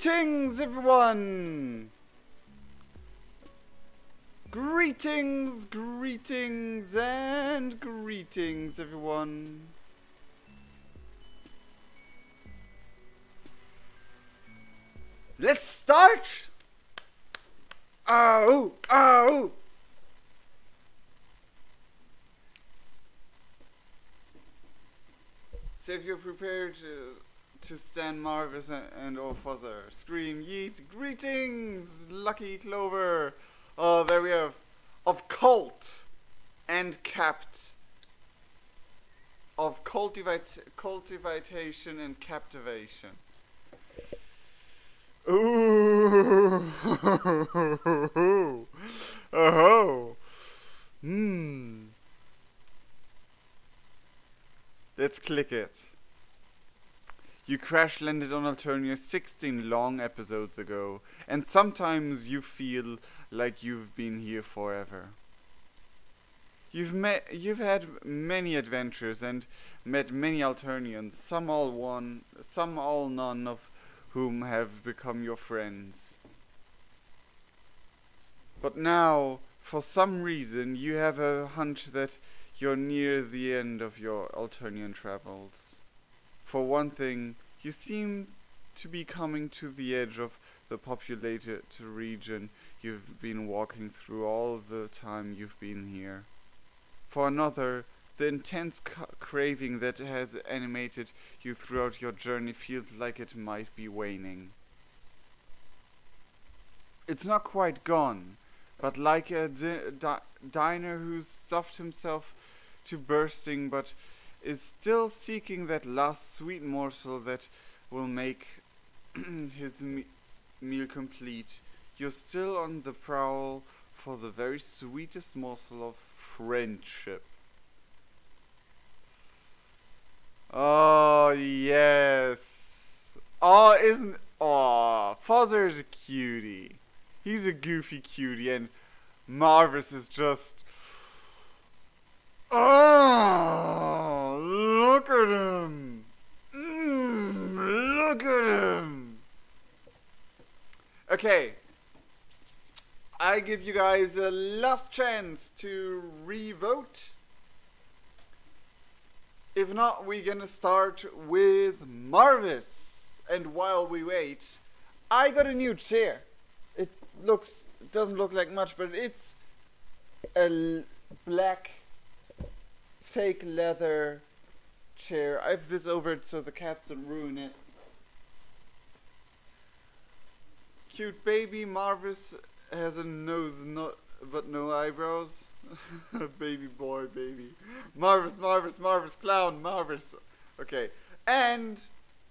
Greetings, everyone! Greetings, greetings, and greetings, everyone. Let's start! Oh, oh! So if you're prepared to stand Marvus and or Fozzer, scream yeet, greetings, lucky clover. Oh, there we have, of cult and capt, of cultivation and captivation. Ooh, oh, Let's click it. You crash landed on Alternia 16 long episodes ago, and sometimes you feel like you've been here forever. You've had many adventures and met many Alternians, some all one, some all none of whom have become your friends. But now, for some reason, you have a hunch that you're near the end of your Alternian travels. For one thing, you seem to be coming to the edge of the populated region you've been walking through all the time you've been here. For another, the intense craving that has animated you throughout your journey feels like it might be waning. It's not quite gone, but like a diner who's stuffed himself to bursting but is still seeking that last sweet morsel that will make his meal complete. You're still on the prowl for the very sweetest morsel of friendship. Oh, yes. Fozzer's a cutie. He's a goofy cutie, and Marvus is just... Oh, look at him. Look at him. Okay. I give you guys a last chance to re-vote. If not, we're gonna start with Marvus. And while we wait, I got a new chair. It doesn't look like much, but it's a black fake leather chair. I have this over it so the cats don't ruin it. Cute baby Marvus has a nose but no eyebrows. Baby boy, baby. Marvus, clown, Marvus. Okay. And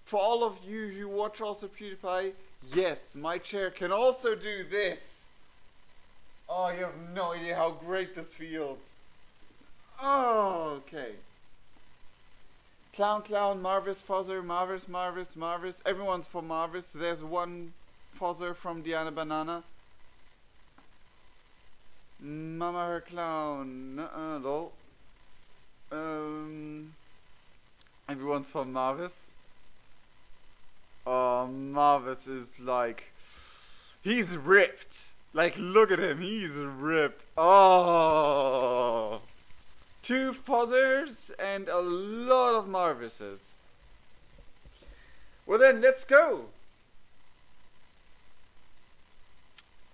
for all of you who watch also PewDiePie, yes, my chair can also do this. Oh, you have no idea how great this feels. Oh, okay. Clown, Marvus, Fozzer, Marvus. Everyone's for Marvus. There's one Fozzer from Diana Banana. Mama her clown. Lol. Everyone's for Marvus. Oh, Marvus is like... He's ripped. Like, look at him. He's ripped. Oh... 2 Fozzers and a lot of Marvuses. Well then, let's go!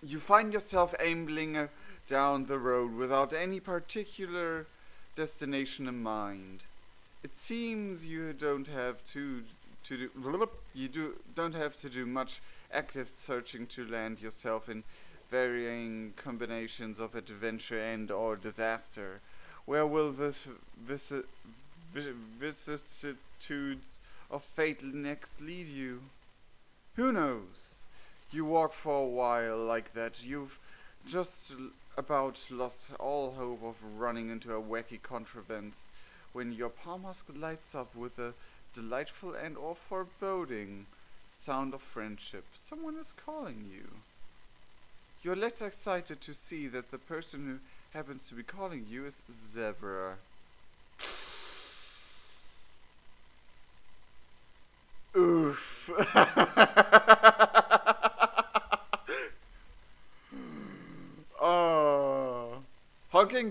You find yourself ambling down the road without any particular destination in mind. It seems you don't have to do much active searching to land yourself in varying combinations of adventure and or disaster. Where will the vicissitudes of fate next lead you? Who knows? You walk for a while like that. You've just about lost all hope of running into a wacky contrivance when your palm husk lights up with a delightful and or foreboding sound of friendship. Someone is calling you. You're less excited to see that the person who happens to be calling you is Zebra. Oof.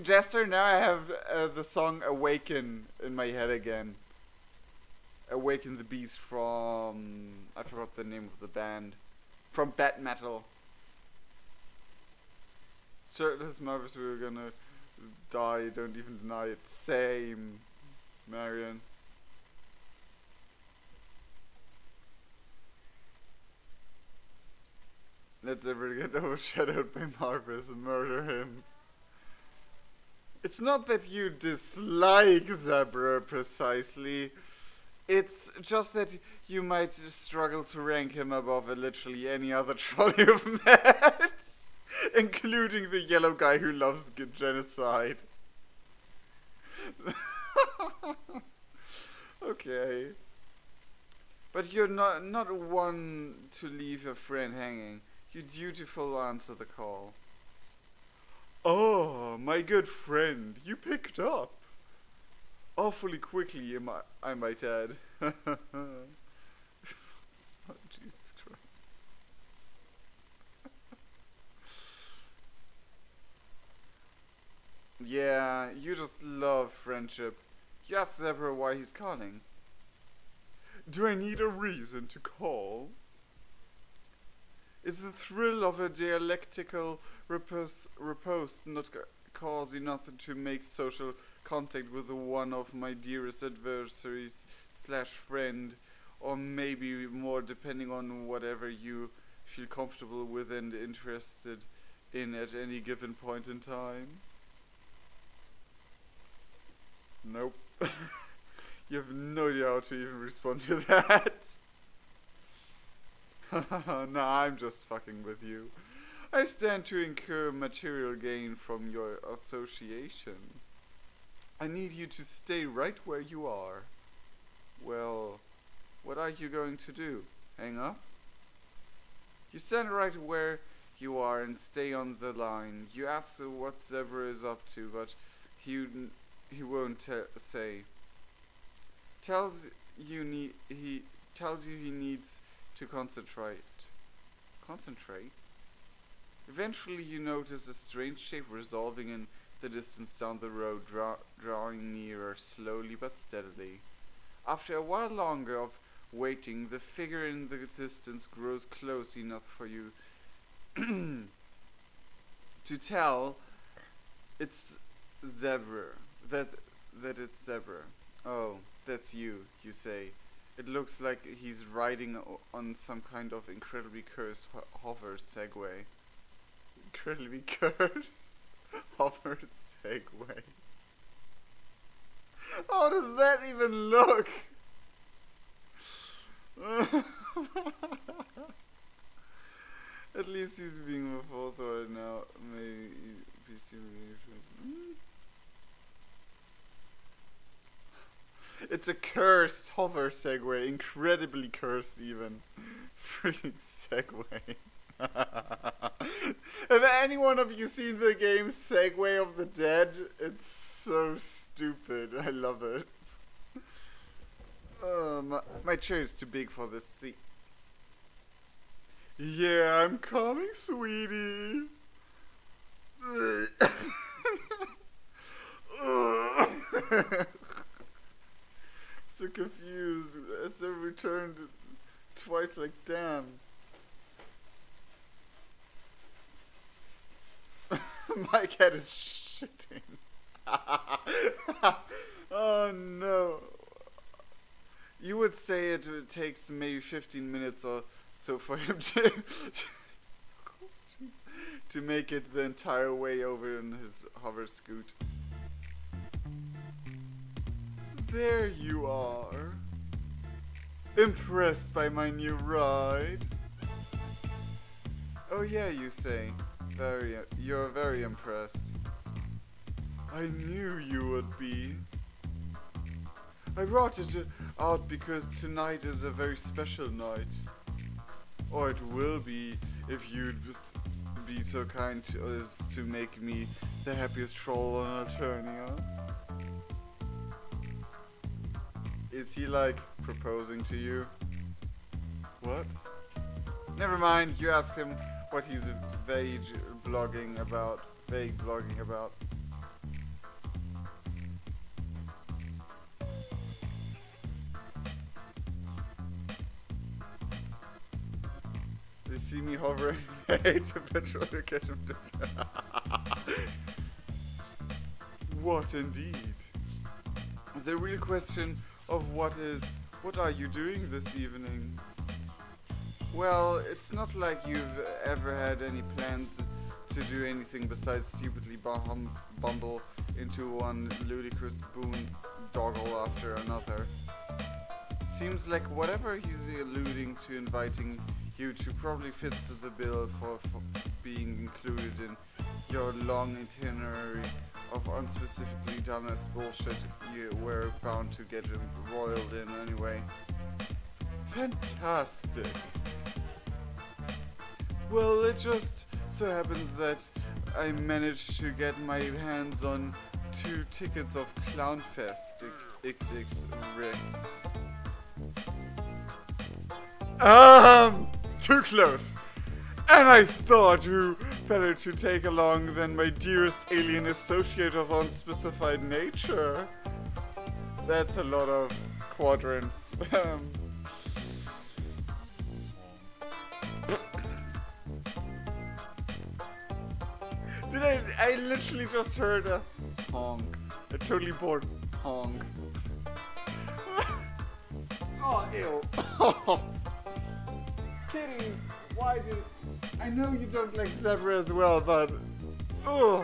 saying Jester, now I have the song Awaken in my head again. Awaken the Beast from... I forgot the name of the band. From Bat Metal. Shirtless Marvus, we were gonna die, don't even deny it. Same, Marion. Let's ever get overshadowed by Marvus and murder him. It's not that you dislike Zebra precisely. It's just that you might struggle to rank him above literally any other troll you've met. Including the yellow guy who loves genocide. Okay. But you're not one to leave a friend hanging. You dutiful answer the call. Oh, my good friend, you picked up. Awfully quickly, I might add. Oh, Jesus Christ. Yeah, you just love friendship. You ask Zebra why he's calling. Do I need a reason to call? Is the thrill of a dialectical riposte not cause enough to make social contact with one of my dearest adversaries / friend, or maybe more depending on whatever you feel comfortable with and interested in at any given point in time? Nope. You have no idea how to even respond to that. Nah, I'm just fucking with you. I stand to incur material gain from your association. I need you to stay right where you are. Well, what are you going to do? Hang up? You stand right where you are and stay on the line. You ask what Zebra is up to, but he won't say. Tells you he needs to concentrate. Concentrate? Eventually you notice a strange shape resolving in the distance down the road, drawing nearer slowly but steadily. After a while longer of waiting, the figure in the distance grows close enough for you to tell it's Zebra. That it's Zebra. Oh, that's you say. It looks like he's riding on some kind of incredibly cursed hover Segway. Incredibly cursed hover Segway. How does that even look? At least he's being a Fozzer now. Maybe PC It's a cursed hover Segway, incredibly cursed even. Freaking Segway. Have any one of you seen the game Segway of the Dead? It's so stupid. I love it. My chair is too big for this seat. Yeah, I'm coming, sweetie. So confused as I returned twice, like damn. My cat is shitting. Oh no. You would say it takes maybe 15 minutes or so for him to make it the entire way over in his hover scoot. There you are. Impressed by my new ride? Oh yeah, you say. You're very impressed. I knew you would be. I brought it out because tonight is a very special night. Or it will be if you'd be so kind as to make me the happiest troll on Eternia. Is he like proposing to you? What? Never mind, you ask him what he's vague blogging about. see me hovering, hate to patrol your catch him. What indeed? The real question of what are you doing this evening? Well, it's not like you've ever had any plans to do anything besides stupidly bumble into one ludicrous boondoggle after another. Seems like whatever he's alluding to inviting you to probably fits the bill for being included in your long itinerary of unspecifically dumbass bullshit you were bound to get embroiled in anyway. Fantastic! Well, it just so happens that I managed to get my hands on 2 tickets of Clownfest XX Rex. Too close! And I thought who better to take along than my dearest alien associate of unspecified nature. That's a lot of quadrants. I literally just heard a honk. A totally bored honk. Oh, ew. Kitties, why did... I know you don't like zebra as well, but... Ugh.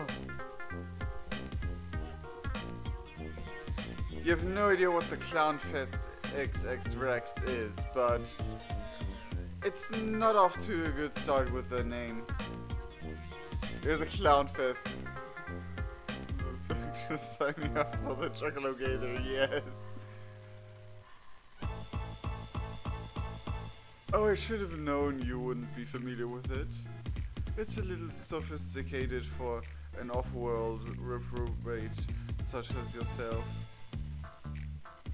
You have no idea what the Clownfest XX Rex is, but... It's not off to a good start with the name. Here's a Clownfest. So just sign me up for the Chocologator, yes. Oh, I should have known you wouldn't be familiar with it. It's a little sophisticated for an off-world reprobate such as yourself.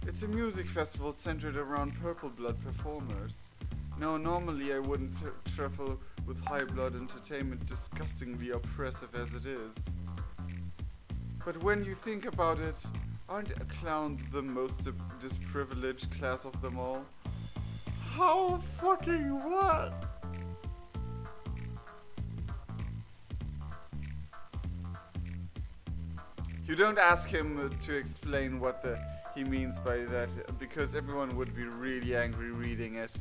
It's a music festival centered around purple blood performers. No, normally I wouldn't trifle with high blood entertainment, disgustingly oppressive as it is. But when you think about it, aren't clowns the most disprivileged class of them all? How fucking what? You don't ask him to explain what he means by that, because everyone would be really angry reading it.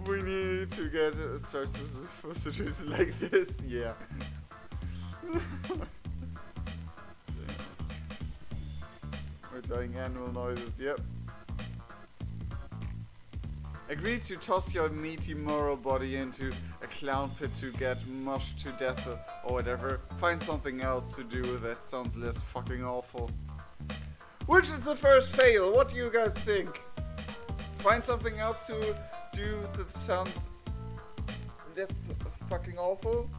We need to get sources for situations like this, yeah. We're doing animal noises, yep. Agree to toss your meaty moral body into a clown pit to get mushed to death or whatever. Find something else to do that sounds less fucking awful. Which is the first fail? What do you guys think? Find something else to do that sounds less fucking awful?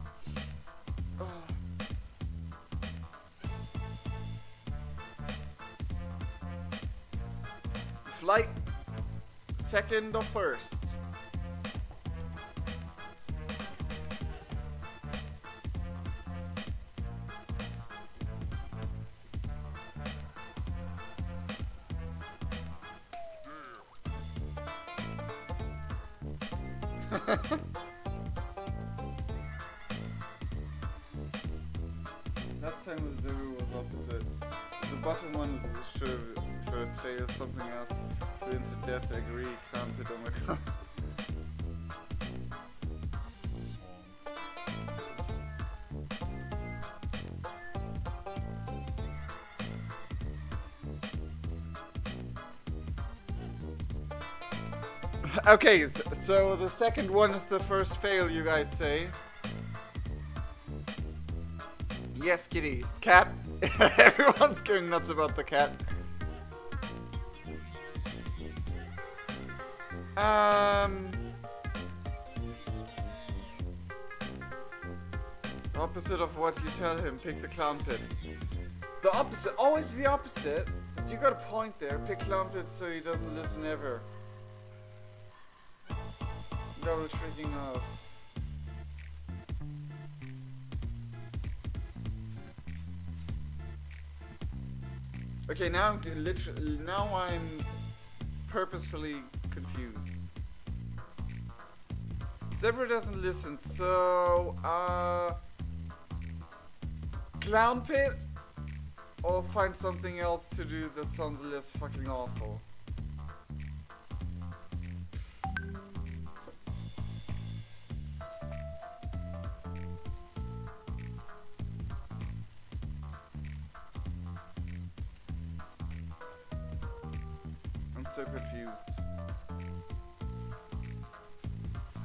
Flight second or first? Last time the rule was opposite. The bottom one is sure first fail, something else. Flew into death, agree, clamp it, oh my god. Okay, so the second one is the first fail, you guys say. Yes, kitty. Cat. Everyone's going nuts about the cat. Opposite of what you tell him, pick the clown pit. The opposite, always the opposite. You got a point there, pick clown pit so he doesn't listen ever. Double tricking us. Okay, now literally, now I'm purposefully confused. Zebra doesn't listen, so clown pit, or find something else to do that sounds less fucking awful. I'm so confused.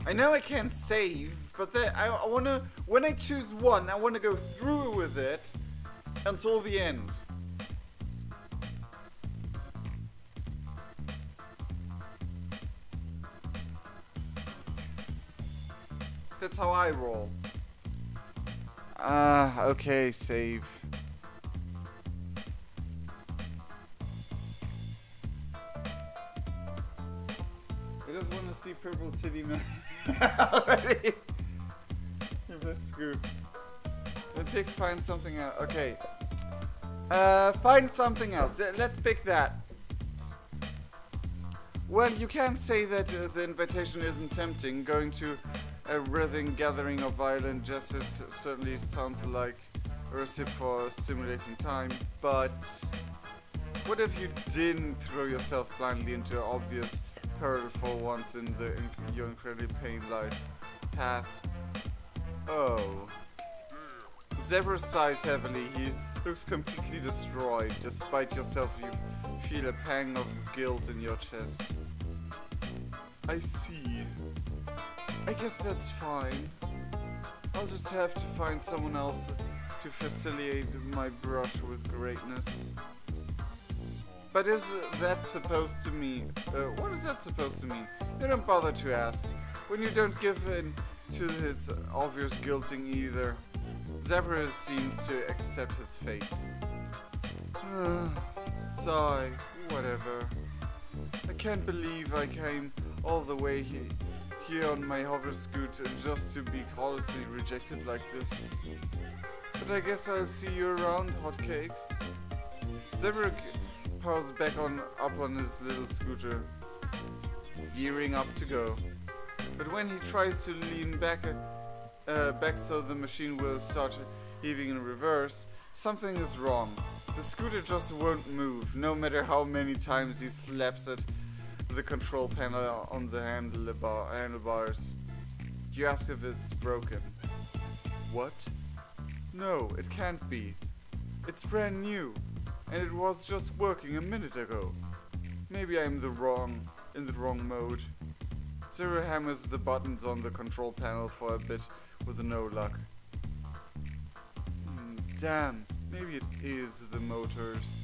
I know I can't save, but I wanna, when I choose one, I wanna go through with it until the end. That's how I roll. Okay, save. I just want to see purple titty man already. Let's scoop. Let's pick find something else. Okay. Find something else. Let's pick that. Well, you can't say that the invitation isn't tempting. Going to a writhing gathering of violent justice certainly sounds like a recipe for stimulating time, but what if you didn't throw yourself blindly into an obvious peril for once in your incredibly pain life? Pass. Oh. Zebra sighs heavily. He looks completely destroyed. Despite yourself, you feel a pang of guilt in your chest. I see. I guess that's fine. I'll just have to find someone else to facilitate my brush with greatness. But is that supposed to mean? What is that supposed to mean? You don't bother to ask. When you don't give in to his obvious guilting either. Zebra seems to accept his fate. Sigh. Whatever. I can't believe I came all the way here on my hover scooter just to be callously rejected like this. But I guess I'll see you around, hotcakes. Zebra powers back up on his little scooter, gearing up to go. But when he tries to lean back so the machine will start heaving in reverse, something is wrong. The scooter just won't move, no matter how many times he slaps at the control panel on the handlebars. You ask if it's broken. What? No, it can't be. It's brand new, and it was just working a minute ago. Maybe I'm in the wrong mode. Zero hammers the buttons on the control panel for a bit with no luck. Damn, maybe it is the motors.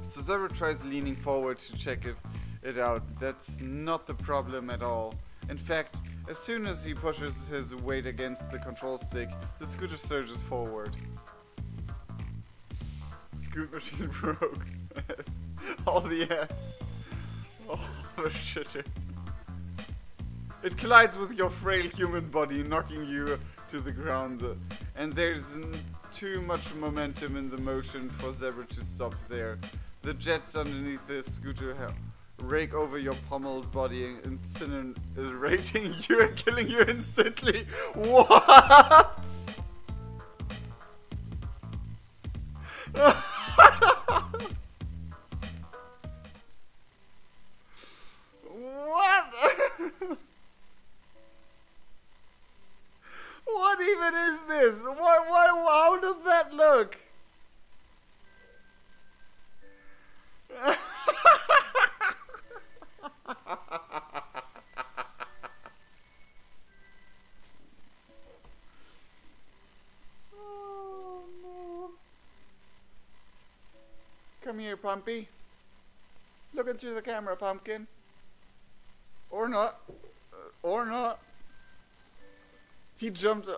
So Zero tries leaning forward to check it out. That's not the problem at all. In fact, as soon as he pushes his weight against the control stick, the scooter surges forward. Scoot machine broke. All the ass. Oh, the shitter. It collides with your frail human body, knocking you to the ground, and there's too much momentum in the motion for Zebra to stop there. The jets underneath the scooter rake over your pummeled body, incinerating you and killing you instantly. What? What? What even is this? How does that look? Oh no. Come here, Pumpy. Look into the camera, Pumpkin. Or not. Or not. He jumped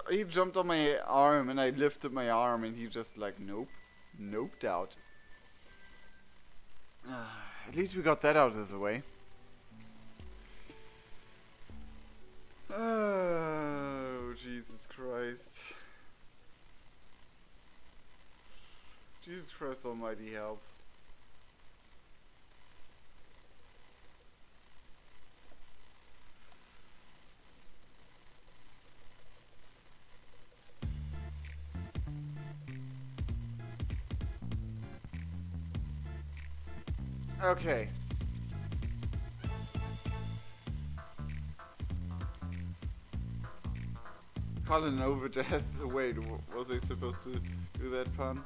on my arm and I lifted my arm and he just like, nope. Noped out. At least we got that out of the way. Oh, Jesus Christ. Jesus Christ almighty help. Okay. Colin over death. Wait, was I supposed to do that pun?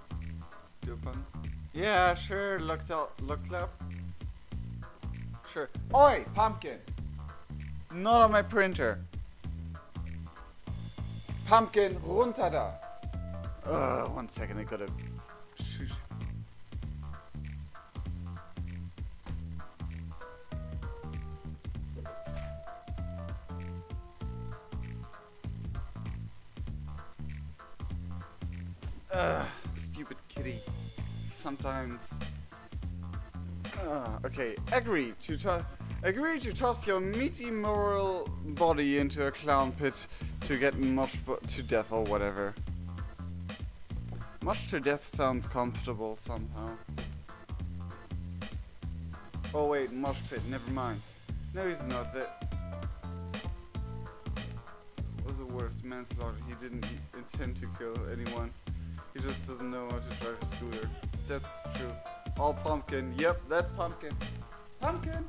Do a pun? Yeah, sure. Looked up. Sure. Oi, pumpkin! Not on my printer. Pumpkin, runter da! 1 second, I gotta... Stupid kitty. Sometimes... okay, agree to toss your meaty moral body into a clown pit to get mushed to death or whatever. Much to death sounds comfortable somehow. Oh wait, mosh pit, never mind. No, he's not. That was the worst. Manslaughter. He didn't intend to kill anyone. He just doesn't know how to drive a scooter. That's true. All pumpkin. Yep, that's pumpkin. Pumpkin!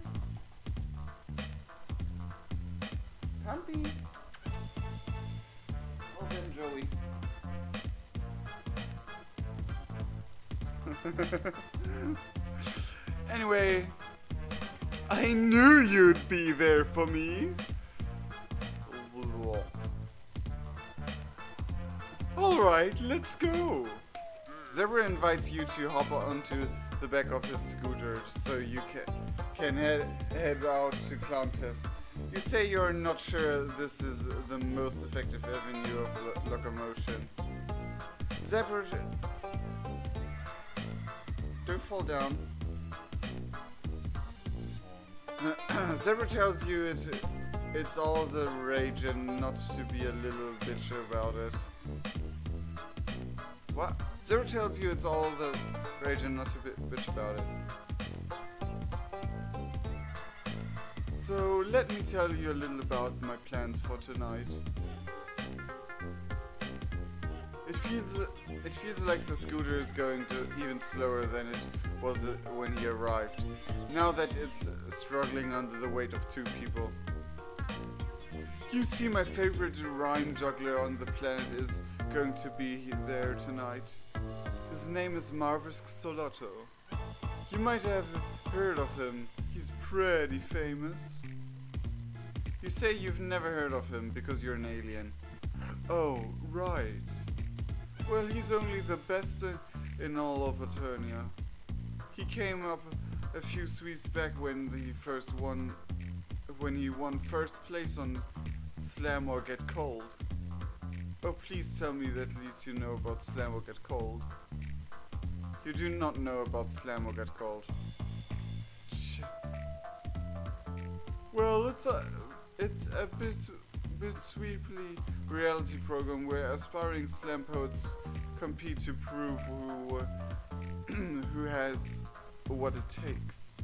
Pumpy! Oh, then Joey. Anyway, I knew you'd be there for me. Alright, let's go. Zebra invites you to hop onto the back of his scooter so you can head out to Clownfest. You say you're not sure this is the most effective avenue of locomotion. Zebra... Don't fall down. Zebra tells you it's all the rage and not to be a little bitch about it. What? Zebra tells you it's all the rage and not to bitch about it. So let me tell you a little about my plans for tonight. It feels like the scooter is going to even slower than it was when he arrived. Now that it's struggling under the weight of 2 people. You see, my favorite rhyme juggler on the planet is going to be there tonight. His name is Marvus Xoloto. You might have heard of him. He's pretty famous. You say you've never heard of him because you're an alien. Oh, right. Well, he's only the best in all of Eternia. He came up a few sweeps back when he won first place on Slam or Get Cold. Oh, please tell me that at least you know about Slam or Get Cold. You do not know about Slam or Get Cold. Shit. Well, it's a bisweekly reality program where aspiring slam poets compete to prove who has what it takes.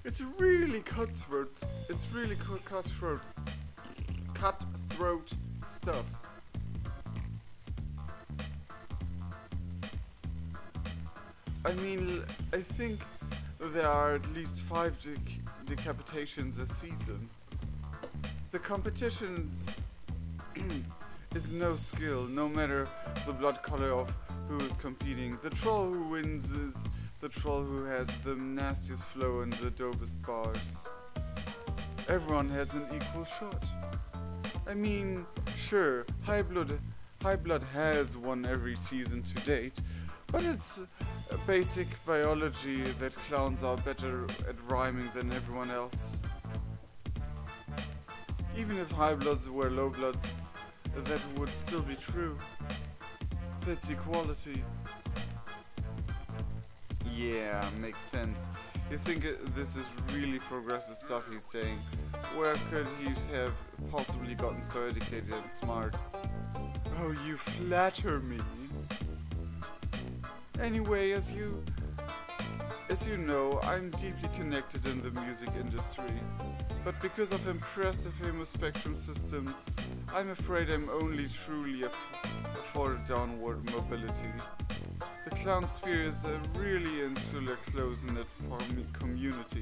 It's really cutthroat. It's really cutthroat stuff. I mean, I think there are at least 5 decapitations a season. The competitions is no skill, no matter the blood color of who is competing. The troll who wins is the troll who has the nastiest flow and the dopest bars. Everyone has an equal shot. I mean, sure, High Blood has won every season to date, but it's basic biology that clowns are better at rhyming than everyone else. Even if High Bloods were Low Bloods, that would still be true. That's equality. Yeah, makes sense. You think this is really progressive stuff he's saying. Where could he have possibly gotten so educated and smart? Oh, you flatter me. Anyway, as you know, I'm deeply connected in the music industry. But because of impressive spectrum systems, I'm afraid I'm only truly afforded downward mobility. The clown sphere is a really insular, close-knit community.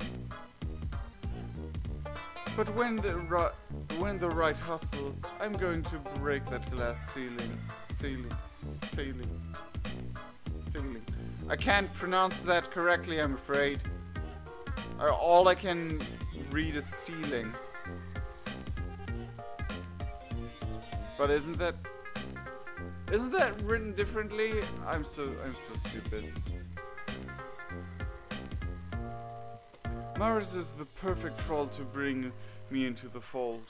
But when the right hustle, I'm going to break that glass ceiling. I can't pronounce that correctly, I'm afraid. All I can read is ceiling. But isn't that written differently? I'm so stupid. Marvus is the perfect troll to bring me into the fold.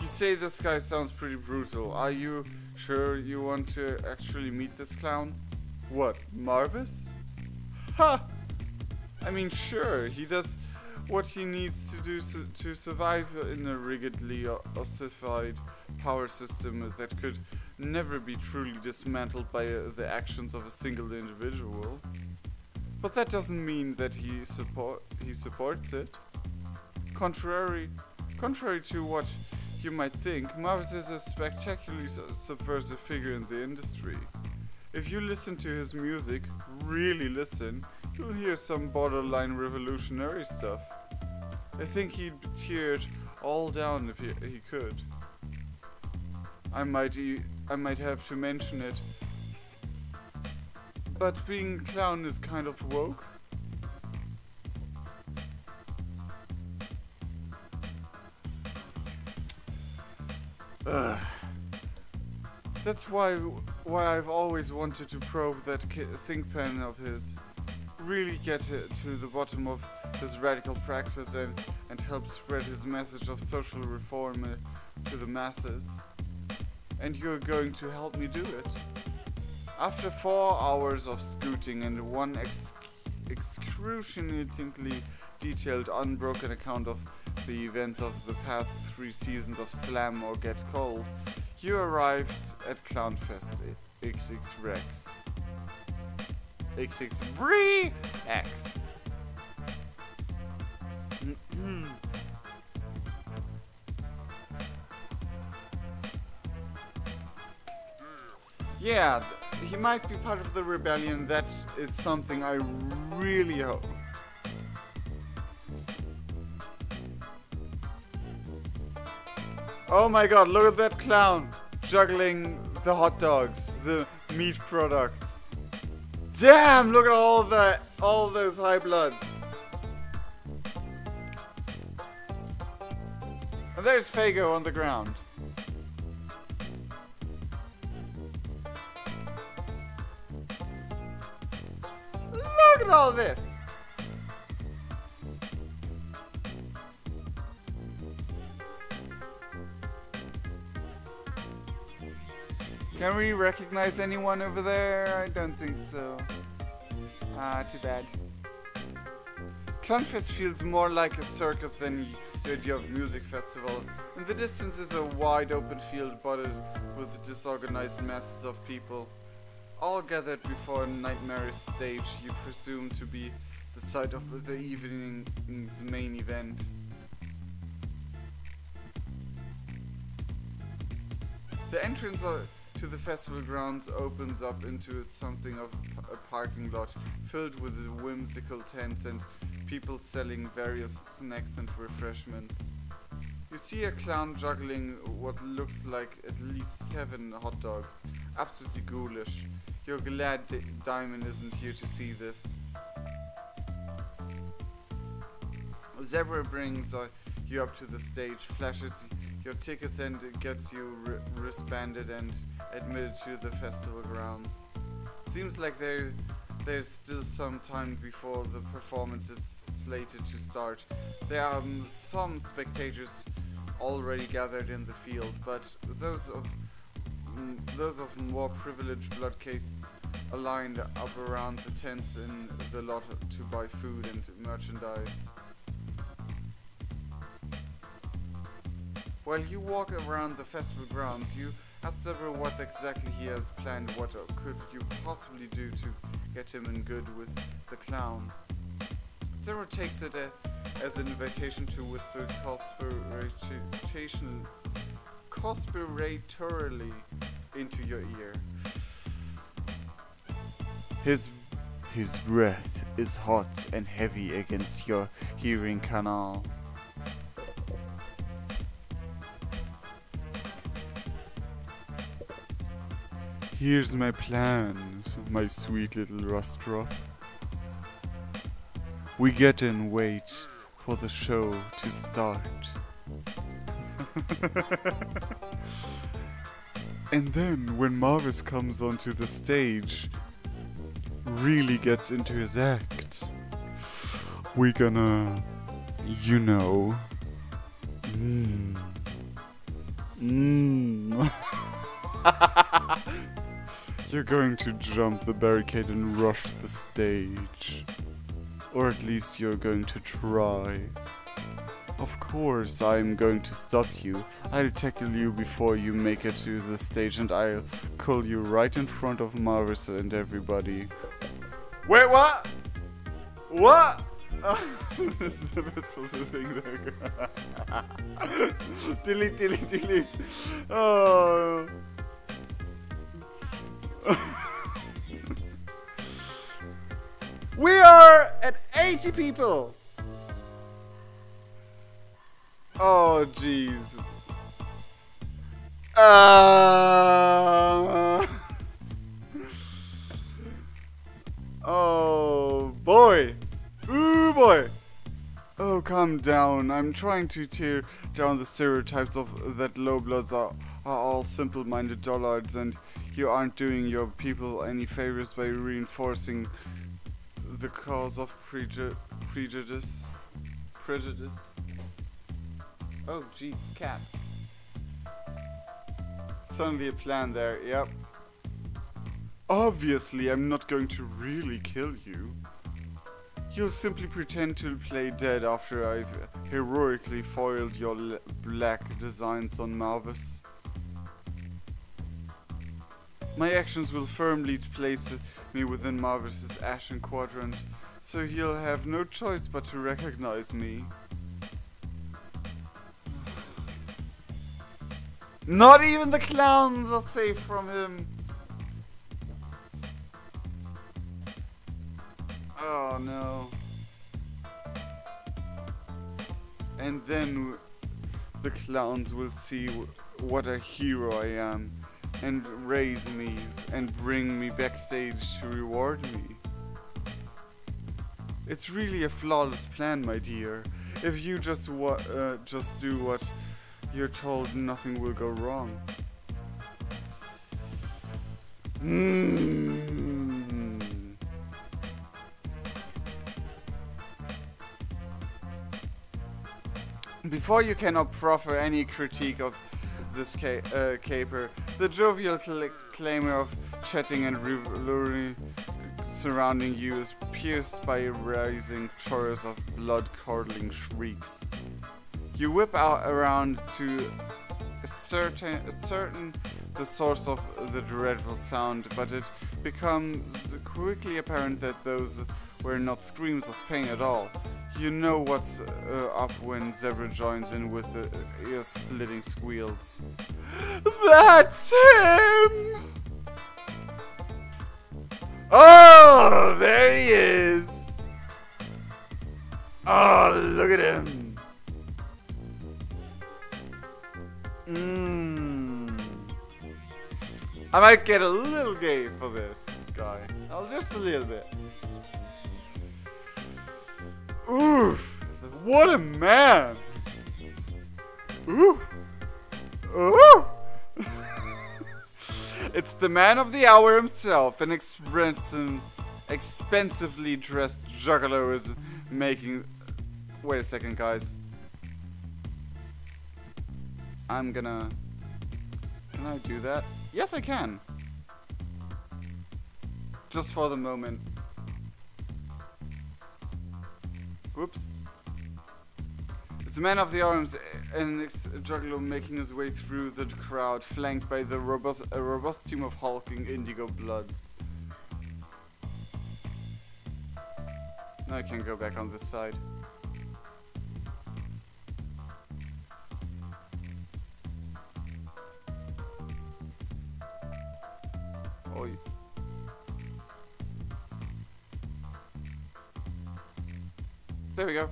You say this guy sounds pretty brutal. Are you sure you want to actually meet this clown? What, Marvus? Ha! I mean, sure, he does what he needs to do to survive in a rigidly ossified power system that could never be truly dismantled by the actions of a single individual. But that doesn't mean that he supports it. Contrary to what you might think, Marvus is a spectacularly subversive figure in the industry. If you listen to his music, really listen, you'll hear some borderline revolutionary stuff. I think he'd tear it all down if he could. I might have to mention it, but being a clown is kind of woke. Ugh. That's why I've always wanted to probe that think pen of his. Really get to the bottom of his radical praxis and help spread his message of social reform to the masses. And you're going to help me do it. After 4 hours of scooting and one excruciatingly detailed, unbroken account of the events of the past 3 seasons of Slam or Get Cold, you arrived at Clownfest XX Rex. XX X. Yeah, he might be part of the rebellion. That is something I really hope. Oh my god, look at that clown juggling the hot dogs, the meat products. Damn, look at all those high bloods. And there's Fago on the ground. Look at all this. Can we recognize anyone over there? I don't think so. Too bad. Clownfest feels more like a circus than the idea of music festival. In the distance is a wide open field dotted with disorganized masses of people, all gathered before a nightmarish stage you presume to be the site of the evening's main event. The entrance to the festival grounds opens up into something of a parking lot filled with whimsical tents and people selling various snacks and refreshments. You see a clown juggling what looks like at least 7 hot dogs, absolutely ghoulish. You're glad Diamond isn't here to see this. Zebra brings you up to the stage, flashes your tickets and gets you wristbanded and admitted to the festival grounds. Seems like there's still some time before the performance is slated to start. There are some spectators already gathered in the field, but those of more privileged bloodcases aligned up around the tents in the lot to buy food and merchandise. While you walk around the festival grounds, you ask Zebra what exactly he has planned. What could you possibly do to get him in good with the clowns? Zebra takes it as an invitation to whisper conspiratorially into your ear. His breath is hot and heavy against your hearing canal. Here's my plans, my sweet little rust drop. We get and wait for the show to start. And then when Marvus comes onto the stage, really gets into his act, we gonna, you know, You're going to jump the barricade and rush the stage. Or at least you're going to try. Of course, I'm going to stop you. I'll tackle you before you make it to the stage, and I'll call you right in front of Marvus and everybody. Wait, what? What? That's the best possible thing there. Delete, delete, delete. Oh. We are at 80 people. Oh, jeez. Oh, boy. Ooh, boy. Oh, calm down. I'm trying to tear down the stereotypes of that low bloods are all simple-minded dullards, and you aren't doing your people any favors by reinforcing the cause of prejudice. Oh, jeez, cats. Suddenly a plan there, yep. Obviously, I'm not going to really kill you. You'll simply pretend to play dead after I've heroically foiled your black designs on Marvus. My actions will firmly place me within Marvus's Ashen Quadrant, so he'll have no choice but to recognize me. Not even the clowns are safe from him. Oh no. And then the clowns will see what a hero I am and raise me and bring me backstage to reward me. It's really a flawless plan, my dear. If you just do what you're told, nothing will go wrong. Before you cannot proffer any critique of this caper, the jovial clamour of chatting and revelry surrounding you is pierced by a rising chorus of blood-curdling shrieks. You whip out around to ascertain the source of the dreadful sound, but it becomes quickly apparent that those were not screams of pain at all. You know what's up when Zebra joins in with the ear-splitting squeals. That's him! Oh, there he is! Oh, look at him! I might get a little gay for this guy. Oh, just a little bit. Oof! What a man! Ooh! Ooh! It's the man of the hour himself, an expensively dressed juggalo is making... Wait a second, guys. I'm gonna... Can I do that? Yes, I can. Just for the moment. Whoops. It's a man of the arms and juggalo making his way through the crowd, flanked by the robust team of hulking indigo bloods. Now I can go back on this side. There we go.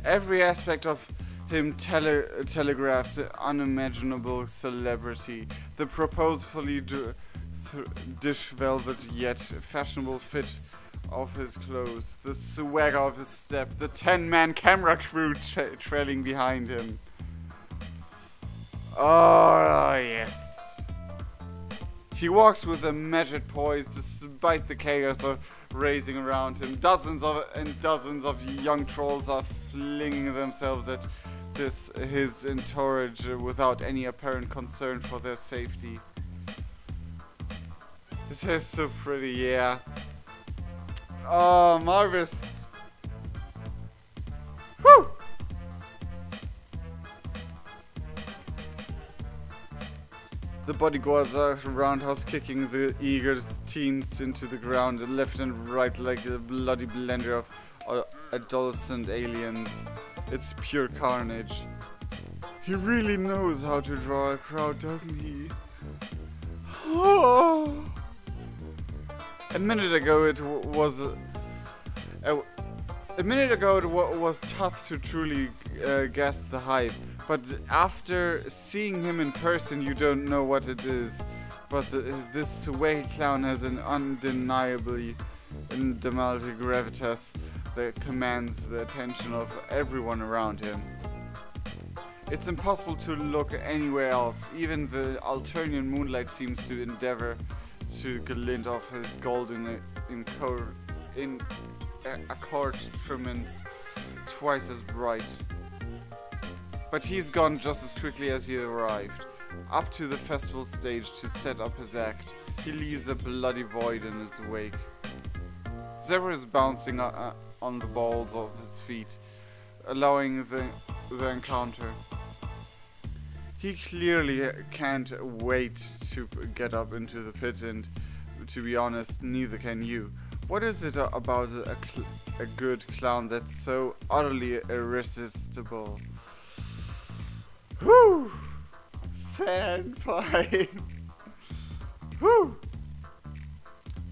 Every aspect of him telegraphs an unimaginable celebrity. The proposefully dish velvet yet fashionable fit of his clothes, the swagger of his step, the 10-man camera crew trailing behind him. Oh, yes. He walks with a measured poise despite the chaos of racing around him. Dozens of young trolls are flinging themselves at his entourage without any apparent concern for their safety. His hair's so pretty, yeah. Oh, Marvus. Whew! The bodyguards are roundhouse kicking the eager teens into the ground left and right like a bloody blender of adolescent aliens. It's pure carnage. He really knows how to draw a crowd, doesn't he? Oh. A minute ago it was tough to truly grasp the hype, but after seeing him in person, you don't know what it is. But this swaggy clown has an undeniably gravitas that commands the attention of everyone around him. It's impossible to look anywhere else. Even the Alternian moonlight seems to endeavor to glint off his golden accoutrements twice as bright. But he's gone just as quickly as he arrived. Up to the festival stage to set up his act. He leaves a bloody void in his wake. Zebra is bouncing on the balls of his feet, allowing the encounter. He clearly can't wait to get up into the pit, and to be honest, neither can you. What is it about a good clown that's so utterly irresistible? Whew! Senpai! Whew!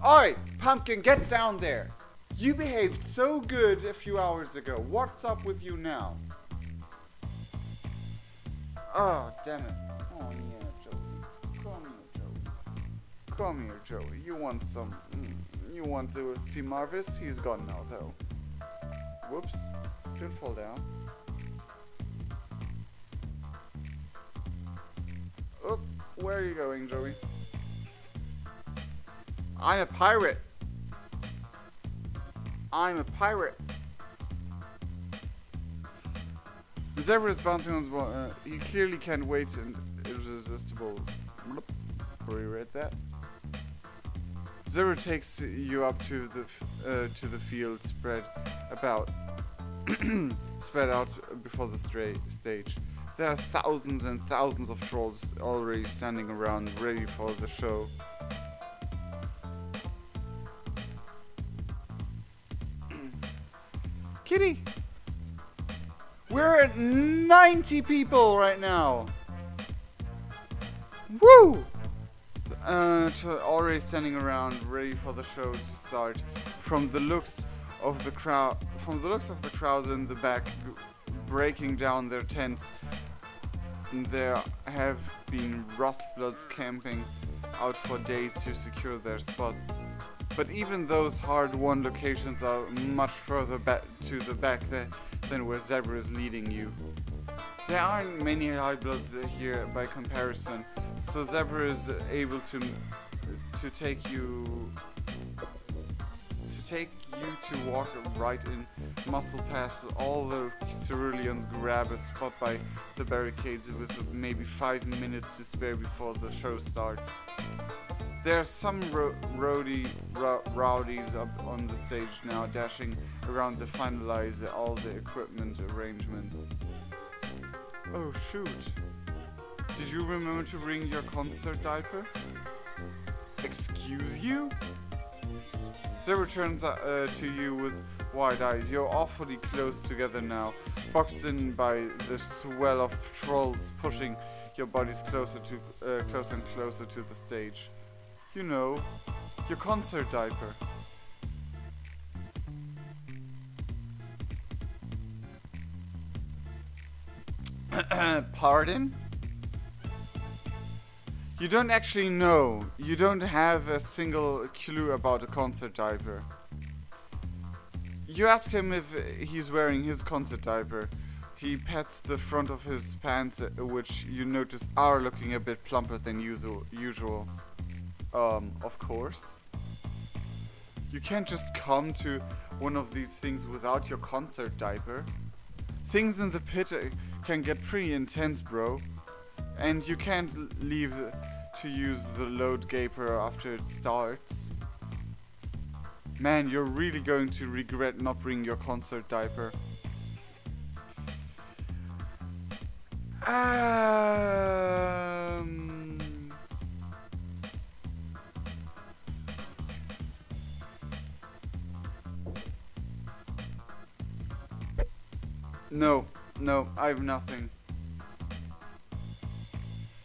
Oi! Pumpkin, get down there! You behaved so good a few hours ago. What's up with you now? Oh, damn it. Oh, yeah, Joey. Come here, Joey. Come here, Joey. You want some... you want to see Marvus? He's gone now, though. Whoops. Don't fall down. Oh, where are you going, Joey? I'm a pirate. I'm a pirate. Zebra is bouncing on his ball. He clearly can't wait and irresistible. Reread that. Zebra takes you up to the field spread out before the stage. There are thousands and thousands of trolls already standing around, ready for the show. Kitty! We're at 90 people right now! Woo! Already standing around, ready for the show to start. From the looks of the crowds in the back breaking down their tents, there have been rustbloods camping out for days to secure their spots. But even those hard-won locations are much further back to the back than where Zebra is leading you. There aren't many highbloods here by comparison, so Zebra is able to take you to walk right in, muscle past all the ceruleans, grab a spot by the barricades with maybe 5 minutes to spare before the show starts. There are some rowdies up on the stage now, dashing around to finalize all the equipment arrangements. Oh shoot! Did you remember to bring your concert diaper? Excuse you? Zebra turns to you with wide eyes. You're awfully close together now, boxed in by the swell of trolls pushing your bodies closer and closer to the stage. You know, your concert diaper. Pardon? You don't actually know. You don't have a single clue about a concert diaper. You ask him if he's wearing his concert diaper. He pats the front of his pants, which you notice are looking a bit plumper than usual. Of course. You can't just come to one of these things without your concert diaper. Things in the pit can get pretty intense, bro. And you can't leave to use the load gaper after it starts. Man, you're really going to regret not bringing your concert diaper. No, I have nothing.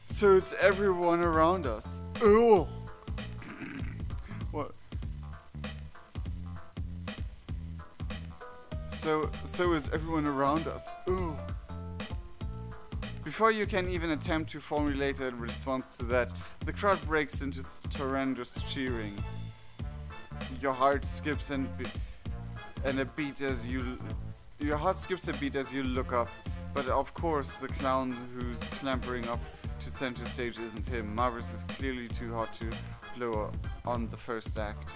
So it's everyone around us. Ugh. What? So is everyone around us. Ugh. Before you can even attempt to formulate a response to that, the crowd breaks into horrendous cheering. Your heart skips Your heart skips a beat as you look up, but of course the clown who's clambering up to center stage isn't him. Marvus is clearly too hot to blow on the first act.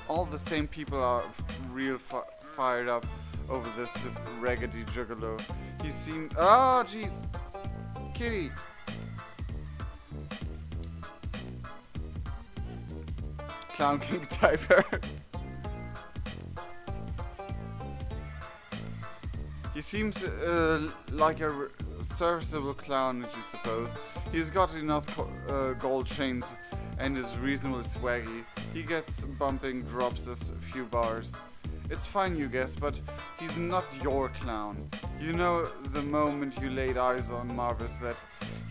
All the same people are real fired up over this raggedy juggalo. He seemed— oh jeez! Kitty! Clown King diaper. He seems like a serviceable clown, if you suppose. He's got enough gold chains and is reasonably swaggy. He gets bumping, drops us a few bars. It's fine, you guess, but he's not your clown. You know the moment you laid eyes on Marvus that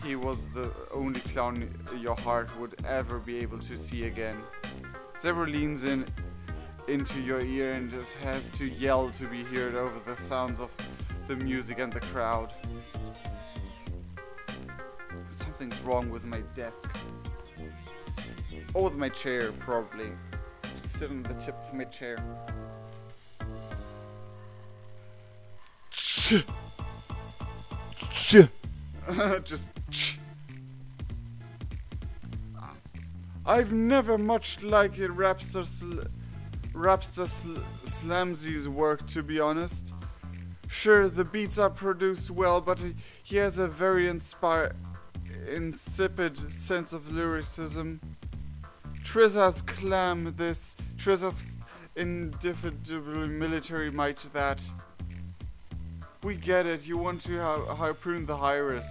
he was the only clown your heart would ever be able to see again. Zebra leans into your ear and just has to yell to be heard over the sounds of the music and the crowd. Something's wrong with my desk. Or with my chair, probably. Just sit on the tip of my chair. Just I've never much liked Rapster Slamsy's work, to be honest. Sure, the beats are produced well, but he has a very insipid sense of lyricism. Triza's indefatigable military might that. We get it, you want to harpoon the Hyris.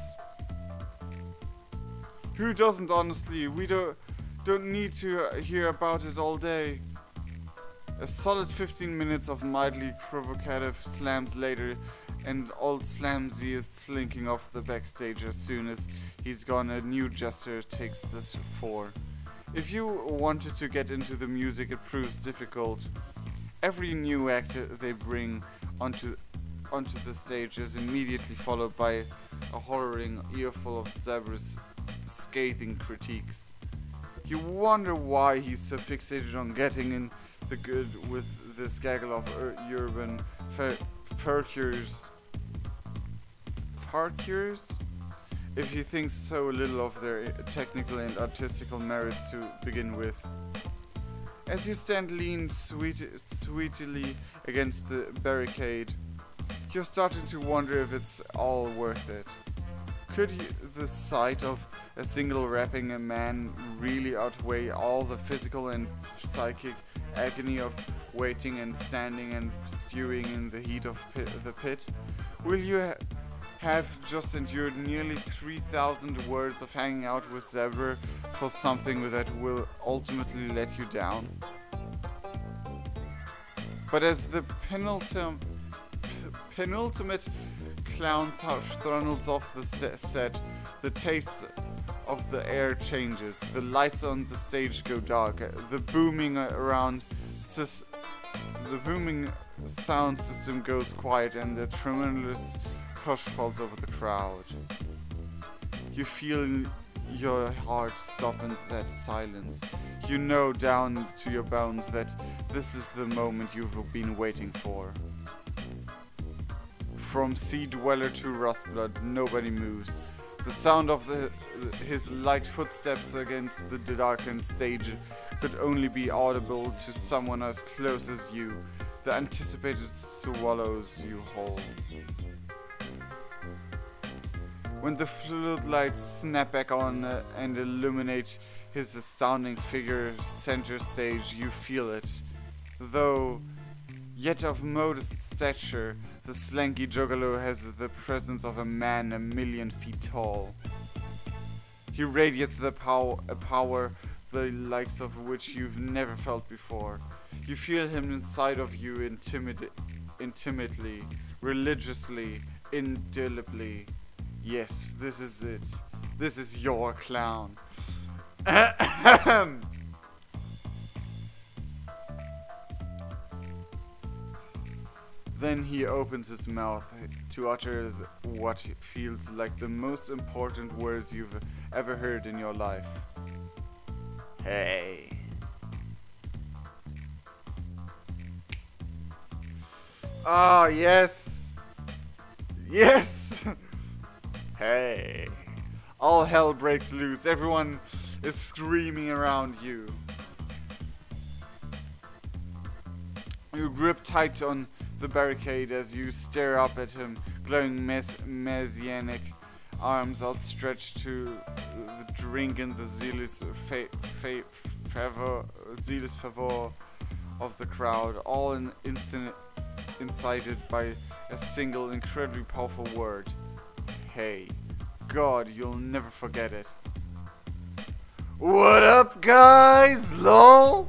Who doesn't, honestly? We don't need to hear about it all day. A solid 15 minutes of mildly provocative slams later, and old Slamsy is slinking off the backstage as soon as he's gone. A new jester takes this fore. If you wanted to get into the music, it proves difficult. Every new act they bring onto the stage is immediately followed by a horroring earful of Zebra's scathing critiques. You wonder why he's so fixated on getting in the good with this gaggle of urban farcures, if he thinks so little of their technical and artistical merits to begin with. As you stand lean sweetly against the barricade, you're starting to wonder if it's all worth it. Could the sight of a single rapping a man really outweigh all the physical and psychic agony of waiting and standing and stewing in the heat of the pit? Will you have just endured nearly 3,000 words of hanging out with Zebra for something that will ultimately let you down? But as the penultimate clown throttles off the set, the taste of the air changes. The lights on the stage go dark. The booming sound system goes quiet, and the tremendous hush falls over the crowd. You feel your heart stop in that silence. You know down to your bones that this is the moment you've been waiting for. From Sea Dweller to Rustblood, nobody moves. The sound of his light footsteps against the darkened stage could only be audible to someone as close as you. The anticipated swallows you whole. When the floodlights snap back on and illuminate his astounding figure center stage, you feel it. Though yet of modest stature, the slanky juggalo has the presence of a man 1,000,000 feet tall. He radiates a power the likes of which you've never felt before. You feel him inside of you intimately, religiously, indelibly. Yes, this is it. This is your clown. Then he opens his mouth to utter what feels like the most important words you've ever heard in your life. Hey. Ah, yes. Yes. Hey. All hell breaks loose. Everyone is screaming around you. You grip tight on the barricade as you stare up at him, glowing messianic arms outstretched to the drink and the zealous fervor of the crowd, all incited by a single incredibly powerful word. Hey. God, you'll never forget it. What up, guys? LOL?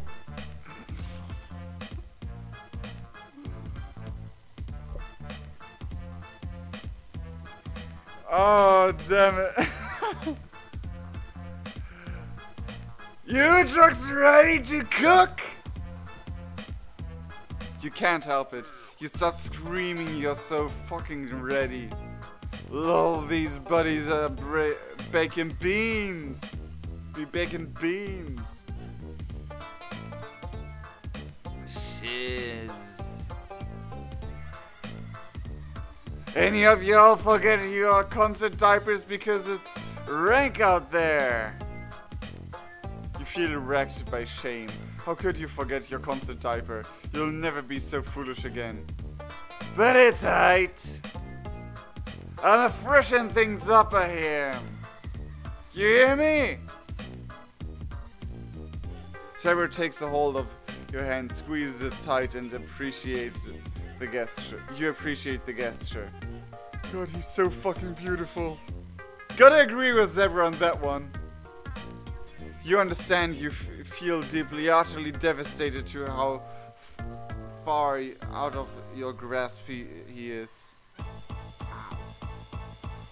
Oh, damn it. You truck's ready to cook? You can't help it. You start screaming, you're so fucking ready. Lol, these buddies are baking beans. Be baking beans. Shiz. Any of y'all forget your concert diapers because it's rank out there? You feel wrecked by shame. How could you forget your concert diaper? You'll never be so foolish again. But it's aight. I'm freshen things up here. You hear me? Saber takes a hold of your hand, squeezes it tight, and appreciates the gesture. You appreciate the gesture. God, he's so fucking beautiful. Gotta agree with Zebra on that one. You understand, you feel deeply, utterly devastated to how far out of your grasp he is.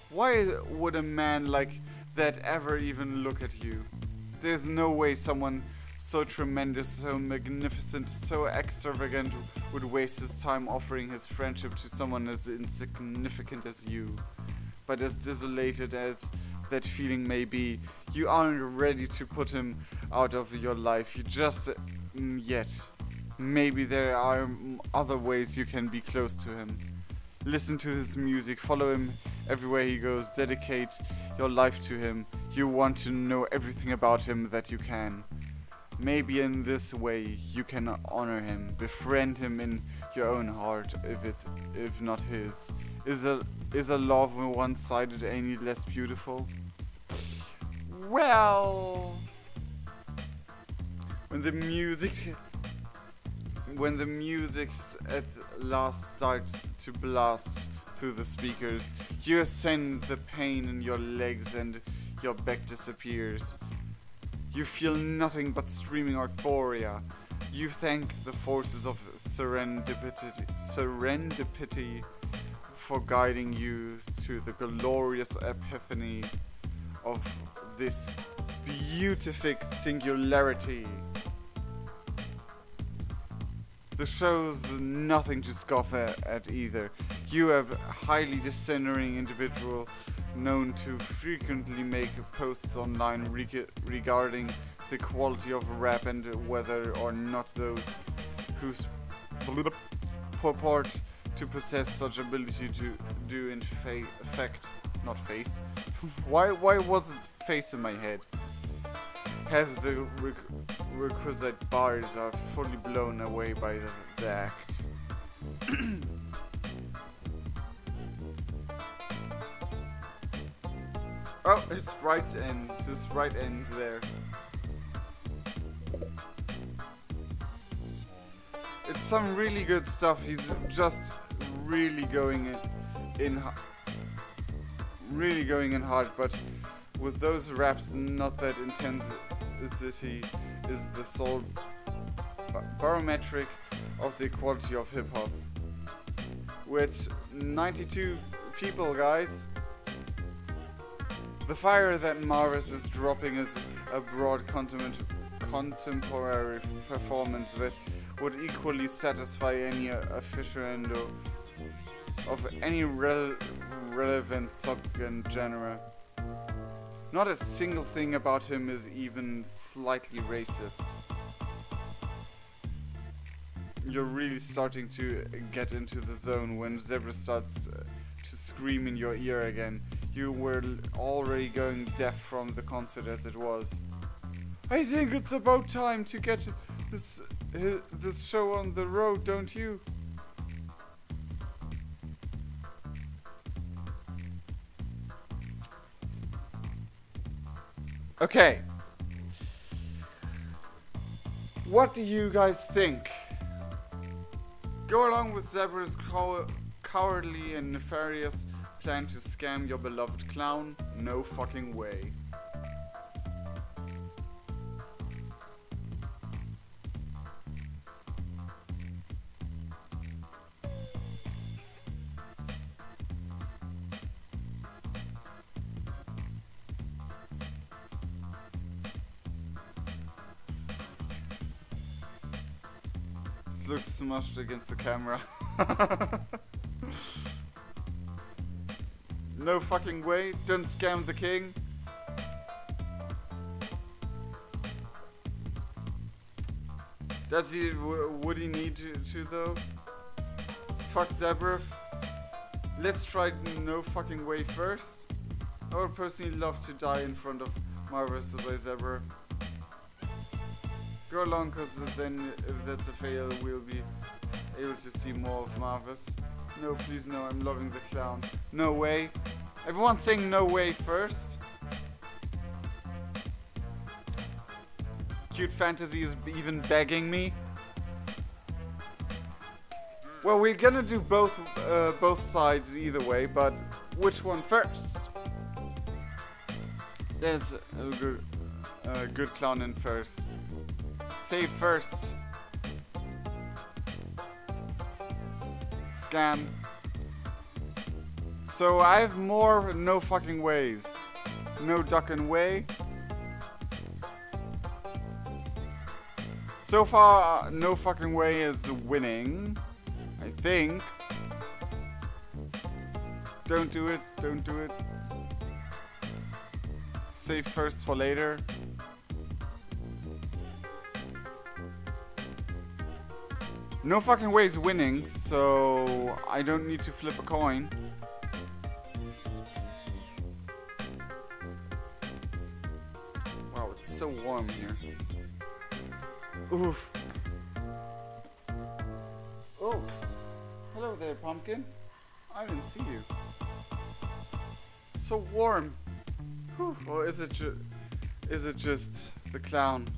Why would a man like that ever even look at you? There's no way someone so tremendous, so magnificent, so extravagant would waste his time offering his friendship to someone as insignificant as you. But as desolated as that feeling may be, you aren't ready to put him out of your life. You just yet. Maybe there are other ways you can be close to him. Listen to his music, follow him everywhere he goes, dedicate your life to him. You want to know everything about him that you can. Maybe in this way you can honor him, befriend him in your own heart, if not his. Is a love one-sided any less beautiful? Well, when the music at last starts to blast through the speakers, you sense the pain in your legs and your back disappears. You feel nothing but streaming euphoria. You thank the forces of serendipity for guiding you to the glorious epiphany of this beatific singularity. The show's nothing to scoff at either. You, a highly discerning individual known to frequently make posts online regarding the quality of rap and whether or not those who purport to possess such ability to do in fact, not face. why was it face in my head? Have the requisite bars are fully blown away by the act. Oh, his right end's there. It's some really good stuff. He's just really going in hard, but with those raps, not that intensity is the sole barometric of the quality of hip hop. With 92 people, guys. The fire that Marvus is dropping is a broad contemporary performance that would equally satisfy any aficionado of any relevant subgenre. Not a single thing about him is even slightly racist. You're really starting to get into the zone when Zebra starts to scream in your ear again. You were already going deaf from the concert as it was. I think it's about time to get this show on the road, don't you? Okay. What do you guys think? Go along with Zebra's cowardly and nefarious plan to scam your beloved clown? No fucking way. This looks smushed against the camera. No fucking way, don't scam the king. Would he need to though? Fuck Zebra. Let's try no fucking way first. I would personally love to die in front of Marvus by Zebra. Go along, cause then if that's a fail we'll be able to see more of Marvus. No, please no, I'm loving the clown. No way. Everyone's saying no way first. Cute Fantasy is even begging me. Well, we're gonna do both sides either way, but which one first? There's a good clown in first. Save first. Scam. So I have more no fucking ways. No ducking way. So far, no fucking way is winning. I think. Don't do it. Don't do it. Save first for later. No fucking way is winning, so I don't need to flip a coin. Wow, it's so warm here. Oof. Oh, hello there, pumpkin. I didn't see you. It's so warm. Whew. Or is it just the clown?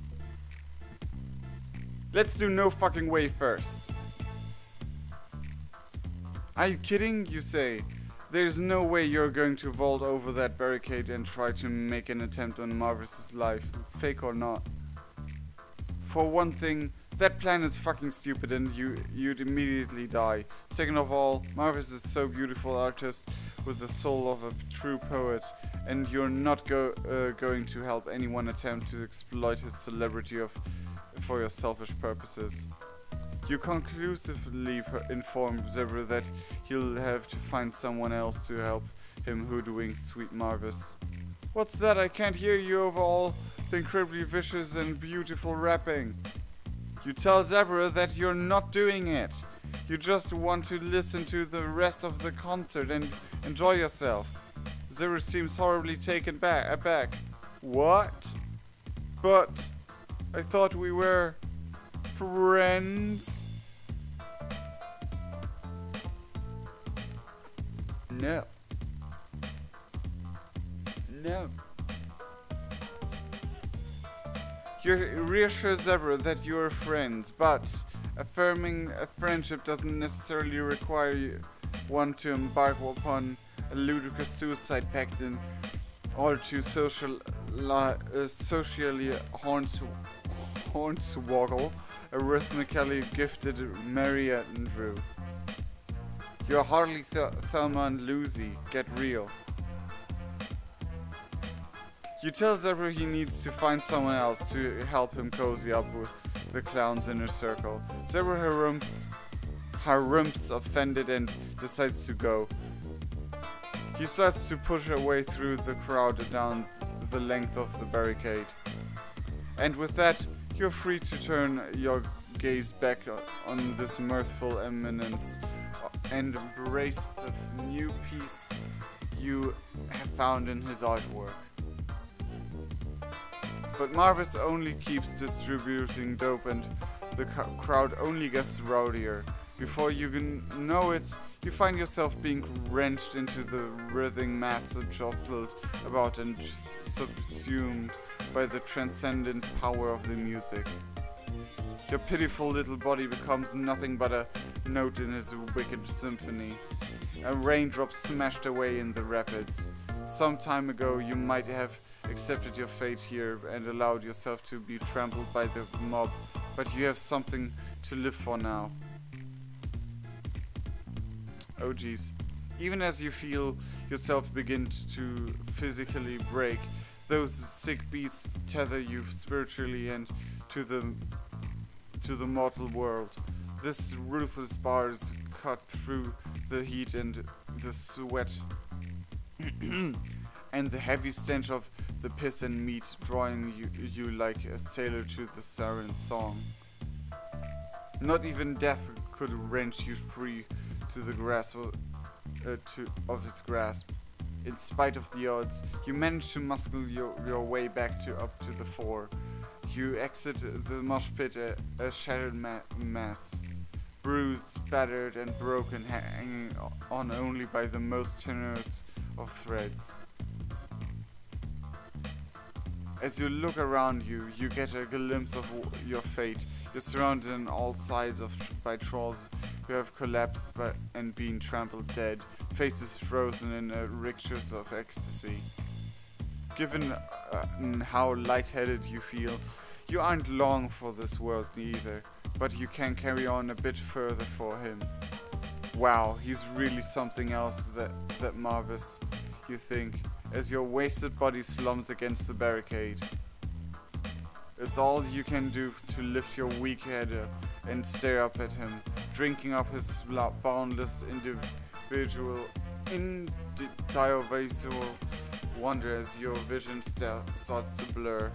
Let's do no fucking way first. Are you kidding? You say. There's no way you're going to vault over that barricade and try to make an attempt on Marvus's life, fake or not. For one thing, that plan is fucking stupid and you'd immediately die. Second of all, Marvus is so beautiful artist with the soul of a true poet, and you're not going to help anyone attempt to exploit his celebrity for your selfish purposes. You conclusively inform Zebra that he'll have to find someone else to help him hoodwink sweet Marvus. What's that? I can't hear you over all the incredibly vicious and beautiful rapping. You tell Zebra that you're not doing it. You just want to listen to the rest of the concert and enjoy yourself. Zebra seems horribly taken aback. What? But I thought we were friends. No. No. You reassure Zebra that you are friends, but affirming a friendship doesn't necessarily require one to embark upon a ludicrous suicide pact in order to socially hornswoggle a rhythmically gifted Mary Andrew. You're hardly Thelma and Lucy. Get real. You tell Zebra he needs to find someone else to help him cozy up with the clown's inner circle. Zebra harumphs offended and decides to go. He starts to push her way through the crowd down the length of the barricade. And with that, you're free to turn your gaze back on this mirthful eminence and embrace the new piece you have found in his artwork. But Marvus only keeps distributing dope and the crowd only gets rowdier. Before you can know it, you find yourself being wrenched into the writhing mass jostled about and subsumed by the transcendent power of the music. Your pitiful little body becomes nothing but a note in his wicked symphony, a raindrop smashed away in the rapids. Some time ago you might have accepted your fate here and allowed yourself to be trampled by the mob, but you have something to live for now. Oh geez. Even as you feel yourself begin to physically break, those sick beats tether you spiritually and to the mortal world. This ruthless bars cut through the heat and the sweat and the heavy stench of the piss and meat, drawing you like a sailor to the siren song. Not even death could wrench you free to the grasp of his grasp. In spite of the odds, you manage to muscle your way back up to the fore. You exit the mosh pit a shattered mass, bruised, battered, and broken, hanging on only by the most tenuous of threads. As you look around you, you get a glimpse of your fate. You're surrounded on all sides by trolls who have collapsed and been trampled dead, faces frozen in rictus of ecstasy. Given how lightheaded you feel, you aren't long for this world either, but you can carry on a bit further for him. Wow, he's really something else, that Marvus, you think, as your wasted body slumps against the barricade. It's all you can do to lift your weak head and stare up at him, drinking up his boundless individual wonder as your vision starts to blur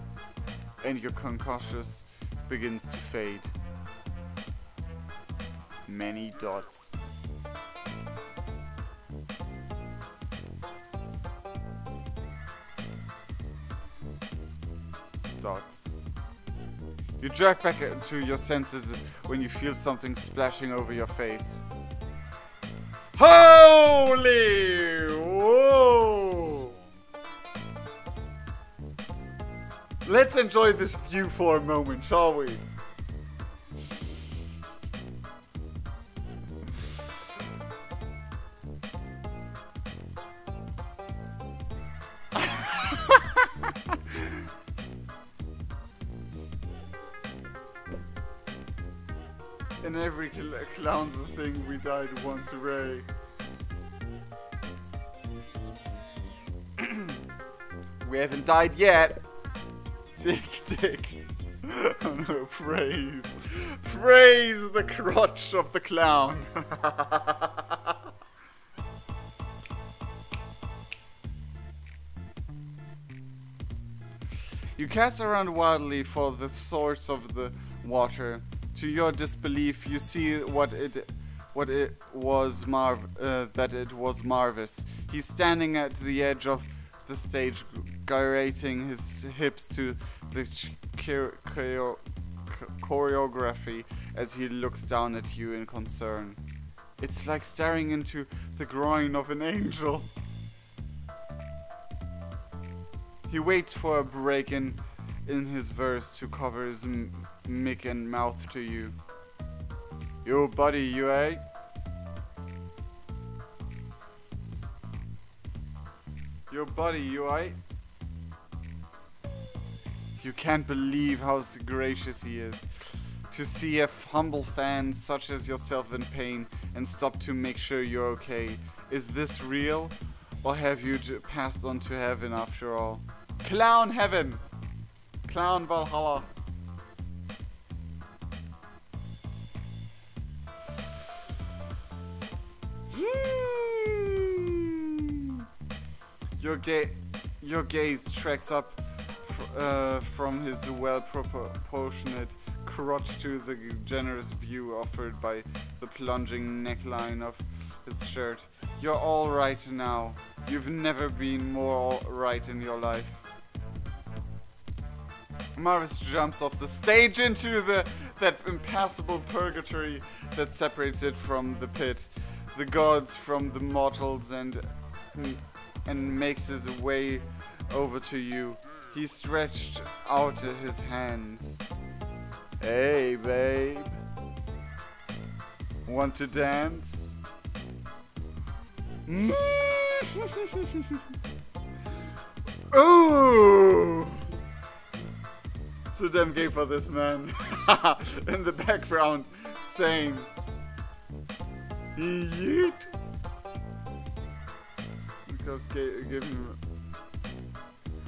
and your concussions begins to fade. Many dots. Dots. You jerk back to your senses when you feel something splashing over your face. Holy! Whoa! Let's enjoy this view for a moment, shall we? In every clown thing we died once, hooray. We haven't died yet. Tick, tick. Oh no, praise. Praise the crotch of the clown. You cast around wildly for the source of the water. To your disbelief, you see that it was Marvus. He's standing at the edge of the stage, gyrating his hips to the choreography as he looks down at you in concern. It's like staring into the groin of an angel. He waits for a break in his verse to cover his mic and mouth to you. Yo, buddy, you aight? Yo, buddy, you aight? You can't believe how gracious he is. To see a humble fan such as yourself in pain and stop to make sure you're okay. Is this real? Or have you passed on to heaven after all? Clown heaven! Clown Valhalla! Your gaze tracks up from his well-proportionate crotch to the generous view offered by the plunging neckline of his shirt. You're all right now. You've never been more all right in your life. Marvus jumps off the stage into that impassable purgatory that separates it from the pit, the gods from the mortals, and makes his way over to you. He stretched out his hands. Hey, babe. Want to dance? Ooh! So damn gay for this man. In the background, saying, yeet. Because give him.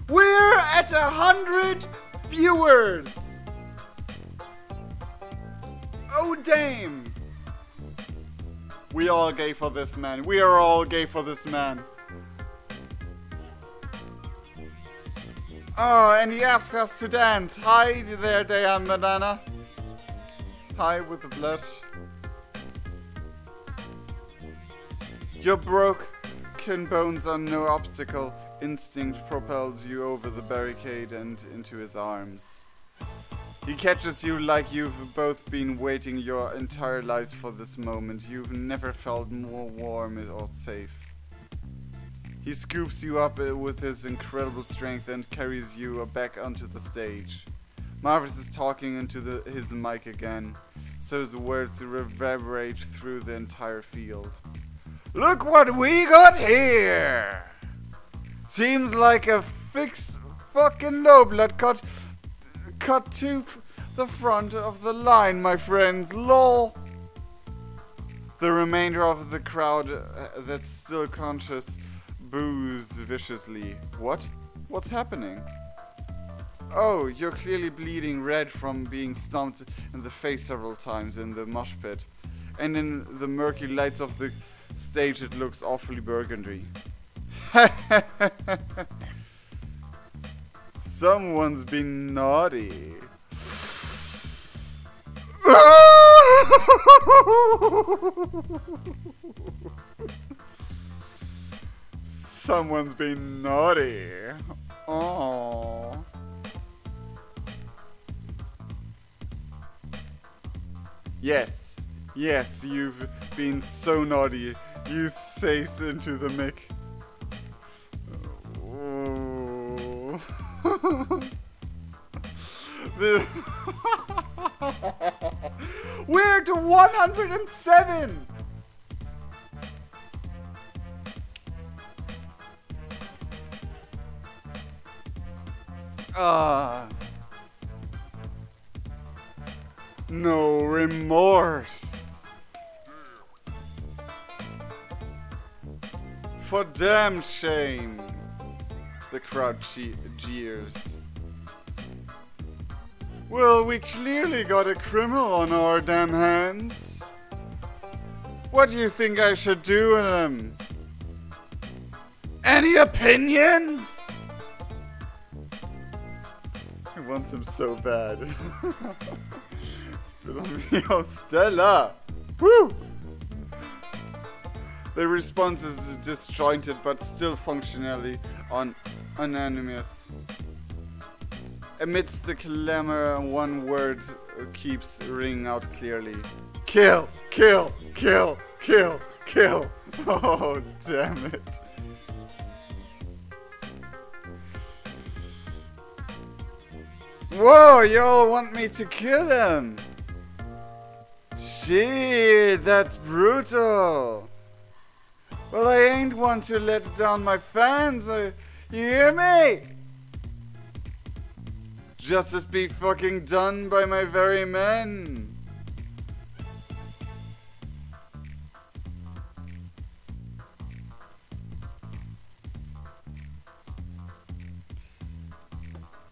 We're at 100 viewers. Oh damn! We all gay for this man. We are all gay for this man. Oh, and he asks us to dance. Hi there, Dayan Banana. Hi with the blood. Your broken bones are no obstacle. Instinct propels you over the barricade and into his arms. He catches you like you've both been waiting your entire lives for this moment. You've never felt more warm or safe. He scoops you up with his incredible strength and carries you back onto the stage. Marvus is talking into his mic again, so his words reverberate through the entire field. Look what we got here! Seems like a fix fucking low blood cut to the front of the line, my friends. Lol. The remainder of the crowd that's still conscious boos viciously. What? What's happening? Oh, you're clearly bleeding red from being stomped in the face several times in the mosh pit. And in the murky lights of the stage it looks awfully burgundy. Someone's been naughty. Someone's been naughty. Oh. Yes. Yes, you've been so naughty. You sace into the mic. Oh. We're to 107! No remorse. For damn shame. The crowd jeers. Well, we clearly got a criminal on our damn hands. What do you think I should do with him? Any opinions? He wants him so bad. Spit on me, oh Stella! Woo! The response is disjointed but still functionally unanimous. Amidst the clamor, one word keeps ringing out clearly. Kill! Kill! Kill! Kill! Kill! Oh, damn it. Whoa, y'all want me to kill him? Shit, that's brutal. Well, I ain't one to let down my fans, you hear me? Justice be fucking done by my very men.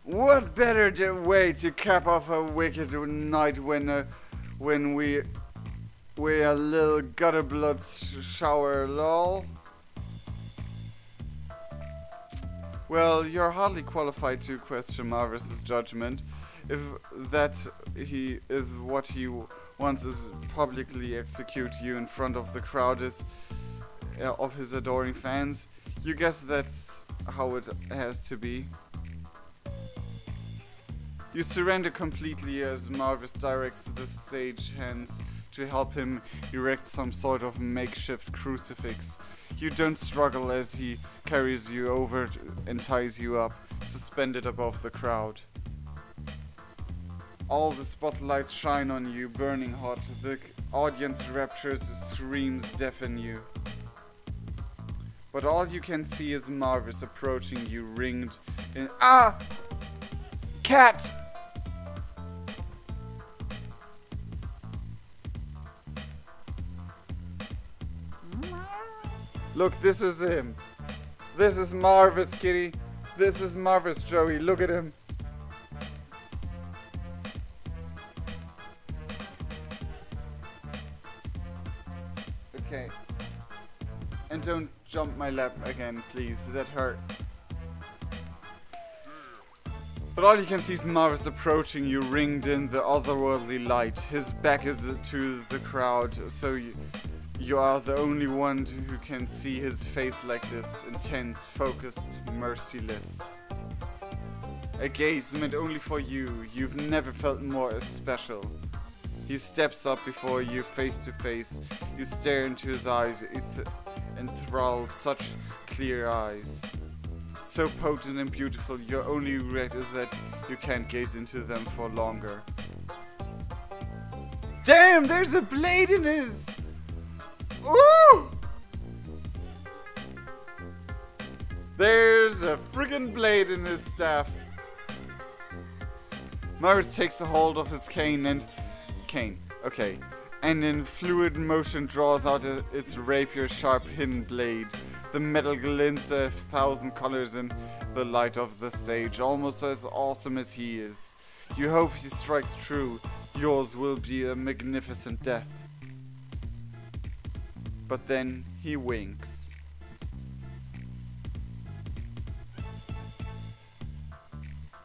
What better way to cap off a wicked night when we a little gutter blood shower, lol? Well, you're hardly qualified to question Marvus's judgment. If what he wants is publicly execute you in front of the crowd of his adoring fans, you guess that's how it has to be. You surrender completely as Marvus directs the stage hands to help him erect some sort of makeshift crucifix. You don't struggle as he carries you over and ties you up, suspended above the crowd. All the spotlights shine on you, burning hot. The audience raptures screams deafen you. But all you can see is Marvus approaching you, ringed in— Ah! Cat! Look, this is him. This is Marvus, kitty. This is Marvus, Joey. Look at him. Okay. And don't jump my lap again, please. That hurt. But all you can see is Marvus approaching you, ringed in the otherworldly light. His back is to the crowd, so you are the only one who can see his face like this, intense, focused, merciless. A gaze meant only for you. You've never felt more special. He steps up before you face to face. You stare into his eyes, enthralled, such clear eyes. So potent and beautiful, your only regret is that you can't gaze into them for longer. Damn, there's a blade in his! Ooh! There's a friggin' blade in his staff. Marvus takes a hold of his cane and in fluid motion draws out its rapier-sharp hidden blade. The metal glints 1,000 colors in the light of the stage, almost as awesome as he is. You hope he strikes true. Yours will be a magnificent death. But then he winks.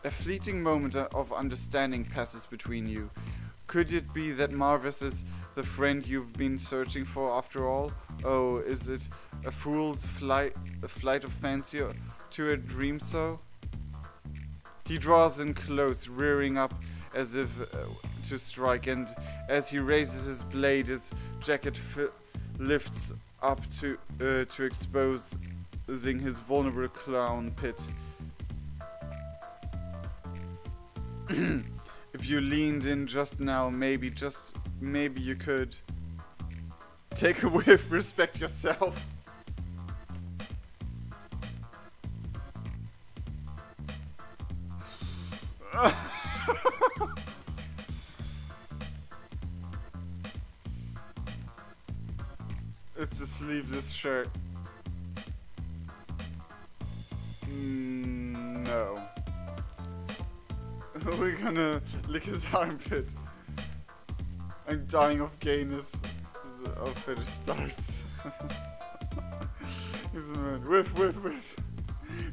A fleeting moment of understanding passes between you. Could it be that Marvus is the friend you've been searching for after all? Oh, is it a fool's flight of fancy to a dream so? He draws in close, rearing up as if to strike, and as he raises his blade, his jacket lifts up to exposing his vulnerable clown pit. If you leaned in just now, maybe you could take a whiff, respect yourself. It's a sleeveless shirt. No. We're gonna lick his armpit. I'm dying of gayness. Our fetish starts. He's a man. Whiff, whiff, whiff.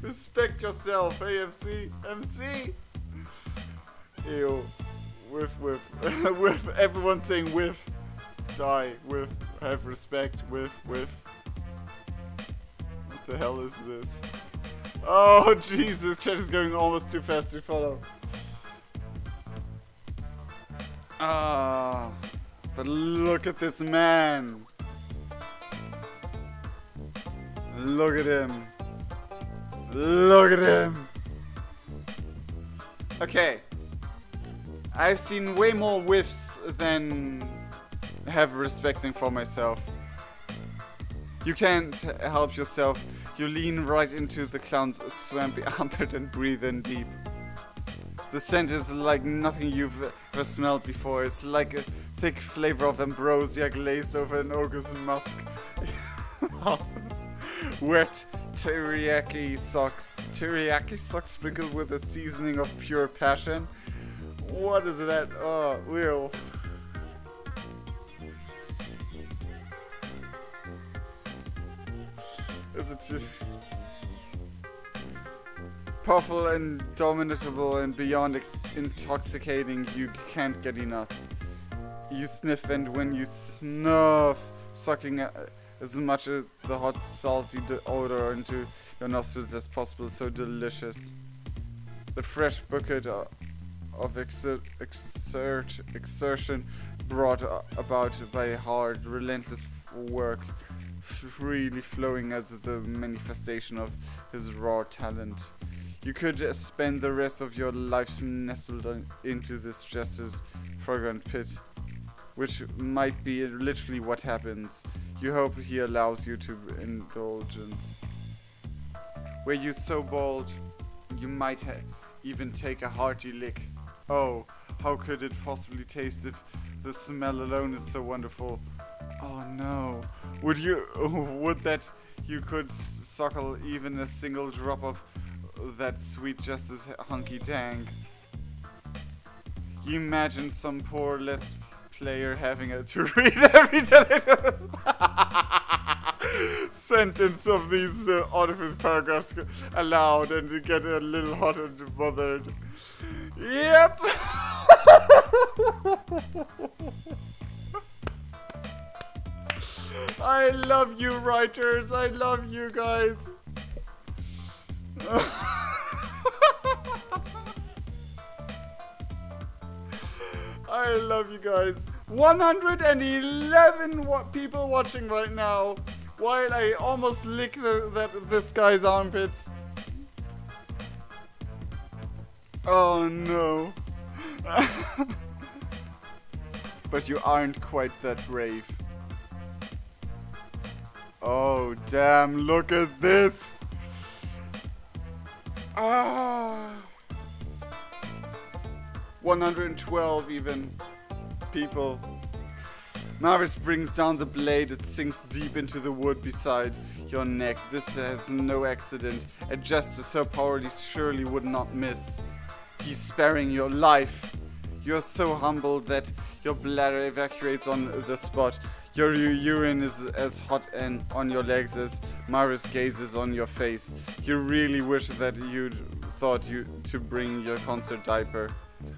Respect yourself, hey MC. MC! Ew. Whiff, whiff. Whiff. Everyone's saying whiff. Die. Whiff. Have respect. Whiff, whiff. What the hell is this? Oh, Jesus. Chat is going almost too fast to follow. Ah. But look at this man. Look at him. Look at him. Okay. I've seen way more whiffs than have respecting for myself. You can't help yourself. You lean right into the clown's swampy armpit and breathe in deep. The scent is like nothing you've ever smelled before. It's like a thick flavor of ambrosia glazed over an ogre's musk. Wet teriyaki socks. Teriyaki socks sprinkled with a seasoning of pure passion. What is that? Oh, ew. Is it just powerful and dominable and beyond intoxicating? You can't get enough. You sniff, and when you snuff, sucking as much of the hot, salty odor into your nostrils as possible. So delicious. The fresh bucket of exertion brought about by hard, relentless work, freely flowing as the manifestation of his raw talent. You could spend the rest of your life nestled into this just as fragrant pit, which might be literally what happens. You hope he allows you to indulgence. Were you so bold, you might even take a hearty lick. Oh, how could it possibly taste if the smell alone is so wonderful? Oh no. Would that you could suckle even a single drop of that sweet just as hunky-dank? You imagine some poor Let's Player having to read every sentence of these artifice paragraphs aloud and get a little hot and bothered. Yep! I love you, writers. I love you guys. I love you guys. 111 people watching right now, while I almost lick this guy's armpits. Oh no. But you aren't quite that brave. Oh damn, look at this. Ah. 112 even people. Marvus brings down the blade. It sinks deep into the wood beside your neck. This has no accident. A jester so powerful surely would not miss. He's sparing your life. You're so humbled that your bladder evacuates on the spot. Your urine is as hot and on your legs as Marvus gazes on your face. You really wish that you'd thought to bring your concert diaper.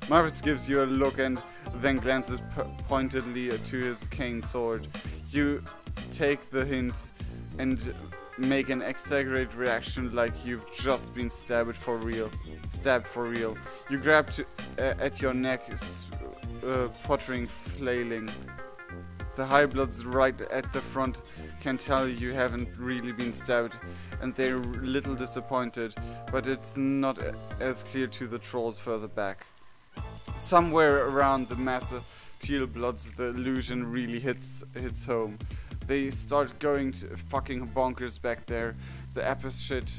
Marvus gives you a look and then glances pointedly to his cane sword. You take the hint and make an exaggerated reaction like you've just been stabbed for real. You grab at your neck, pottering, flailing. The high bloods right at the front can tell you haven't really been stabbed, and they're a little disappointed, but it's not as clear to the trolls further back. Somewhere around the massive teal bloods, the illusion really hits home. They start going fucking bonkers back there. The opposite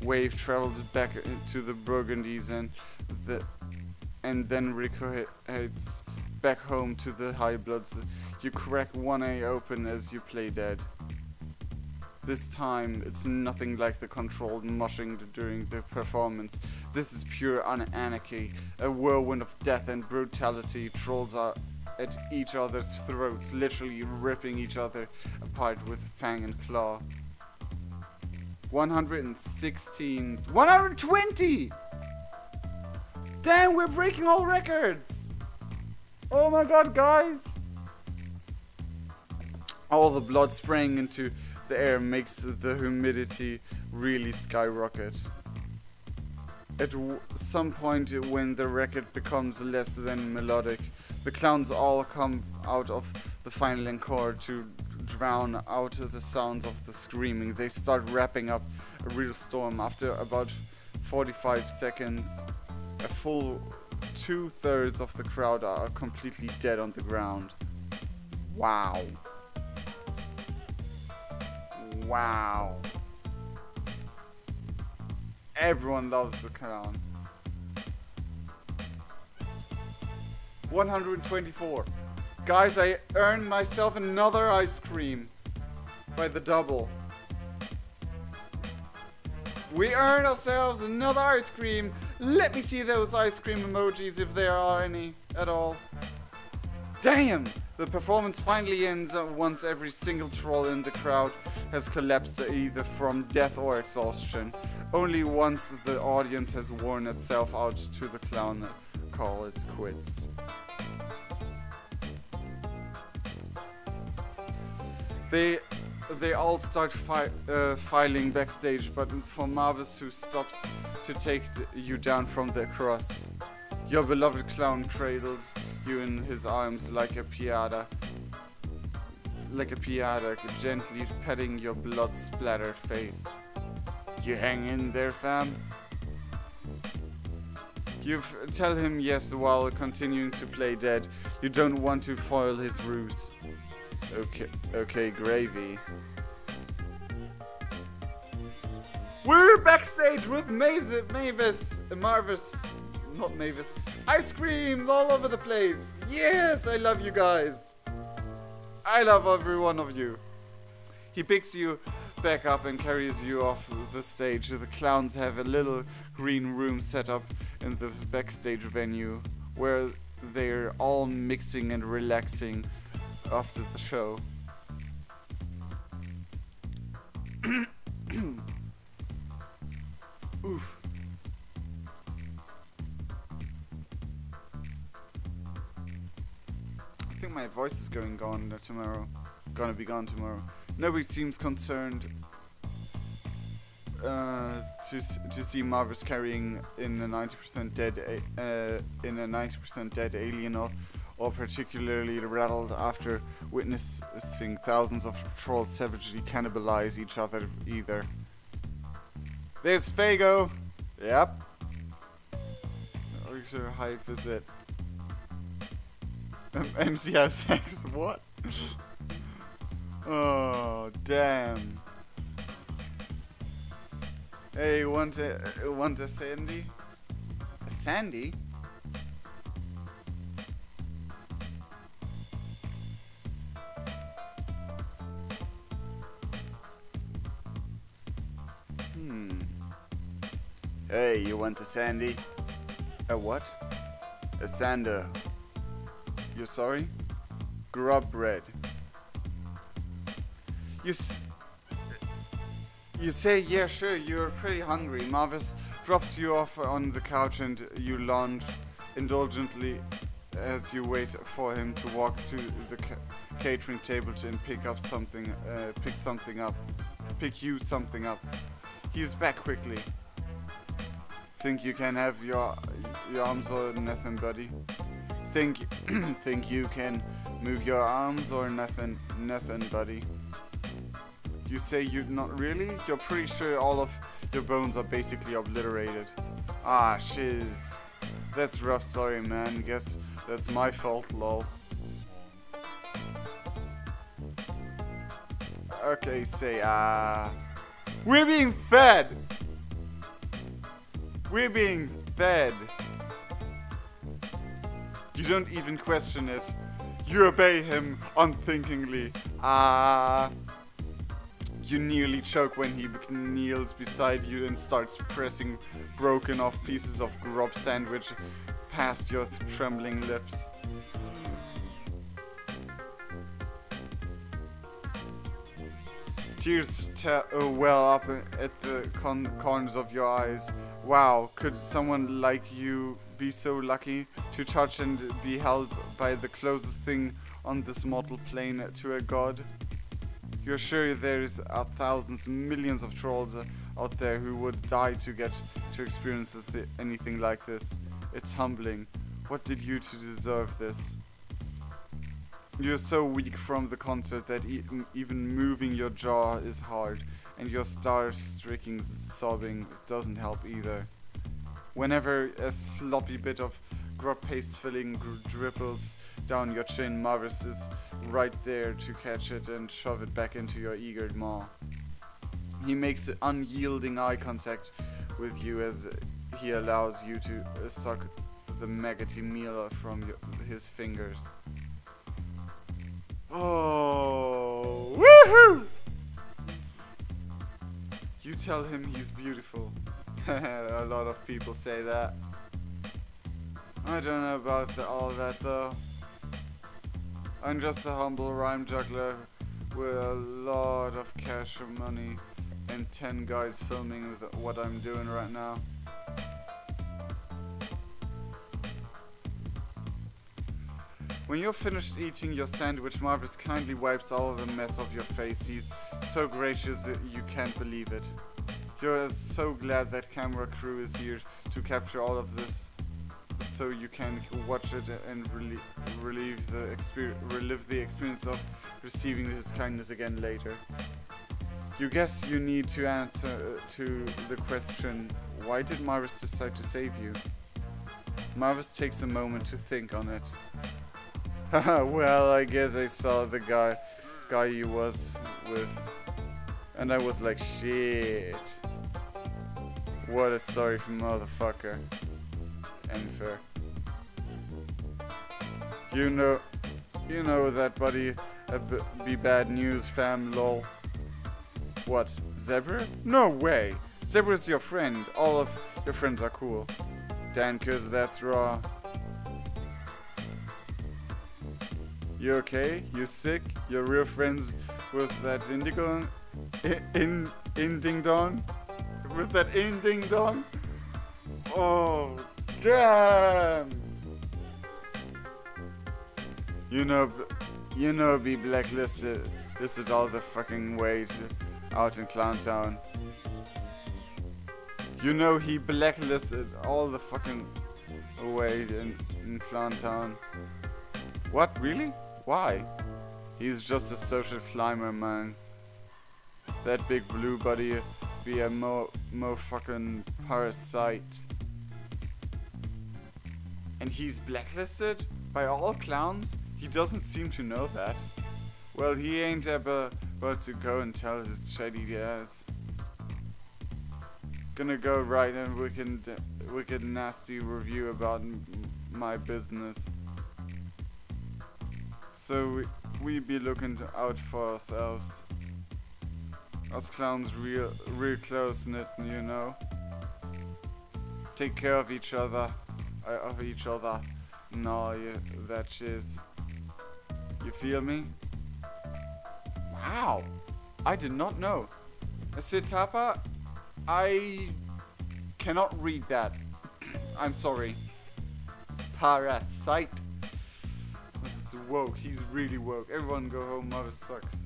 wave travels back to the Burgundies and then recoils back home to the high bloods. You crack one eye open as you play dead. This time, it's nothing like the controlled mushing during the performance. This is pure anarchy, a whirlwind of death and brutality. Trolls are at each other's throats, literally ripping each other apart with fang and claw. 116... 120! Damn, we're breaking all records! Oh my god, guys! All the blood spraying into the air makes the humidity really skyrocket. At some point when the record becomes less than melodic, the clowns all come out of the final encore to drown out the sounds of the screaming. They start wrapping up a real storm. After about 45 seconds, a full 2/3 of the crowd are completely dead on the ground. Wow. Wow. Everyone loves the clown. 124. Guys, I earned myself another ice cream by the double. We earned ourselves another ice cream. Let me see those ice cream emojis if there are any at all. Damn! The performance finally ends once every single troll in the crowd has collapsed either from death or exhaustion. Only once the audience has worn itself out to the clown call it quits. They all start filing backstage, but for Marvus, who stops to take you down from the cross. Your beloved clown cradles you in his arms like a piada, gently petting your blood-splattered face. You hang in there, fam? You tell him yes while continuing to play dead. You don't want to foil his ruse. Okay, gravy. We're backstage with Marvus. Not Mavis. Ice cream all over the place. Yes, I love you guys. I love every one of you. He picks you back up and carries you off the stage. The clowns have a little green room set up in the backstage venue where they're all mixing and relaxing after the show. Oof. I think my voice is gonna be gone tomorrow. Nobody seems concerned to see Marvus carrying in a 90% dead alien or particularly rattled after witnessing thousands of trolls savagely cannibalize each other either. There's Fago. Yep. Hype is it? MCF sex. What? Oh damn. Hey, want a Sandy? A Sandy? Hey, you want a Sandy? A what? A Sander. You're sorry? Grub bread. You say, yeah, sure, you're pretty hungry. Marvus drops you off on the couch and you lounge indulgently as you wait for him to walk to the catering table and pick you something up. He's back quickly. Think you can have your arms or nothing, buddy? Think you can move your arms or nothing, buddy? You say you're not really? You're pretty sure all of your bones are basically obliterated. Ah, shiz. That's rough, sorry man. Guess that's my fault, lol. Okay, say we're being fed! We're being fed! You don't even question it. You obey him unthinkingly. You nearly choke when he kneels beside you and starts pressing broken off pieces of grub sandwich past your trembling lips. Tears well up at the corners of your eyes. Wow, could someone like you be so lucky to touch and be held by the closest thing on this mortal plane to a god? You're sure there's thousands, millions of trolls out there who would die to get to experience anything like this. It's humbling. What did you to deserve this? You're so weak from the concert that even moving your jaw is hard, and your star-stricken sobbing doesn't help either. Whenever a sloppy bit of grub paste filling dribbles down your chin, Marvus is right there to catch it and shove it back into your eager maw. He makes unyielding eye contact with you as he allows you to suck the maggoty meal from his fingers. Oh, woohoo! You tell him he's beautiful. A lot of people say that. I don't know about all that though. I'm just a humble rhyme juggler with a lot of cash and money and 10 guys filming what I'm doing right now. When you're finished eating your sandwich, Marvus kindly wipes all of the mess off your face. He's so gracious that you can't believe it. You're so glad that camera crew is here to capture all of this, so you can watch it and relive the experience of receiving his kindness again later. You guess you need to answer to the question, why did Marvus decide to save you? Marvus takes a moment to think on it. Well, I guess I saw the guy you was with, and I was like, shit. What a sorry motherfucker. Unfair. You know that, buddy. Be bad news, fam. Lol. What? Zebra? No way. Zebra's your friend. All of your friends are cool. Dan, 'cause that's raw. You okay? You sick? You're real friends with that indigo? Ding dong? With that ding dong? Oh, damn! You know, be blacklisted all the fucking way out in Clown Town. You know he blacklisted all the fucking way in Clown Town. What, really? Why? He's just a social climber, man. That big blue buddy be a mo fucking parasite. And he's blacklisted by all clowns? He doesn't seem to know that. Well, he ain't ever about to go and tell his shady ass. Gonna go write a wicked nasty review about my business. So we be looking out for ourselves. Us clowns real close knit, you know. Take care of each other. No, that shiz. You feel me? Wow, I did not know. Sitapa, I cannot read that. I'm sorry. Parasite. This is woke. He's really woke. Everyone go home. Marvus sucks.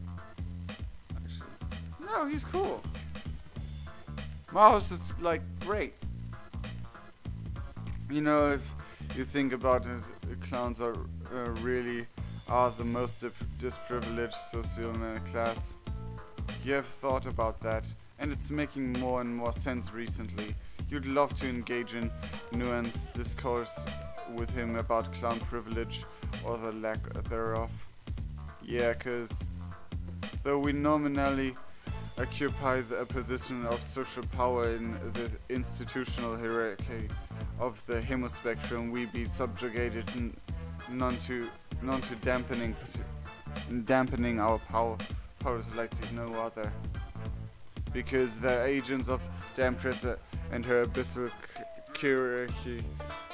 Actually, no, he's cool. Marvus is like great. You know, if you think about it, clowns are really the most disprivileged social class. You have thought about that, and it's making more and more sense recently. You'd love to engage in nuanced discourse with him about clown privilege or the lack thereof. Yeah, 'cause though we nominally occupy a position of social power in the institutional hierarchy of the hemispectrum, we be subjugated none to dampening our powers like no other. because the agents of the Empress and her abyssal hierarchy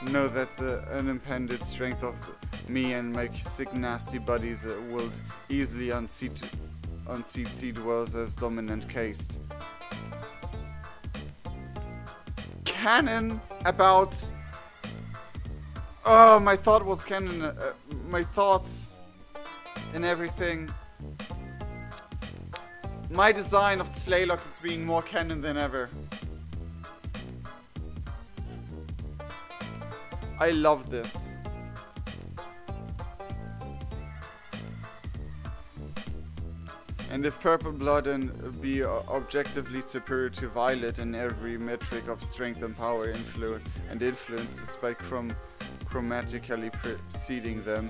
know that the unimpeded strength of me and my sick nasty buddies will easily unseat Sea Dwellers as dominant caste. Canon about... Oh, my thought was canon. My thoughts and everything. My design of Slaylock is being more canon than ever. I love this. And if Purple Blood and be objectively superior to Violet in every metric of strength and power, influence, despite chromatically preceding them,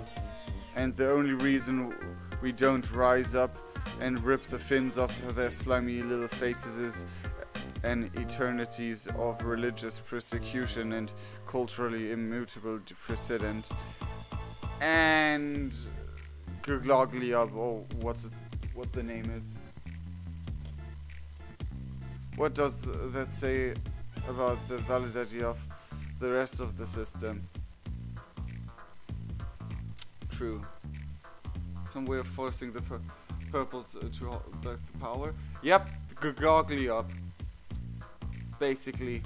and the only reason we don't rise up and rip the fins off their slimy little faces is an eternities of religious persecution and culturally immutable precedent. And Gloglia, oh, what the name is. What does that say about the validity of the rest of the system? True. Some way of forcing the purples to hold back the power. Yep, Gloglia. Basically.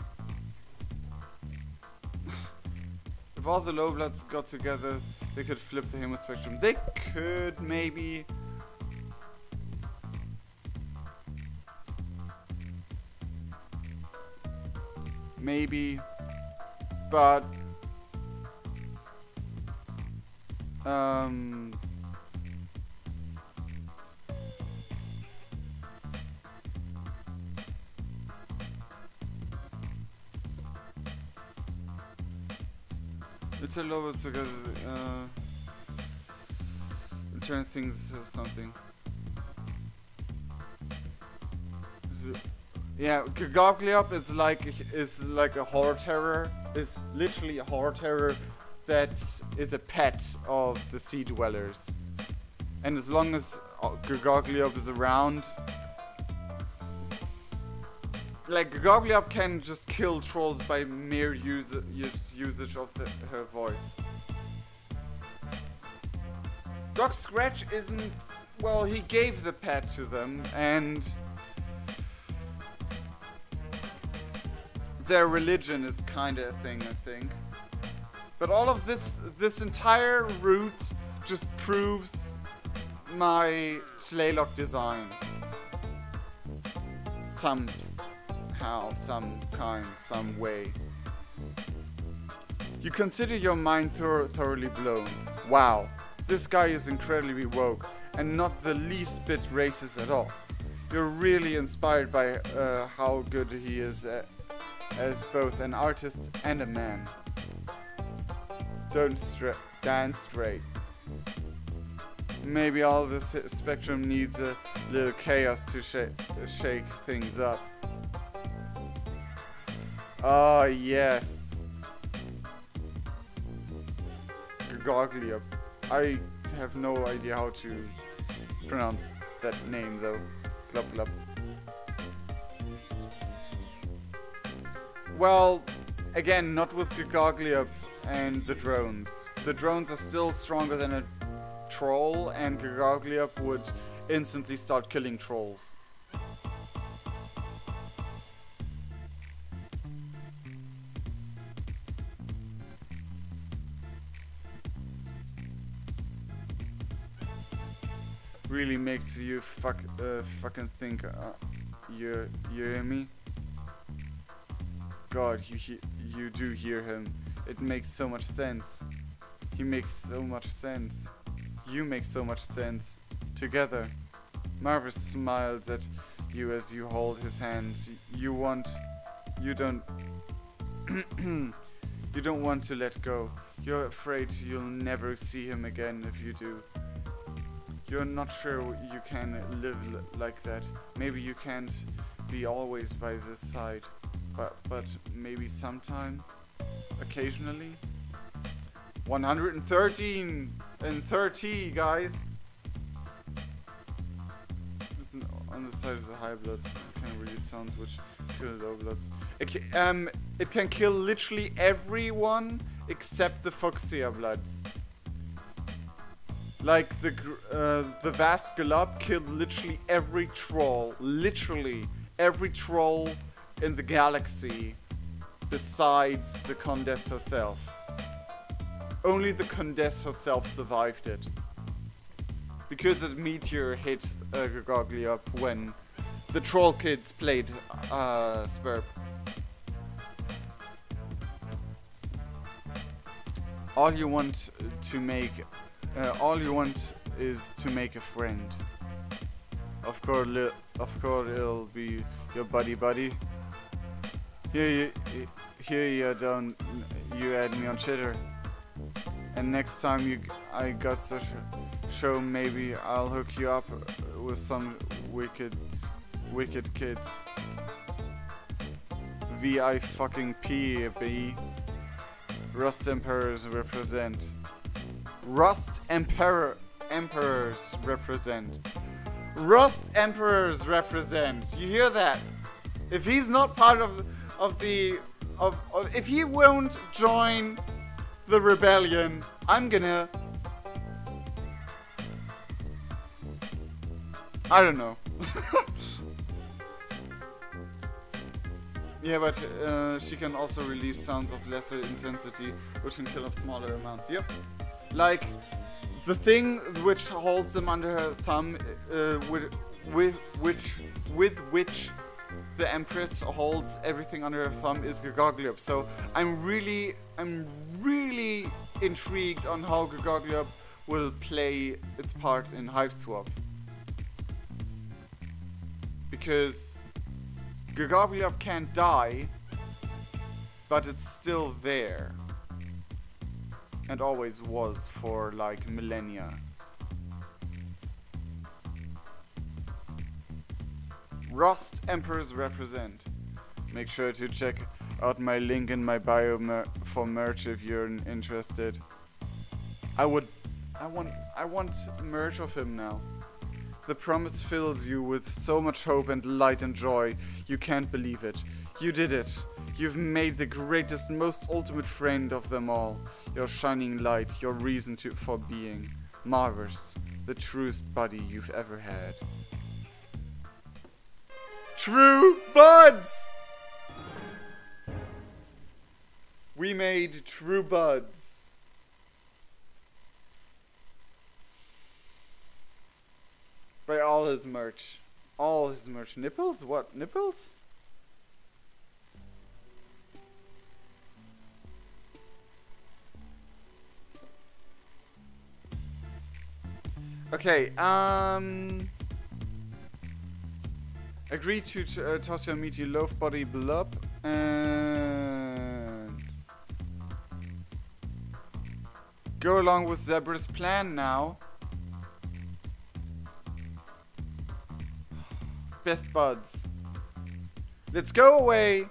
If all the low bloods got together, they could flip the hemospectrum. They could, maybe. Maybe. But... It's a lower together, turn things or something. Yeah, Gogliop is like a horror terror. Is literally a horror terror that is a pet of the Sea Dwellers. And as long as Gogliop is around, like Gogliop can just kill trolls by mere usage of her voice. Doc Scratch isn't, well, he gave the pet to them, and their religion is kinda a thing, I think. But all of this entire route just proves my Slaylock design. Somehow, some kind, some way. You consider your mind thoroughly blown. Wow, this guy is incredibly woke and not the least bit racist at all. You're really inspired by how good he is as both an artist and a man. Don't dance straight. Maybe all this spectrum needs a little chaos to shake things up. Ah, yes. Goglia. I have no idea how to pronounce that name though. Glub glub. Well, again, not with Goglia and the drones. The drones are still stronger than a troll, and Goglia would instantly start killing trolls. Really makes you fucking think. You hear me? God, you do hear him. It makes so much sense. He makes so much sense. You make so much sense. Together. Marvus smiles at you as you hold his hands. You don't you don't want to let go. You're afraid you'll never see him again if you do. You're not sure you can live like that. Maybe you can't be always by this side. But maybe sometime, occasionally. 113 and 30, guys. on the side of the high bloods. It can release sounds which kill low bloods. It can kill literally everyone except the Fuchsia bloods. Like the vast Galop killed literally every troll. Literally every troll in the galaxy besides the Condess herself. Only the Condess herself survived it. Because a meteor hit Gogliop when the troll kids played Spurp. All you want is to make a friend. Of course it'll be your buddy. Here you add me on Chitter. And next time I got such a show, maybe I'll hook you up with some wicked kids. VI_P. Rust Emperors represent. Rust Emperors represent. Rust Emperors represent. You hear that? If he's not part of if he won't join the rebellion, I'm gonna, I don't know. Yeah, but she can also release sounds of lesser intensity, which can kill off smaller amounts. Yep. Like, the thing which holds them under her thumb, with which the Empress holds everything under her thumb, is Gogliop. So I'm really intrigued on how Gogliop will play its part in Hiveswap. Because Gogliop can't die, but it's still there. And always was for like millennia. Rust Emperors represent. Make sure to check out my link in my bio for merch if you're interested. I want merch of him now. The promise fills you with so much hope and light and joy. You can't believe it. You did it. You've made the greatest, most ultimate friend of them all. Your shining light, your reason for being. Marvus, the truest buddy you've ever had. True buds! We made true buds. By all his merch. All his merch. Nipples? What? Nipples? Okay, agree to toss your meaty loaf body blub and go along with Zebra's plan now. Best buds. Let's go away,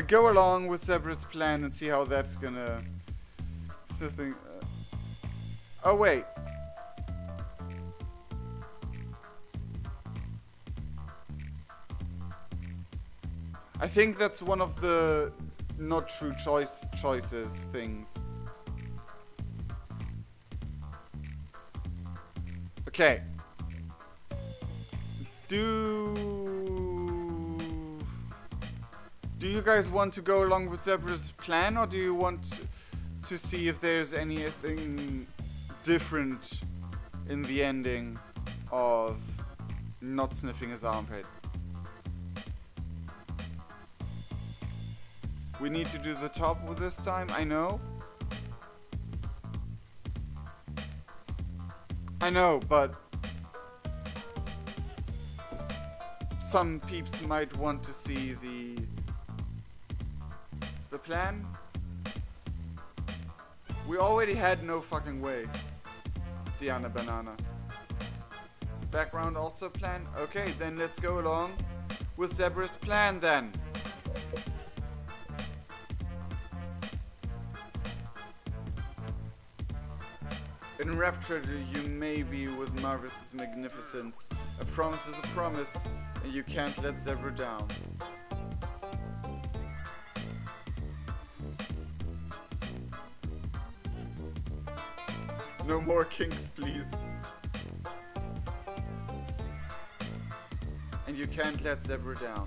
go along with Zebra's plan and see how that's gonna. Oh wait. I think that's one of the not true choices things. Okay. Do you guys want to go along with Zebra's plan, or do you want to see if there's anything different in the ending of not sniffing his armpit? We need to do the top with this time, I know. I know, but some peeps might want to see the plan. We already had no fucking way. Diana Banana. Background also plan? Okay, then let's go along with Zebra's plan then. Enraptured you may be with Marvus' magnificence. A promise is a promise, and you can't let Zebra down. No more kinks, please. And you can't let Zebra down.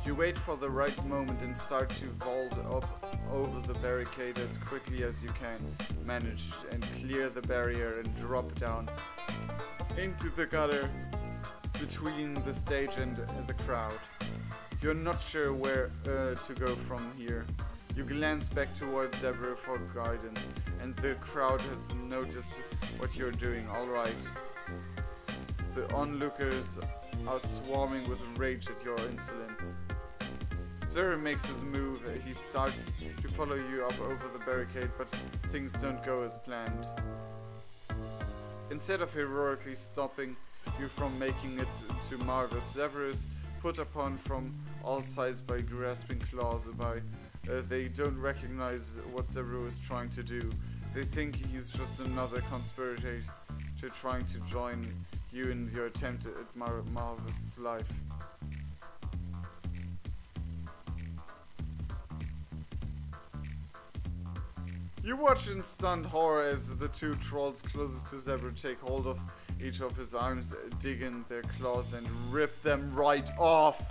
You wait for the right moment and start to vault up over the barricade as quickly as you can manage and clear the barrier and drop down into the gutter between the stage and the crowd. You're not sure where to go from here. You glance back towards Zebra for guidance, and the crowd has noticed what you're doing. Alright. The onlookers are swarming with rage at your insolence. Zebra makes his move. He starts to follow you up over the barricade, but things don't go as planned. Instead of heroically stopping you from making it to Marvus, Zebra is put upon from all sides by grasping claws. They don't recognize what Zebra is trying to do. They think he's just another conspirator trying to join you in your attempt at Marvus' life. You watch in stunned horror as the two trolls closest to Zebra take hold of each of his arms, dig in their claws and rip them right off.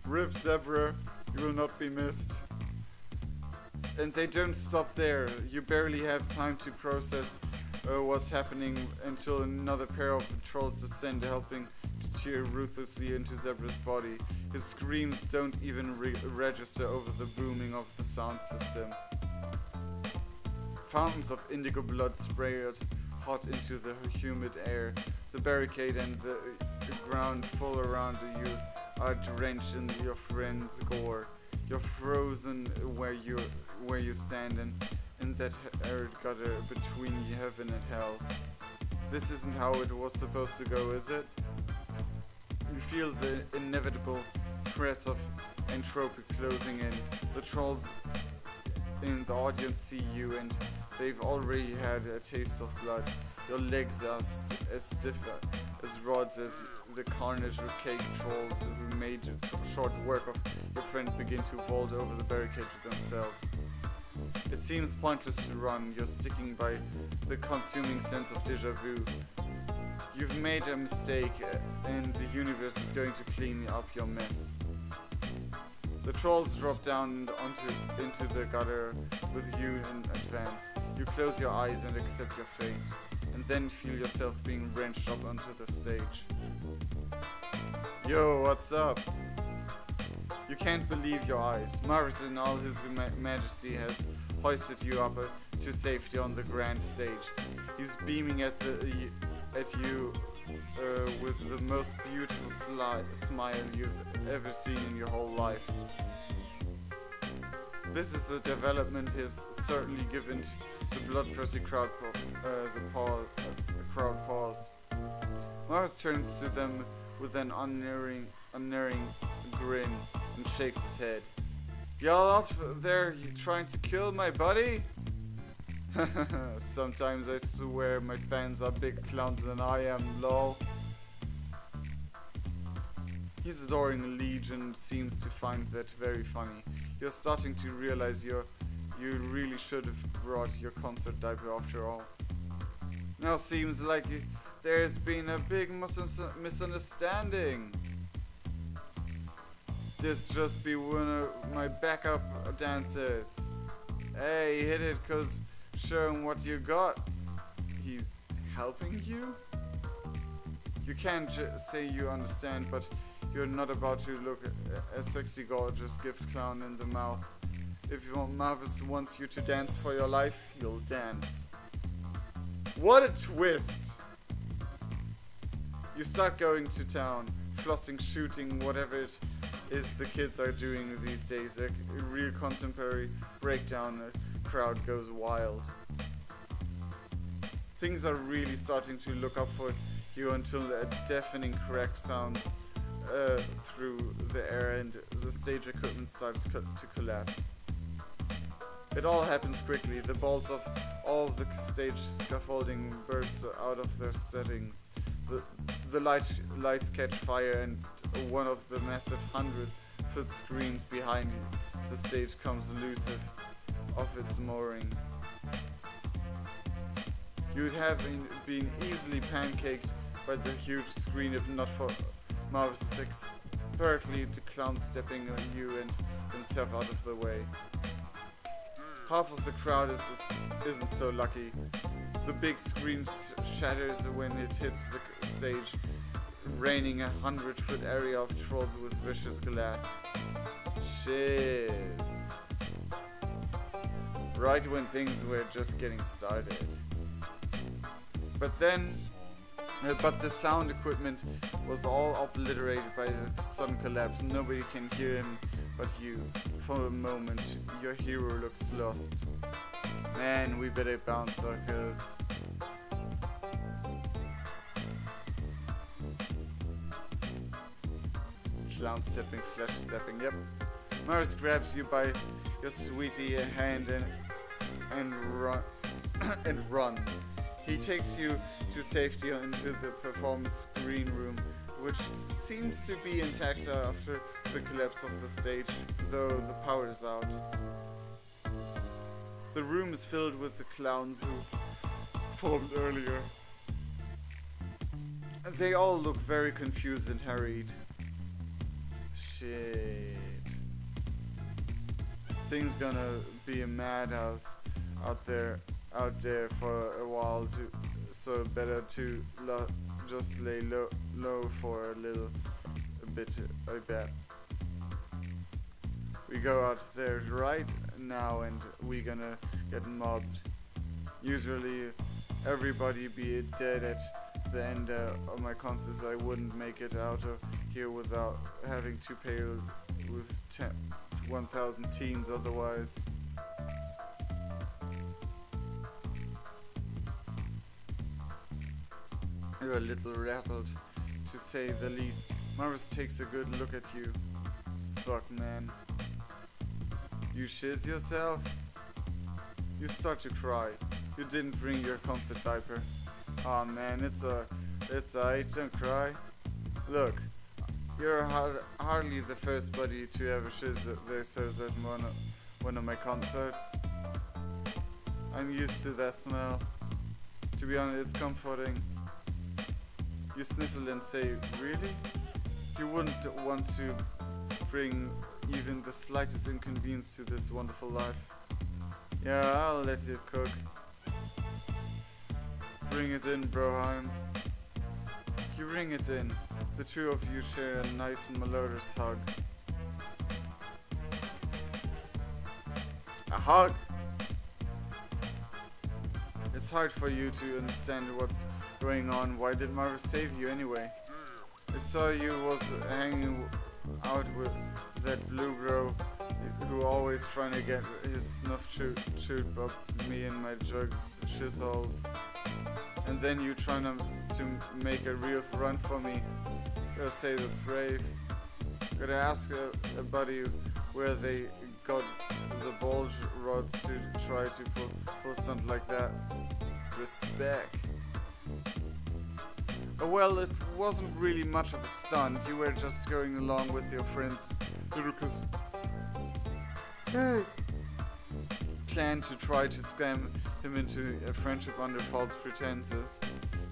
Rip Zebra, you will not be missed. And they don't stop there. You barely have time to process what's happening until another pair of trolls descend, helping to tear ruthlessly into Zebra's body. His screams don't even register over the booming of the sound system. Fountains of indigo blood spray hot into the humid air. The barricade and the ground full around you are drenched in your friend's gore. You're frozen where you stand in that arid gutter between heaven and hell. This isn't how it was supposed to go, is it? You feel the inevitable press of entropy closing in. The trolls in the audience see you, and they've already had a taste of blood. Your legs are as stiff as rods as the carnage-caked trolls who made short work of your friend begin to vault over the barricade to themselves. It seems pointless to run. You're sticking by the consuming sense of déjà vu. You've made a mistake, and the universe is going to clean up your mess. The trolls drop down into the gutter with you in advance. You close your eyes and accept your fate, and then feel yourself being wrenched up onto the stage. Yo, what's up? You can't believe your eyes. Marvus in all his majesty has hoisted you up to safety on the grand stage. He's beaming at you with the most beautiful smile you've ever seen in your whole life. This is the development he has certainly given the bloodthirsty crowd the crowd pause. Marvus turns to them with an unerring grin and shakes his head. Y'all out there trying to kill my buddy? Sometimes I swear my fans are big clowns than I am, lol. His adoring legion seems to find that very funny. You're starting to realize you really should have brought your concert diaper after all. Now seems like there's been a big misunderstanding. This just be one of my backup dancers. Hey, hit it, cause show him what you got. He's helping you? You can't say you understand, but you're not about to look a sexy, gorgeous gift clown in the mouth. If Marvus wants you to dance for your life, you'll dance. What a twist! You start going to town, flossing, shooting, whatever it is the kids are doing these days. A real contemporary breakdown, the crowd goes wild. Things are really starting to look up for you until a deafening crack sounds through the air and the stage equipment starts to collapse. It all happens quickly. The bolts of all the stage scaffolding burst out of their settings. The lights catch fire and one of the massive 100-foot screens behind the stage comes loose of its moorings. You'd have been easily pancaked by the huge screen if not for Marvus expertly clown stepping on you and himself out of the way. Half of the crowd isn't so lucky. The big screen shatters when it hits the stage, raining a 100-foot area of trolls with vicious glass. Shiz. Right when things were just getting started. But the sound equipment was all obliterated by the sudden collapse. Nobody can hear him but you. For a moment, your hero looks lost. Man, we better bounce, suckers. Clown stepping, flash stepping, yep. Marvus grabs you by your sweetie hand and runs. He takes you to safety into the performance green room, which seems to be intact after the collapse of the stage, though the power is out. The room is filled with the clowns who formed earlier. They all look very confused and harried. Shit. Things gonna be a madhouse out there for a while, so better to just lay low for a bit, I bet. We go out there right now and we gonna get mobbed. Usually everybody be dead at the end of my concerts. I wouldn't make it out of here without having to pay with 1,000 teens otherwise. You're a little rattled, to say the least. Marvus takes a good look at you. Fuck, man. You shiz yourself? You start to cry. You didn't bring your concert diaper. Aw, man, it's aight, don't cry. Look, you're hardly the first buddy to ever shiz themselves at one of my concerts. I'm used to that smell. To be honest, it's comforting. You sniffle and say, really? You wouldn't want to bring even the slightest inconvenience to this wonderful life. Yeah, I'll let it cook. Bring it in, Broheim. You ring it in. The two of you share a nice melodious hug. A hug? It's hard for you to understand what's going on. Why did Marvus save you anyway? I saw you was hanging out with that blue bro who always trying to get his snuff chewed up me and my jugs shizholes. And then you trying to make a real run for me. Gotta say that's brave. Gotta ask a buddy where they got the bulge rods to try to pull something like that. Respect. Well, it wasn't really much of a stunt. You were just going along with your friends Lucas plan to try to scam him into a friendship under false pretenses.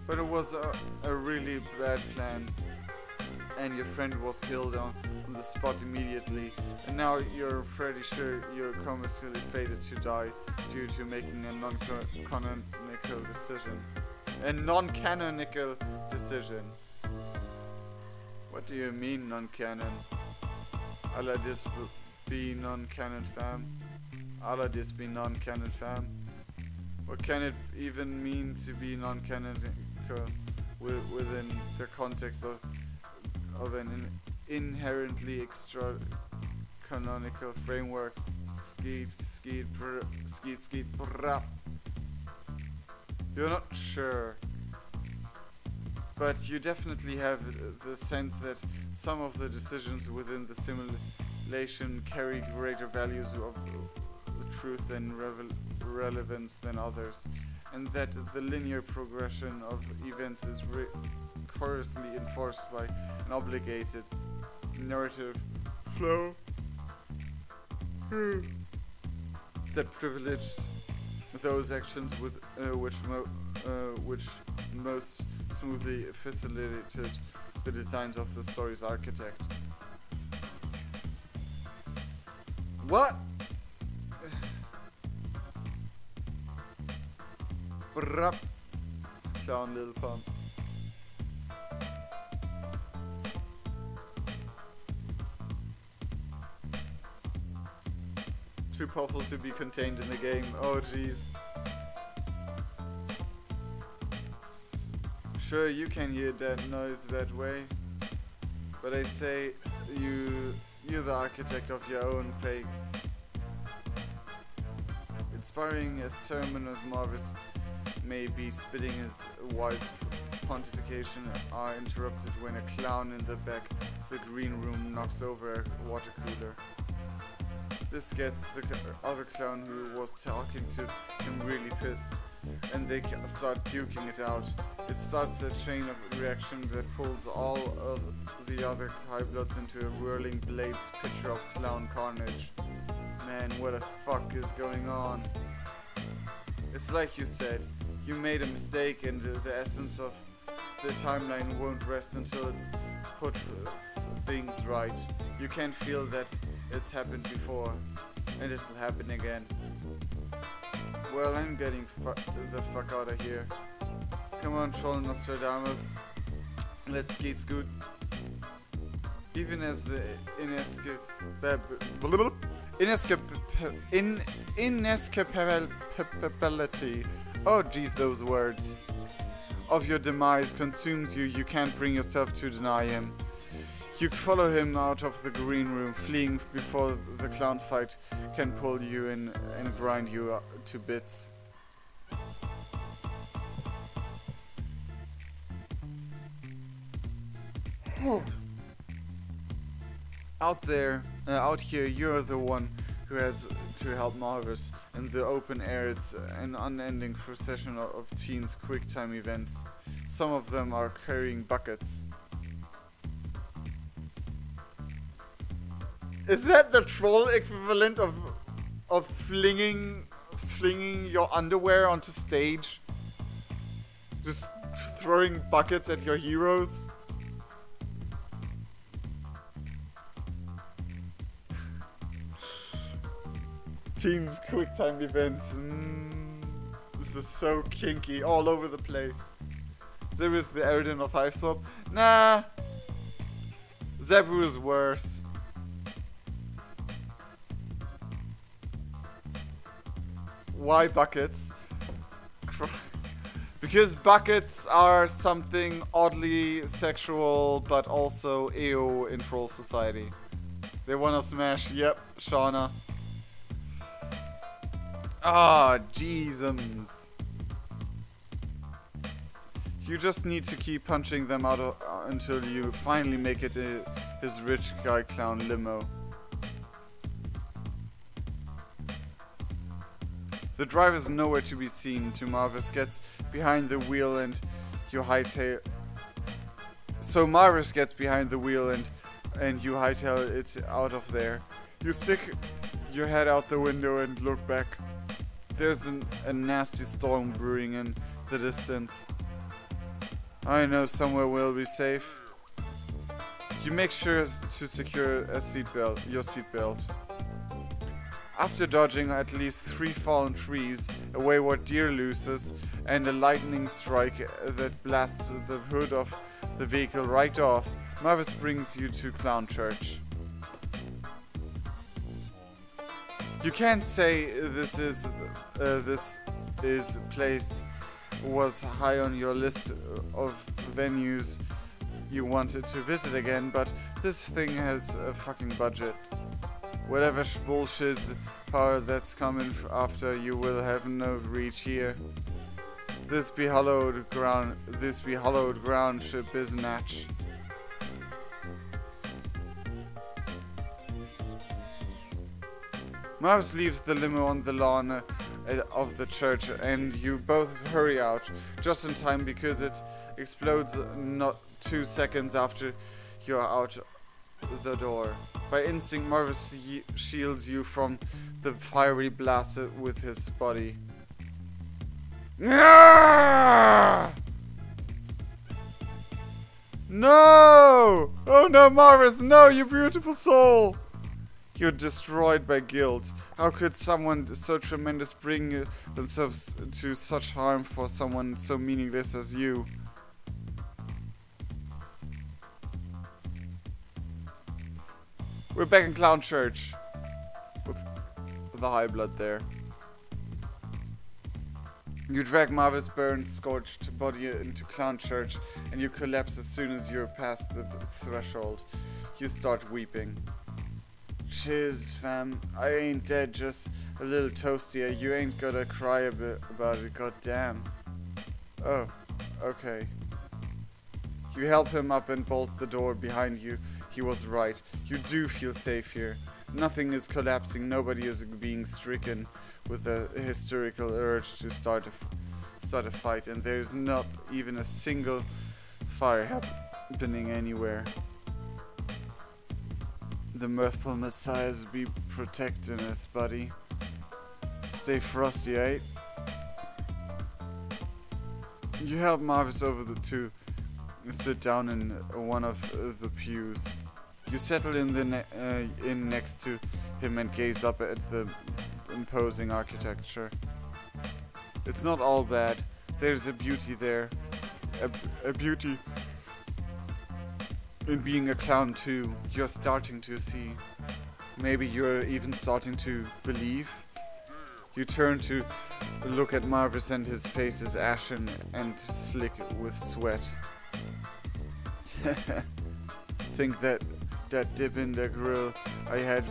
But it was a really bad plan, and your friend was killed on the spot immediately, and now you're pretty sure you're comically fated to die due to making a non-canonical decision. A non-canonical decision. What do you mean non-canon? Alla this be non-canon fam? Alla this be non-canon fam? What can it even mean to be non-canonical within the context of an inherently extra canonical framework? Skeet brap. You're not sure. But you definitely have the sense that some of the decisions within the simulation carry greater values of the truth and relevance than others, and that the linear progression of events is coarsely enforced by an obligated narrative flow that privileges those actions with which most smoothly facilitated the designs of the story's architect. What? Brap. Clown little pump. Too powerful to be contained in the game. Oh jeez. Sure, you can hear that noise that way, but I say you're the architect of your own fate. Inspiring a sermon as Marvus may be spitting his wise pontification are interrupted when a clown in the back of the green room knocks over a water cooler. This gets the other clown who was talking to him really pissed, and they start duking it out. It starts a chain of reaction that pulls all of the other Highbloods into a whirling blades picture of clown carnage. Man, what the fuck is going on? It's like you said, you made a mistake, and the essence of the timeline won't rest until it's put things right. You can feel that it's happened before, and it'll happen again. Well, I'm getting the fuck out of here. Come on, Troll Nostradamus. Let's scoot. Even as the inescapability, oh jeez, those words, of your demise consumes you, you can't bring yourself to deny him. You follow him out of the green room, fleeing before the clown fight can pull you in and grind you to bits. Out here, you're the one who has to help Marvus. In the open air, it's an unending procession of teens' quick-time events. Some of them are carrying buckets. Is that the troll equivalent of flinging your underwear onto stage? Just throwing buckets at your heroes? Teens quick time events. This is so kinky, all over the place. Zebra is the Eridan of Hiveswap. Nah, Zebra is worse. Why buckets? Because buckets are something oddly sexual, but also EO in troll society. They wanna smash. Yep, Shauna. Ah, jeezums. You just need to keep punching them out until you finally make it his rich guy clown limo. The driver's nowhere to be seen. Marvus gets behind the wheel and you hightail. So Marvus gets behind the wheel and you hightail it out of there. You stick your head out the window and look back. There's a nasty storm brewing in the distance. I know somewhere we'll be safe. You make sure to secure your seatbelt. After dodging at least 3 fallen trees, a wayward deer looses, and a lightning strike that blasts the hood of the vehicle right off, Marvus brings you to Clown Church. You can't say this place was high on your list of venues you wanted to visit again, but this thing has a fucking budget. Whatever bullshit power that's coming after you will have no reach here. This be hallowed ground ship is natch. Marvus leaves the limo on the lawn of the church, and you both hurry out just in time because it explodes not 2 seconds after you're out the door. By instinct, Marvus shields you from the fiery blast with his body. No! Oh no, Marvus, no, you beautiful soul! You're destroyed by guilt. How could someone so tremendous bring themselves to such harm for someone so meaningless as you? We're back in Clown Church. With the high blood there. You drag Marvus' burned, scorched body into Clown Church, and you collapse as soon as you're past the threshold. You start weeping. Cheers, fam. I ain't dead, just a little toastier. You ain't gotta cry about it, goddamn. Oh, okay. You help him up and bolt the door behind you. He was right. You do feel safe here. Nothing is collapsing. Nobody is being stricken with a hysterical urge to start a fight, and there's not even a single fire happening anywhere. The mirthful messiahs be protecting us, buddy. Stay frosty, eh? You help Marvus over the two and sit down in one of the pews. You settle in in next to him and gaze up at the imposing architecture. It's not all bad. There's a beauty there. A beauty in being a clown too. You're starting to see. Maybe you're even starting to believe. You turn to look at Marvus, and his face is ashen and slick with sweat. Think that dip in the grill I had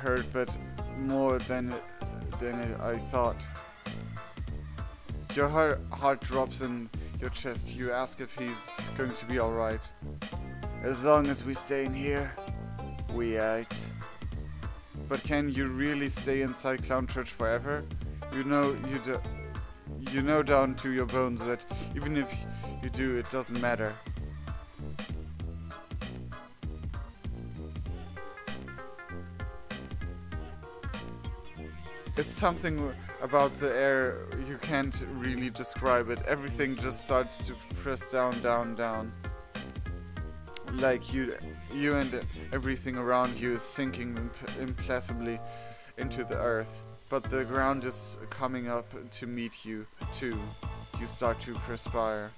heard, but more than I thought. Your heart drops in your chest. You ask if he's going to be alright. As long as we stay in here, we ain't. But can you really stay inside Clown Church forever? You know down to your bones that even if you do, it doesn't matter. It's something about the air, you can't really describe it. Everything just starts to press down, down, down. Like you and everything around you is sinking implacably into the earth. But the ground is coming up to meet you too. You start to perspire.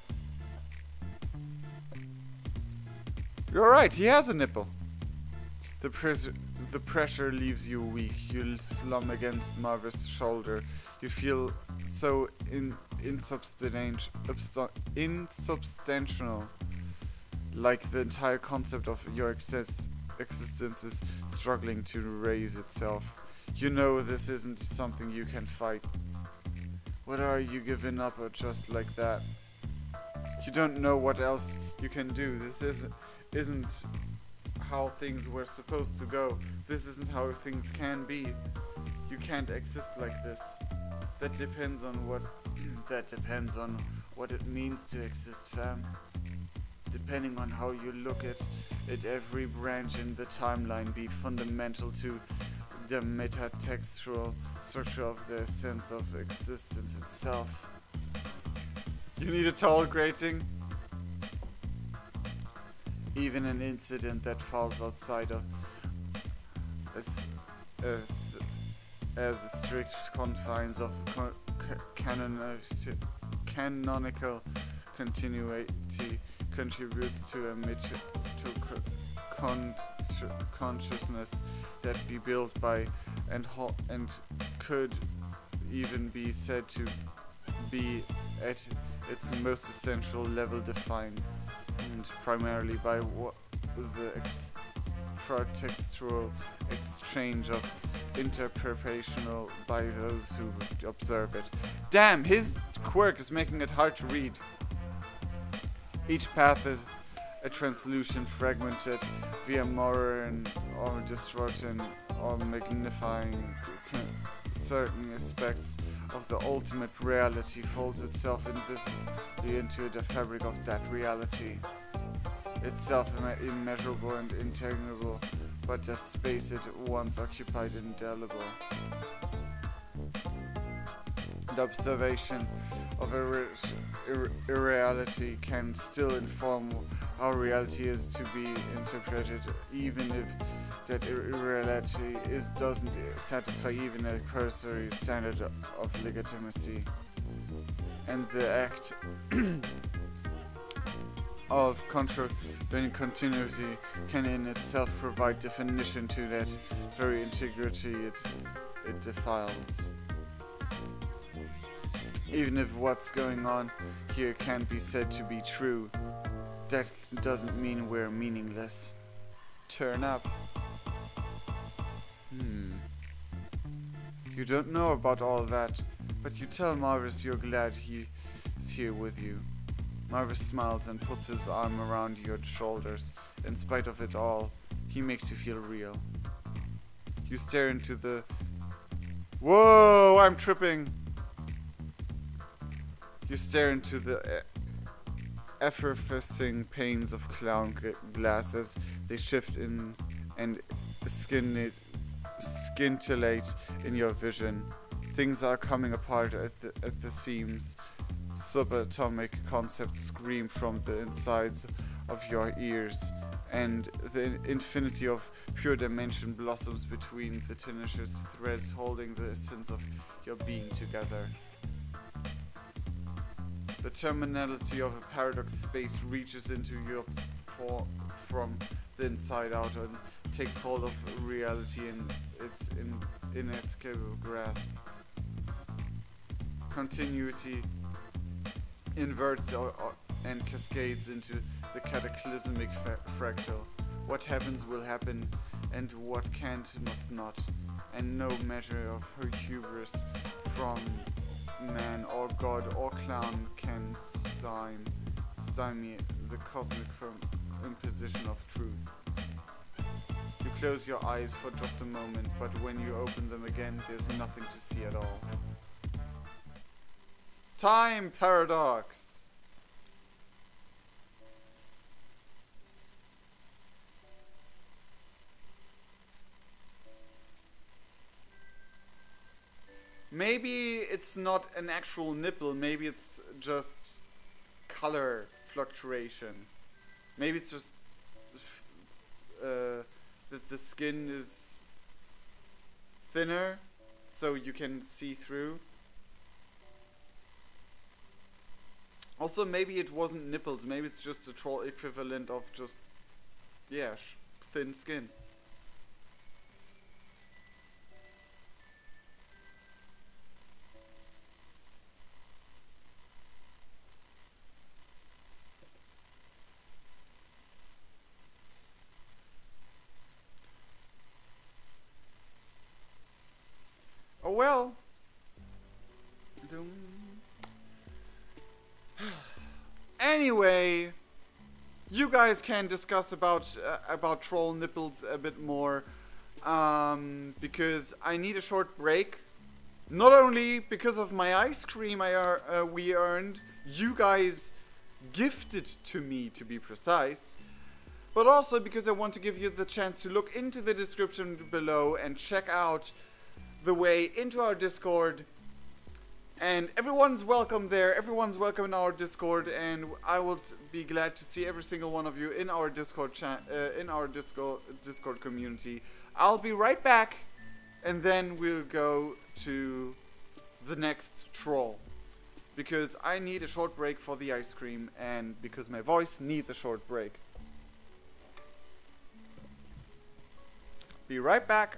You're right, he has a nipple. The pressure leaves you weak. You slump against Marvus' shoulder. You feel so insubstantial. Like the entire concept of your existence is struggling to raise itself. You know this isn't something you can fight. What are you giving up just like that? You don't know what else you can do. This isn't how things were supposed to go. This isn't how things can be. You can't exist like this. That depends on what it means to exist, fam. Depending on how you look at it, every branch in the timeline be fundamental to the metatextual structure of the sense of existence itself. You need a tall grating? Even an incident that falls outside of the strict confines of canonical continuity contributes to a consciousness that be built by and could even be said to be at its most essential level defined, and primarily by what the extratextual exchange of interpretational by those who observe it. Damn, his quirk is making it hard to read. Each path is a translucent, fragmented via mirroring or distorting or magnifying certain aspects of the ultimate reality, folds itself invisibly into the fabric of that reality. Itself immeasurable and intangible, but the space it once occupied indelible. The observation of irreality can still inform how reality is to be interpreted, even if that irreality doesn't satisfy even a cursory standard of legitimacy. And the act of contravening continuity can in itself provide definition to that very integrity it defiles. Even if what's going on here can't be said to be true, that doesn't mean we're meaningless. Turn up. You don't know about all that, but you tell Marvus you're glad he's here with you. Marvus smiles and puts his arm around your shoulders. In spite of it all, he makes you feel real. You stare into the... Whoa, I'm tripping! You stare into the effervescing panes of clown glasses. They shift in and scintillate in your vision. Things are coming apart at the seams. Subatomic concepts scream from the insides of your ears, and the infinity of pure dimension blossoms between the tenacious threads holding the essence of your being together. The terminality of a paradox space reaches into your from the inside out and takes hold of reality in its inescapable grasp. Continuity inverts and cascades into the cataclysmic fractal. What happens will happen, and what can't must not, and no measure of her hubris from man or god or clown can stymie the cosmic imposition of truth. You close your eyes for just a moment, but when you open them again, there's nothing to see at all. Time paradox! Maybe it's not an actual nipple, maybe it's just color fluctuation. Maybe it's just that the skin is thinner, so you can see through. Also, maybe it wasn't nipples, maybe it's just a troll equivalent of just, yeah, thin skin. Oh well. Anyway, you guys can discuss about troll nipples a bit more, because I need a short break. Not only because of my ice cream we earned, you guys gifted to me, to be precise, but also because I want to give you the chance to look into the description below and check out the way into our Discord. And everyone's welcome there, everyone's welcome in our Discord, and I will be glad to see every single one of you in our Discord Discord community. I'll be right back, and then we'll go to the next troll, because I need a short break for the ice cream, and because my voice needs a short break. Be right back.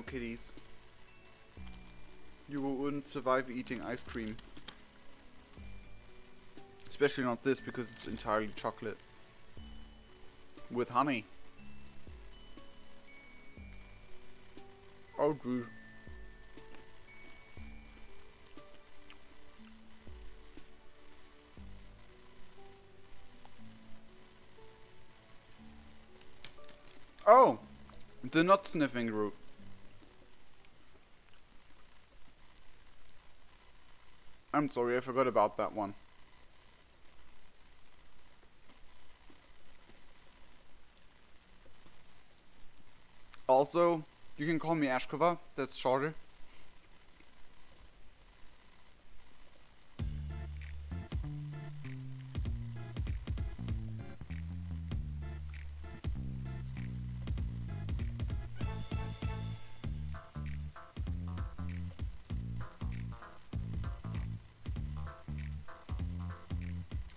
no kitties. You wouldn't survive eating ice cream. Especially not this, because it's entirely chocolate. With honey. Oh, dude. Oh! The nut sniffing group. I'm sorry, I forgot about that one. Also, you can call me Ashkova, that's shorter.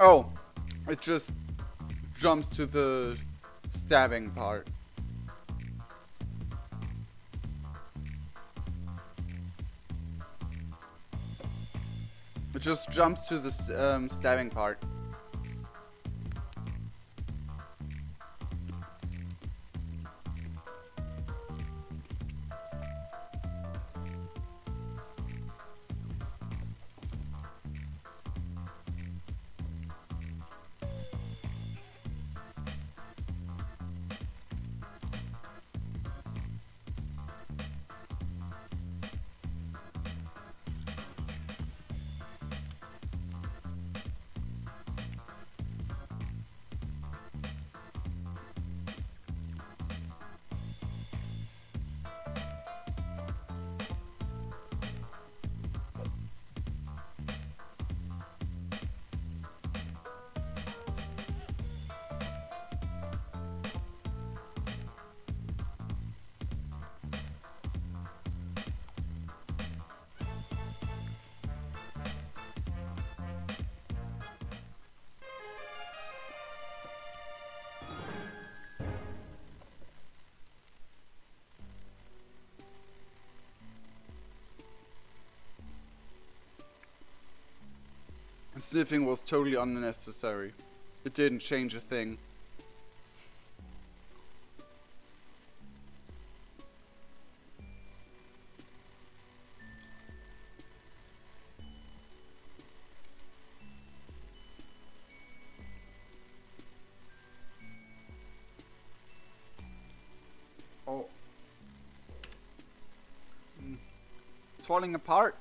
Oh, it just jumps to the stabbing part. It just jumps to the stabbing part. Sniffing was totally unnecessary. It didn't change a thing. Oh. It's falling apart.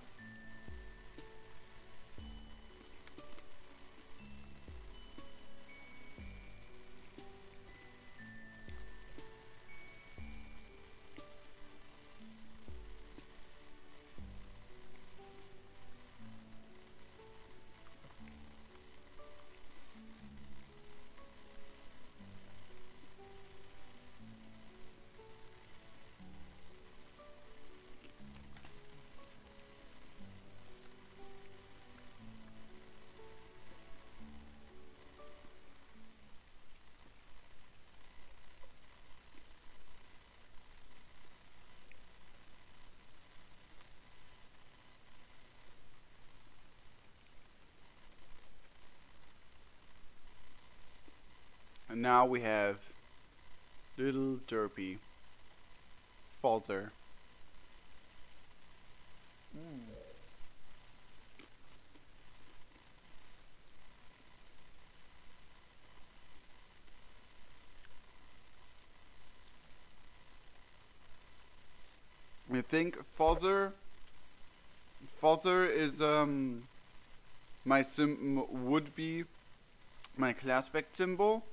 And now we have little derpy Fozzer. I think Fozzer is my would be my class spec symbol.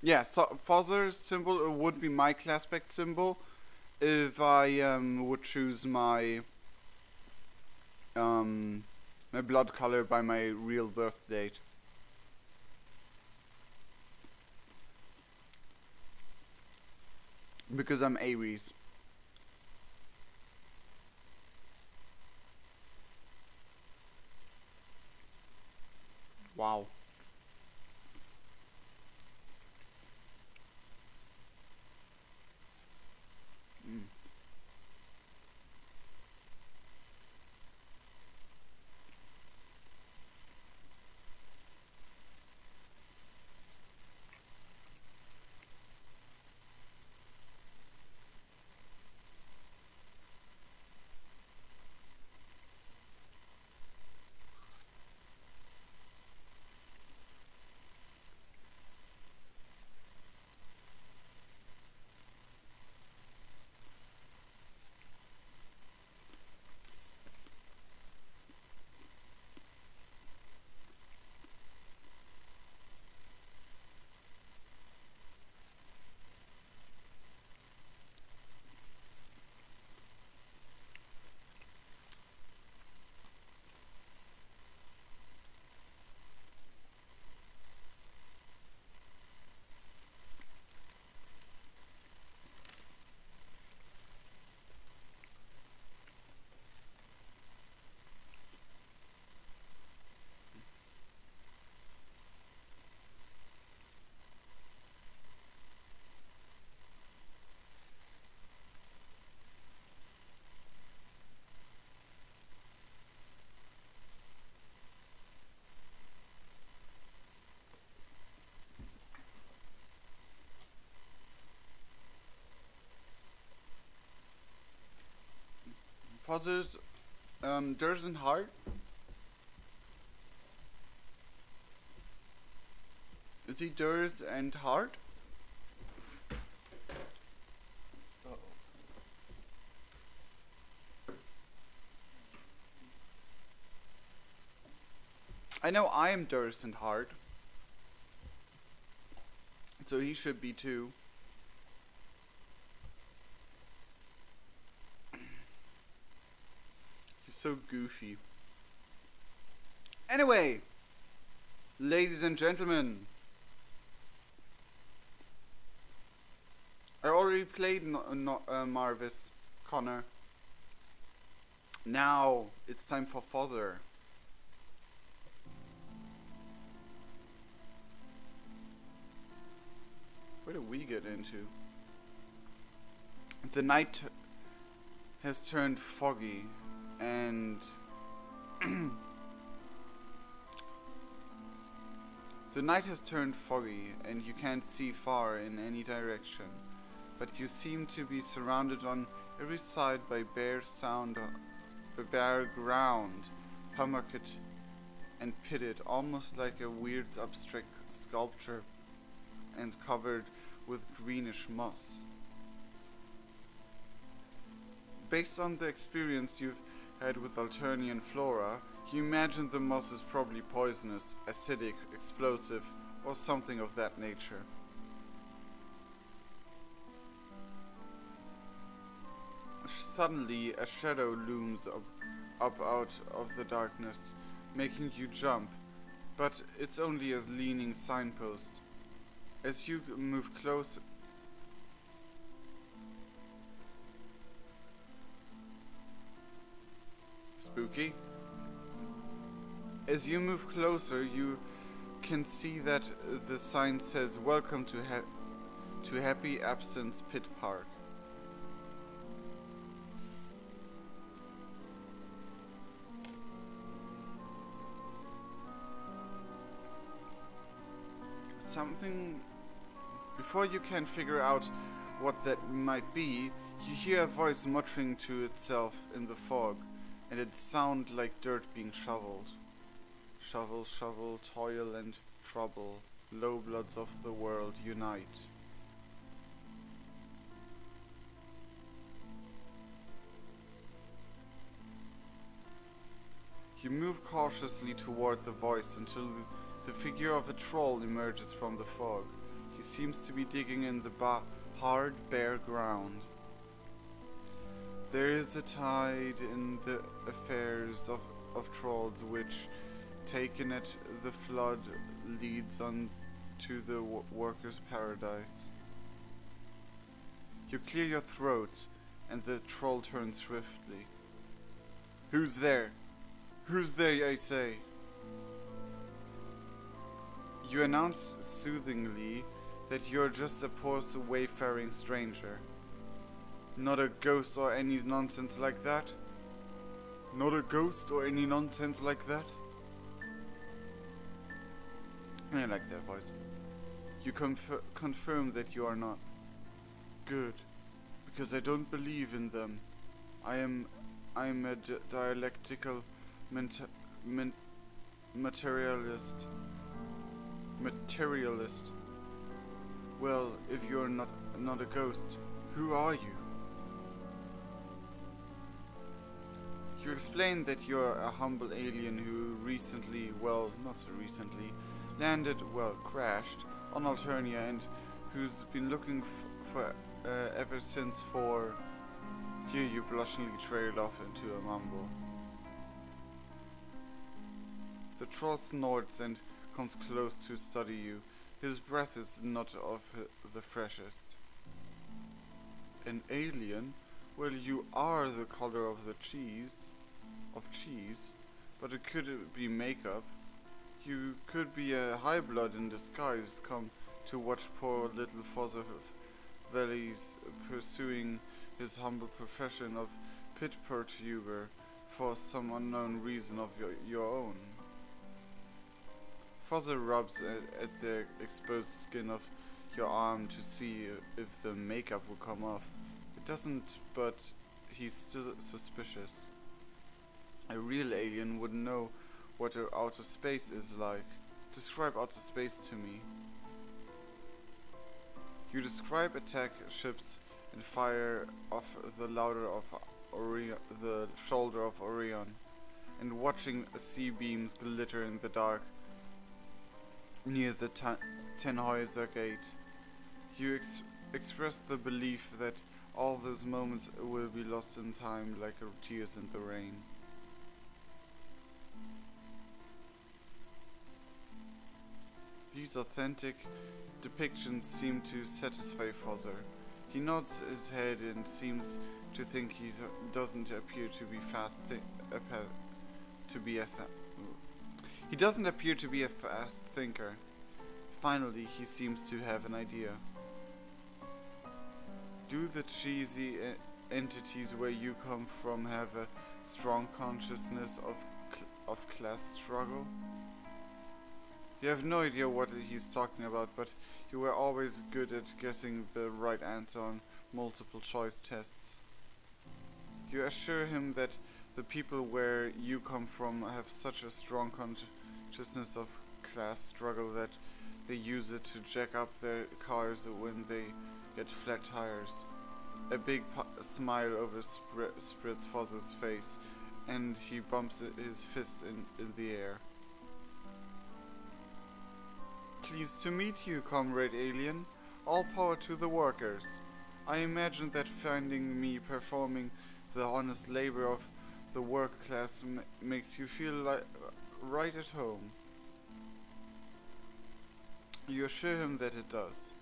Yeah, so Fozzer's symbol would be my class spec symbol if I would choose my my blood color by my real birth date. Because I'm Aries. Wow. Fozzer's Durs and Heart? Is he Durs and Heart? I know I am Durs and Heart, so he should be too. He's so goofy. Anyway, ladies and gentlemen, I already played Marvus, Connor. Now it's time for Fozzer. Where do we get into? The night has turned foggy and the night has turned foggy and you can't see far in any direction, but you seem to be surrounded on every side by bare ground, hummocked and pitted, almost like a weird abstract sculpture, and covered with greenish moss. Based on the experience you've had with Alternian flora, you imagine the moss is probably poisonous, acidic, explosive, or something of that nature. Suddenly, a shadow looms up out of the darkness, making you jump, but it's only a leaning signpost. As you move closer, spooky. As you move closer, you can see that the sign says "Welcome to Happy Absence Pit Park." Something. Before you can figure out what that might be, you hear a voice muttering to itself in the fog, and it sounds like dirt being shoveled. Shovel, shovel, toil and trouble, low bloods of the world unite. You move cautiously toward the voice until the figure of a troll emerges from the fog. He seems to be digging in the hard, bare ground. There is a tide in the affairs of trolls which, taken at the flood, leads on to the workers' paradise. You clear your throat, and the troll turns swiftly. Who's there? Who's there, I say? You announce soothingly that you're just a poor wayfaring stranger. Not a ghost or any nonsense like that? Not a ghost or any nonsense like that? I like that voice. You confirm that you are not. Good, because I don't believe in them. I'm a dialectical materialist. Well, if you're not a ghost, who are you? You explain that you're a humble alien who recently, well, not so recently, crashed on Alternia and who's been looking for ever since for... Here you blushingly trailed off into a mumble. The troll snorts and comes close to study you. His breath is not of the freshest. An alien? Well, you are the color of the cheese, but it could be makeup. You could be a high blood in disguise, come to watch poor little Fozzer Velyes pursuing his humble profession of pit perturber for some unknown reason of your own. Fozzer rubs at the exposed skin of your arm to see if the makeup will come off. It doesn't, but he's still suspicious. A real alien would know what outer space is like. Describe outer space to me. You describe attack ships and fire off the shoulder of Orion, and watching sea beams glitter in the dark near the Tannhäuser Gate. You express the belief that all those moments will be lost in time like tears in the rain. These authentic depictions seem to satisfy Fozzer. He nods his head and seems to think he doesn't appear to be he doesn't appear to be a fast thinker. Finally, he seems to have an idea. Do the cheesy entities where you come from have a strong consciousness of class struggle? You have no idea what he's talking about, but you were always good at guessing the right answer on multiple choice tests. You assure him that the people where you come from have such a strong consciousness of class struggle that they use it to jack up their cars when they get flat tires. A big smile spreads Fozzer's face, and he bumps his fist in the air. Pleased to meet you, comrade alien. All power to the workers. I imagine that finding me performing the honest labor of the work class makes you feel right at home. You assure him that it does.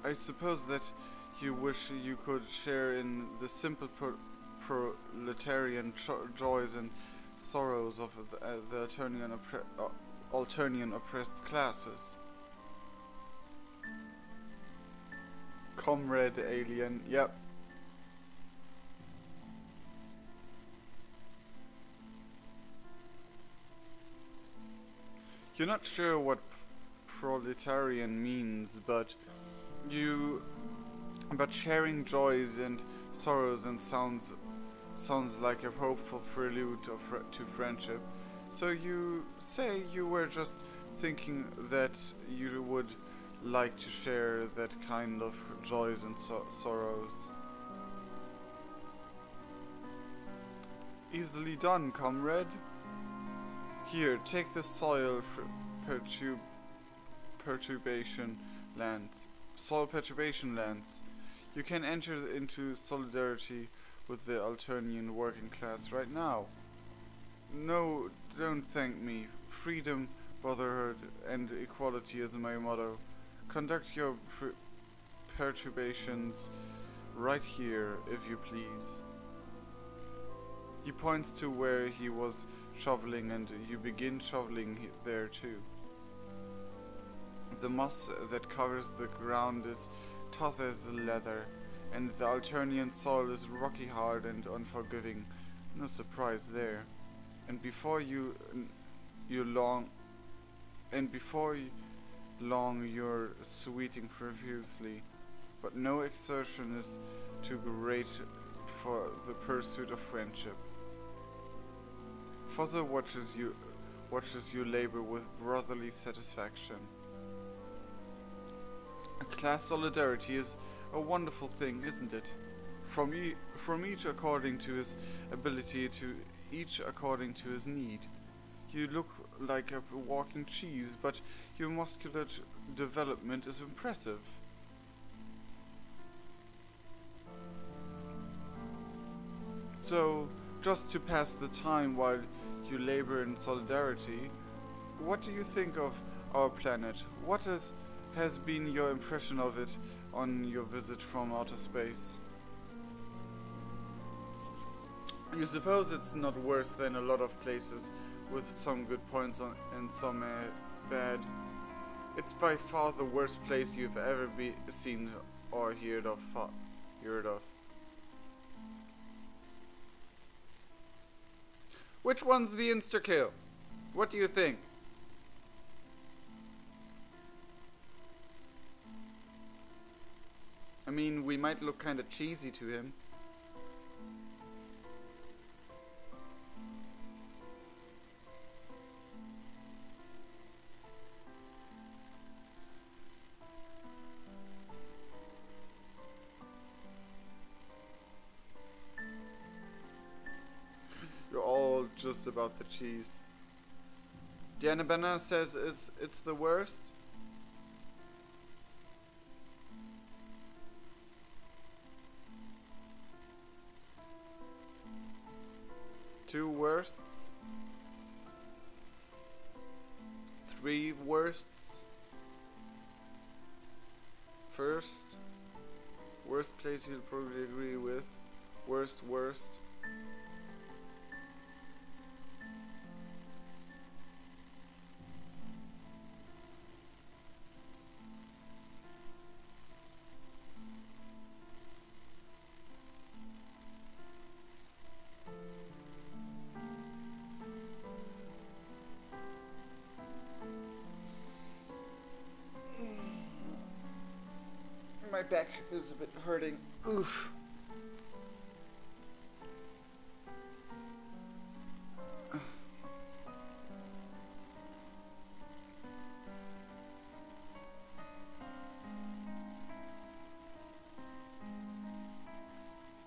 I suppose that you wish you could share in the simple proletarian joys and sorrows of the Alternian oppressed classes. Comrade alien, yep. You're not sure what proletarian means, but sharing joys and sorrows and sounds like a hopeful prelude to friendship. So you say you were just thinking that you would like to share that kind of joys and sorrows. Easily done, comrade. Here, take the soil perturbation lands. Soil perturbation lands. You can enter into solidarity with the Alternian working class right now. No, don't thank me. Freedom, brotherhood, and equality is my motto. Conduct your perturbations right here, if you please. He points to where he was shoveling, and you begin shoveling there too. The moss that covers the ground is tough as leather, and the Alternian soil is rocky hard and unforgiving. No surprise there. And before long you're sweating profusely, but no exertion is too great for the pursuit of friendship. Fozzer watches you labor with brotherly satisfaction. Class solidarity is a wonderful thing, isn't it? From each according to his ability, to each according to his need. You look like a walking cheese, but your muscular development is impressive. So, just to pass the time while you labor in solidarity, what do you think of our planet? What has been your impression of it on your visit from outer space? You suppose it's not worse than a lot of places, with some good points and some bad. It's by far the worst place you've ever seen or heard of. Which one's the insta-kill? What do you think? I mean, we might look kinda cheesy to him. You're all just about the cheese. Diana Banner says it's the worst. Two worsts. Three worsts. First. Worst place you'll probably agree with. Worst. My back is a bit hurting. Oof.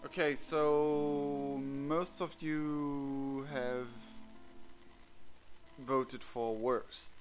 Okay, so most of you have voted for worst.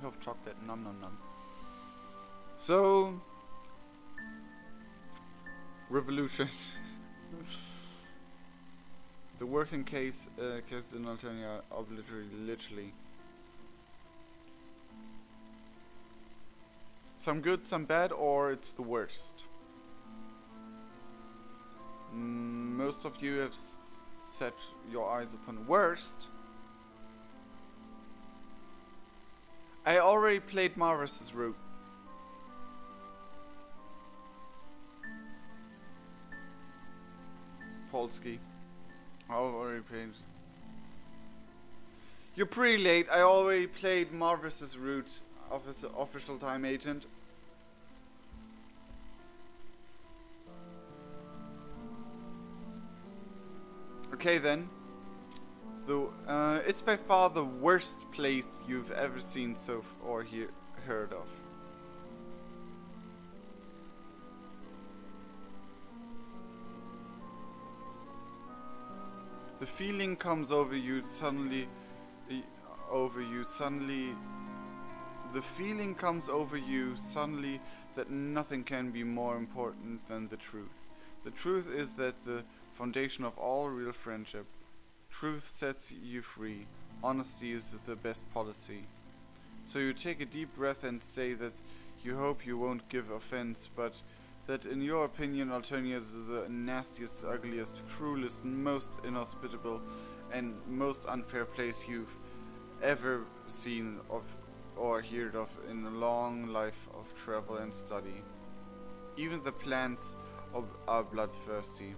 Of chocolate, nom nom nom. So, revolution. The working case in Alternia literally. Some good, some bad, or it's the worst. Most of you have set your eyes upon worst. I already played Marvus's route. Polski. I already played. You're pretty late. I already played Marvus's route of his official time agent. Okay then. It's by far the worst place you've ever seen or heard of. The feeling comes over you suddenly. The feeling comes over you suddenly that nothing can be more important than the truth. The truth is that the foundation of all real friendship. Truth sets you free. Honesty is the best policy. So you take a deep breath and say that you hope you won't give offense, but that in your opinion Alternia is the nastiest, ugliest, cruelest, most inhospitable and most unfair place you've ever seen of or heard of in a long life of travel and study. Even the plants are bloodthirsty.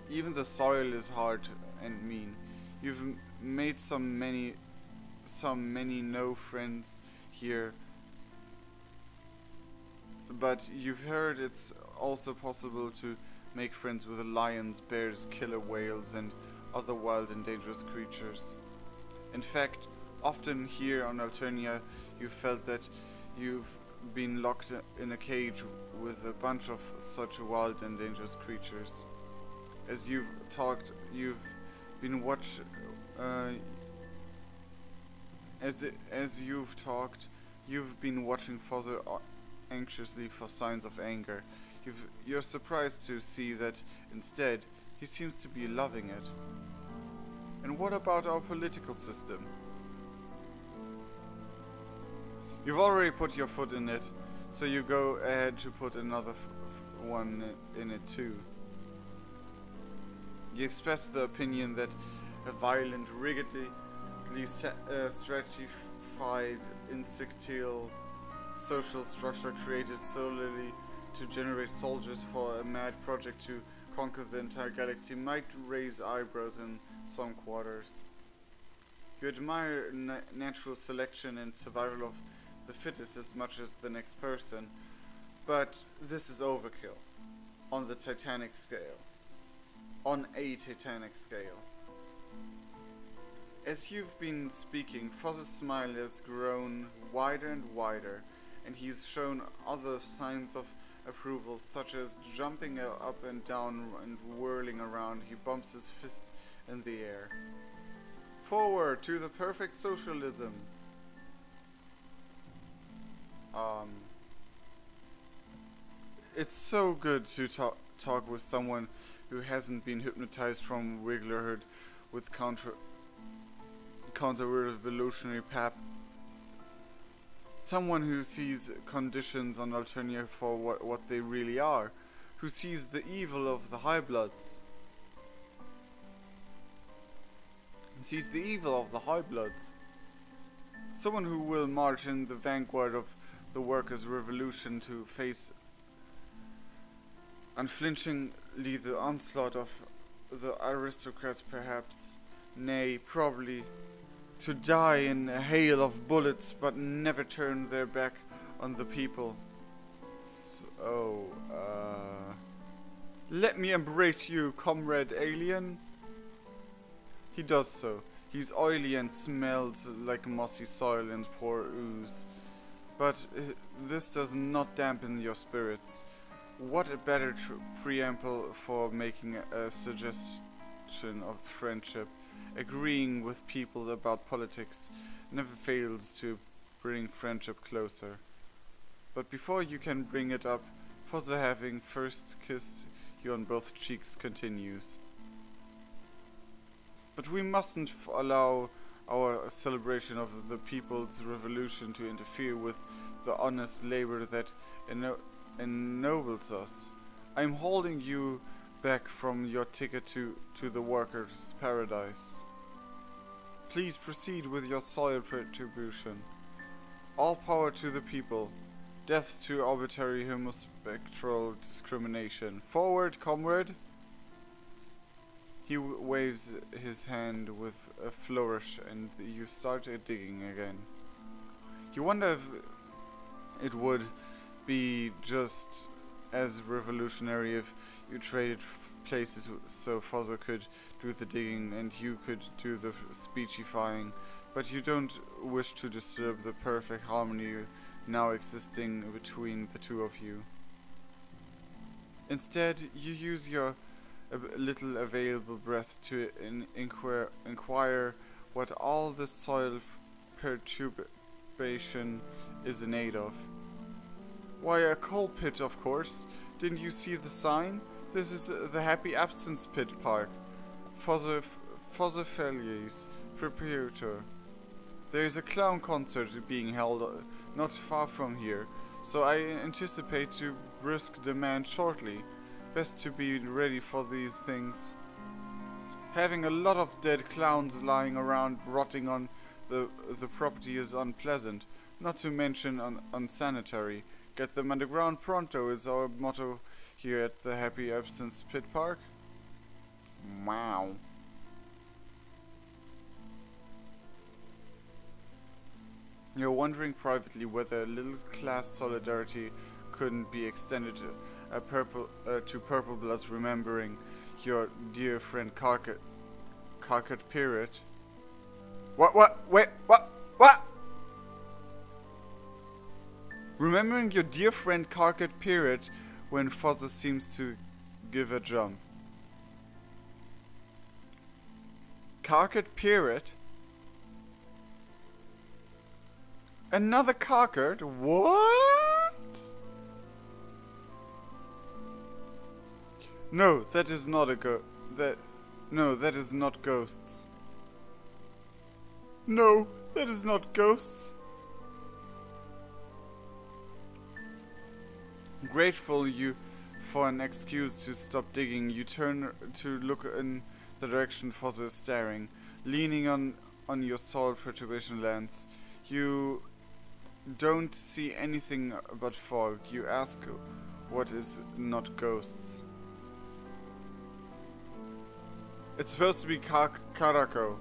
Even the soil is hard and mean. You've made some many no friends here, but you've heard it's also possible to make friends with lions, bears, killer whales and other wild and dangerous creatures. In fact, often here on Alternia you felt that you've been locked in a cage with a bunch of such wild and dangerous creatures. As you've talked, you've been you've been watching Fozzer anxiously for signs of anger. You're surprised to see that instead he seems to be loving it. And what about our political system? You've already put your foot in it, so you go ahead to put another one in it too. You express the opinion that a violent, stratified insectile social structure created solely to generate soldiers for a mad project to conquer the entire galaxy might raise eyebrows in some quarters. You admire natural selection and survival of the fittest as much as the next person, but this is overkill on the Titanic scale. On a Titanic scale. As you've been speaking, Fozzer's smile has grown wider and wider, and he's shown other signs of approval, such as jumping up and down and whirling around. He bumps his fist in the air. Forward to the perfect socialism. It's so good to talk with someone who hasn't been hypnotized from Wigglerhood with counter-revolutionary pap. Someone who sees conditions on Alternia for what they really are, who sees the evil of the High Bloods. Someone who will march in the vanguard of the workers' revolution to face unflinchingly the onslaught of the aristocrats, perhaps, nay, probably, to die in a hail of bullets but never turn their back on the people. So, let me embrace you, comrade alien. He does so. He's oily and smells like mossy soil and poor ooze. But this does not dampen your spirits. What a better preamble for making a suggestion of friendship. Agreeing with people about politics never fails to bring friendship closer. But before you can bring it up, Fozzer, having first kissed you on both cheeks, continues. But we mustn't allow our celebration of the people's revolution to interfere with the honest labor that ennobles us. I'm holding you back from your ticket to the workers' paradise. Please proceed with your soil retribution. All power to the people. Death to arbitrary homospectral discrimination. Forward, comrade! He waves his hand with a flourish and you start digging again. You wonder if it would be just as revolutionary if you traded places so Fozzer could do the digging and you could do the speechifying, but you don't wish to disturb the perfect harmony now existing between the two of you. Instead, you use your little available breath to inquire what all this soil perturbation is in aid of. Why, a coal pit, of course. Didn't you see the sign? This is the Happy Absence Pit Park. Fozzer Velyes, proprietor. There is a clown concert being held not far from here, so I anticipate to brisk demand shortly. Best to be ready for these things. Having a lot of dead clowns lying around rotting on the property is unpleasant, not to mention unsanitary. Get them underground pronto is our motto here at the Happy Absence Pit Park. Wow. You're wondering privately whether a little class solidarity couldn't be extended to Purple Bloods, remembering your dear friend Carcat Pirate. Wait, what? Remembering your dear friend Carcat Pirate when Fozzer seems to give a jump. Carcat Pirate? Another Carcat? What? No, that is not a No, that is not ghosts. No, that is not ghosts. Grateful you for an excuse to stop digging, you turn to look in the direction Fozzer is staring, leaning on on your soul perturbation lens. You don't see anything but fog. You ask what is not ghosts. It's supposed to be Karako.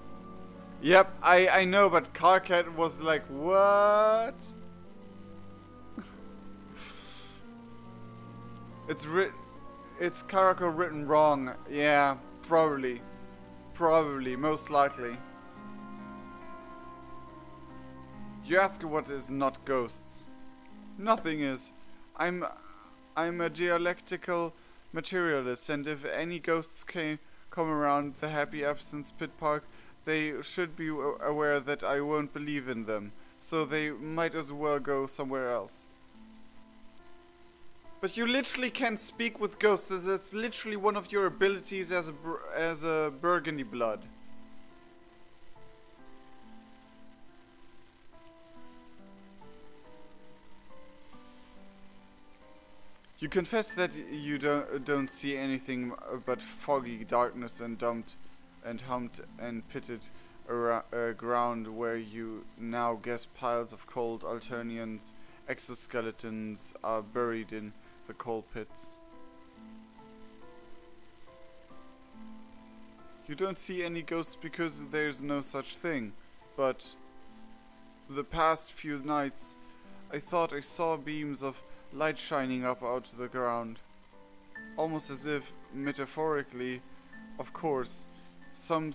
Yep, I know, but Karkat was like, what? It's Karako written wrong. Yeah, probably. Probably, most likely. You ask what is not ghosts. Nothing is. I'm a dialectical materialist, and if any ghosts come around the Happy Absence Pit Park, they should be aware that I won't believe in them, so they might as well go somewhere else. But you literally can speak with ghosts. That's literally one of your abilities as a Burgundy blood. You confess that you don't see anything but foggy darkness and humped and pitted ground where you now guess piles of cold Alternians exoskeletons are buried in the coal pits. You don't see any ghosts because there's no such thing, but the past few nights I thought I saw beams of light shining up out of the ground, almost as if, metaphorically, of course, some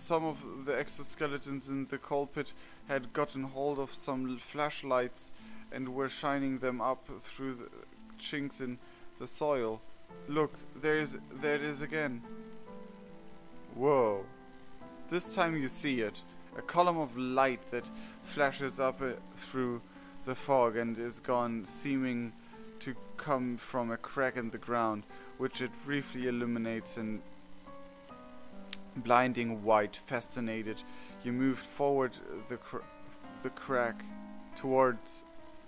of the exoskeletons in the coal pit had gotten hold of some flashlights and were shining them up through the chinks in the soil. Look, there it is again. Whoa. This time you see it. A column of light that flashes up through the fog and is gone, seeming to come from a crack in the ground, which it briefly illuminates in blinding white. Fascinated, you moved forward the crack, towards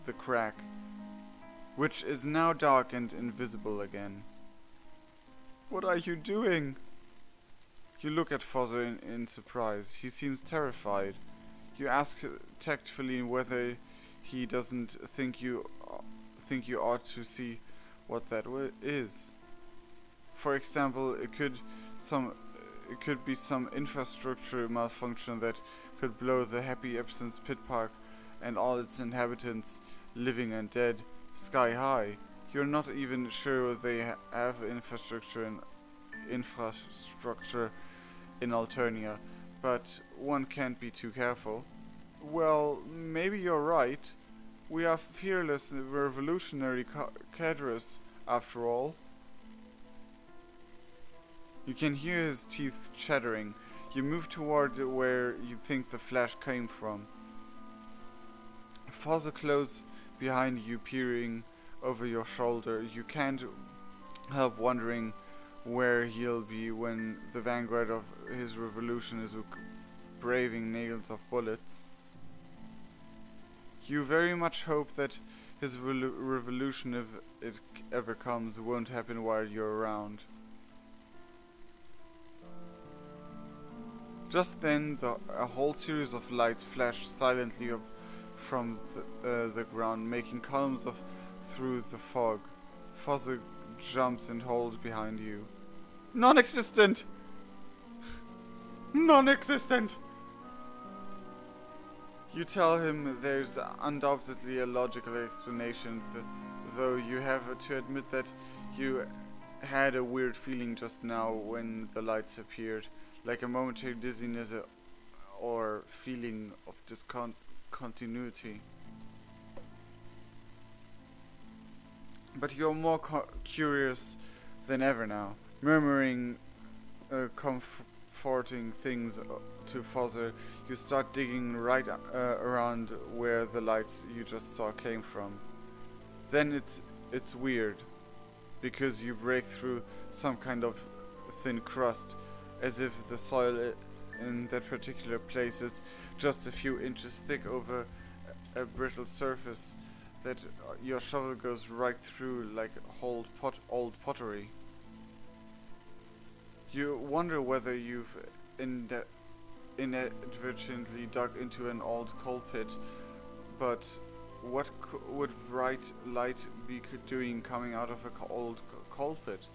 the crack, which is now dark and invisible again. What are you doing? You look at Fozzer in surprise. He seems terrified. You ask tactfully whether he doesn't think you ought to see what that is. For example, it could be some infrastructure malfunction that could blow the Happy Absence Pit Park and all its inhabitants, living and dead, sky high. You're not even sure they have infrastructure in Alternia, but one can't be too careful. Well, maybe you're right. We are fearless revolutionary cadres, after all. You can hear his teeth chattering. You move toward where you think the flash came from. Fozzer close behind you, peering over your shoulder. You can't help wondering where he'll be when the vanguard of his revolution is braving nails of bullets. You very much hope that his revolution, if it ever comes, won't happen while you're around. Just then, a whole series of lights flashed silently up from the ground, making columns through the fog. Fozzer jumps and holds behind you. Non-existent! Non-existent! You tell him there's undoubtedly a logical explanation, though you have to admit that you had a weird feeling just now when the lights appeared, like a momentary dizziness or feeling of discontinuity. But you're more curious than ever now, murmuring comforting things to Fozzer. You start digging right around where the lights you just saw came from. Then it's weird, because you break through some kind of thin crust, as if the soil in that particular place is just a few inches thick over a brittle surface that your shovel goes right through like old pottery. You wonder whether you've inadvertently dug into an old coal pit, but what would bright light be doing coming out of a old coal pit?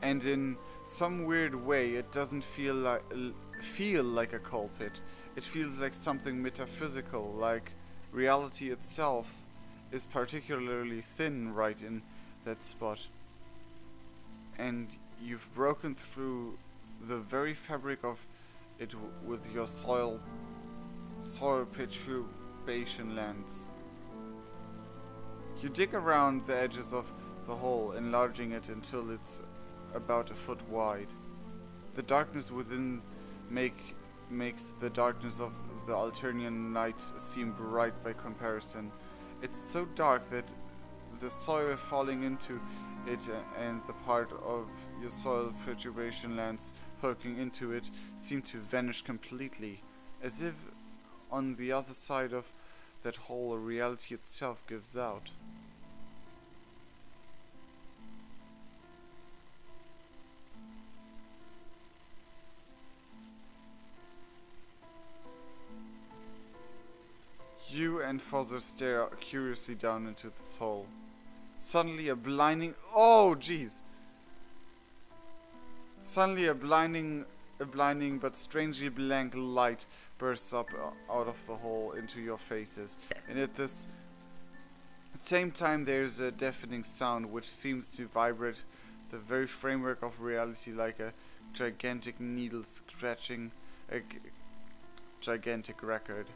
And in some weird way, it doesn't feel like a coal pit. It feels like something metaphysical, like reality itself is particularly thin right in that spot. And you've broken through the very fabric of it with your soil perturbation lens. You dig around the edges of the hole, enlarging it until it's about a foot wide. The darkness within makes the darkness of the Alternian night seem bright by comparison. It's so dark that the soil falling into it and the part of your soil perturbation lens poking into it seem to vanish completely, as if on the other side of that hole reality itself gives out. You and Fozzer stare curiously down into this hole. Suddenly a blinding... Oh, jeez! Suddenly a blinding but strangely blank light bursts up out of the hole into your faces. And at this same time there's a deafening sound which seems to vibrate the very framework of reality like a gigantic needle scratching a gigantic record.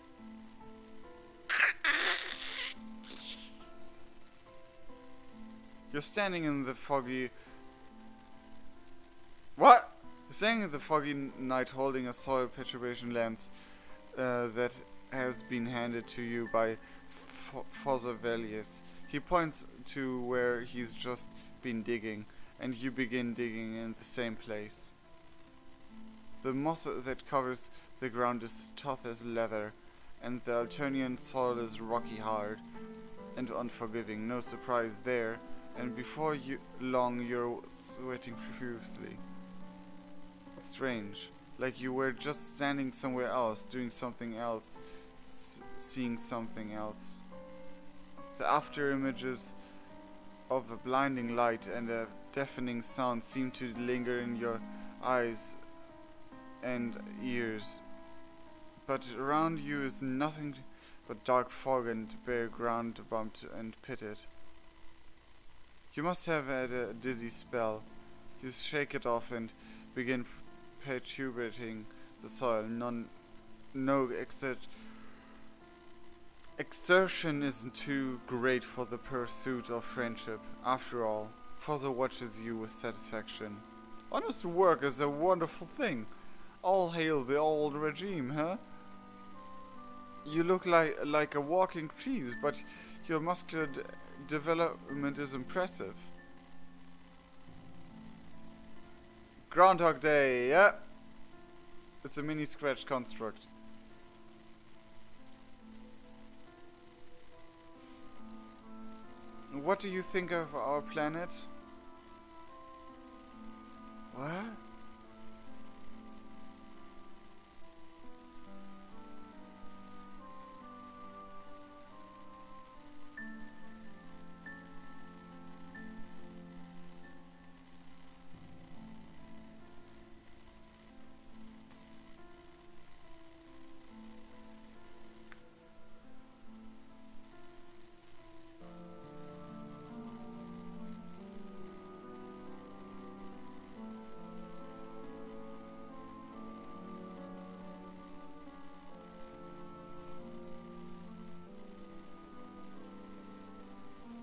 You're standing in the foggy... What? You're standing in the foggy night holding a soil perturbation lens that has been handed to you by Fozzer Velyes. He points to where he's just been digging, and you begin digging in the same place. The moss that covers the ground is tough as leather, and the Alternian soil is rocky hard and unforgiving. No surprise there. And before long you're sweating profusely. Strange. Like you were just standing somewhere else, doing something else, seeing something else. The after images of a blinding light and a deafening sound seem to linger in your eyes and ears. But around you is nothing but dark fog and bare ground bumped and pitted. You must have had a dizzy spell. You shake it off and begin perturbating the soil. No exertion isn't too great for the pursuit of friendship. After all, Fozzer watches you with satisfaction. Honest work is a wonderful thing. All hail the old regime, huh? You look like a walking cheese, but your muscular development is impressive. Groundhog Day, yeah. It's a mini scratch construct. What do you think of our planet? What?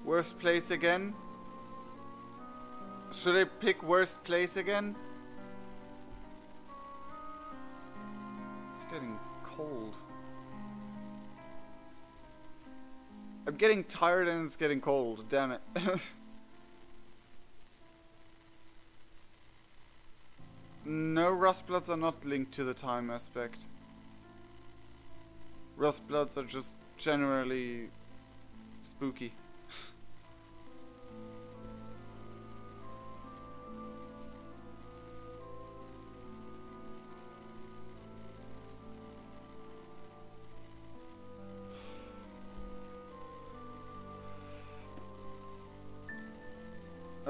Worst place again? Should I pick worst place again? It's getting cold. I'm getting tired and it's getting cold, damn it. No, Rustbloods are not linked to the time aspect. Rustbloods are just generally spooky.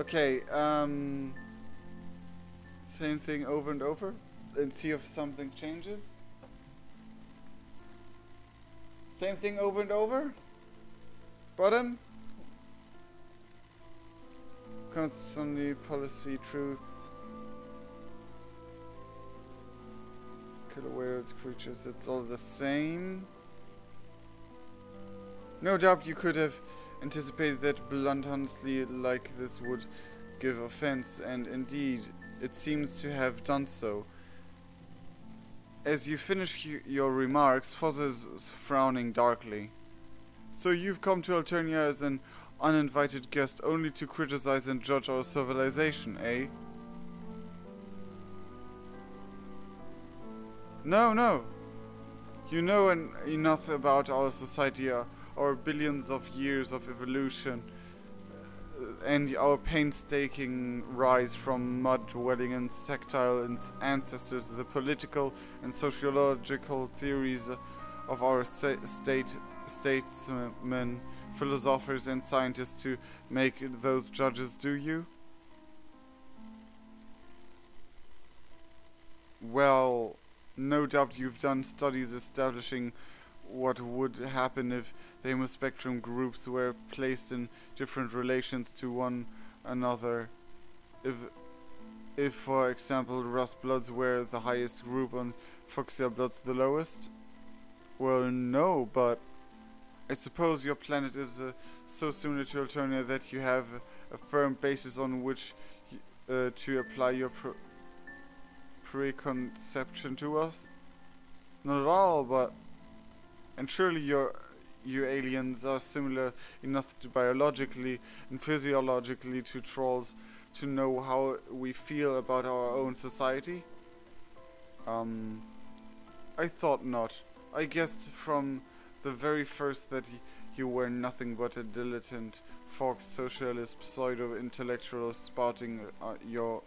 Okay, same thing over and over and see if something changes. Same thing over and over. Bottom. Constantly policy truth. Killer whales, creatures, it's all the same. No doubt you could have anticipated that blunt honesty like this would give offense, and indeed, it seems to have done so. As you finish your remarks, Fozzer is frowning darkly. So you've come to Alternia as an uninvited guest only to criticize and judge our civilization, eh? No. You know enough about our society, our billions of years of evolution, and our painstaking rise from mud-dwelling and sectile ancestors, the political and sociological theories of our statesmen, philosophers and scientists to make those judges, do you? Well, no doubt you've done studies establishing what would happen if the hemospectrum groups were placed in different relations to one another. If for example, rust bloods were the highest group and fuchsia bloods the lowest? Well, no, but I suppose your planet is so similar to Alternia that you have a firm basis on which to apply your preconception to us? Not at all, but... And surely you aliens are similar enough to biologically and physiologically to trolls to know how we feel about our own society? I thought not. I guessed from the very first that you were nothing but a dilettante, fox socialist, pseudo-intellectual spouting your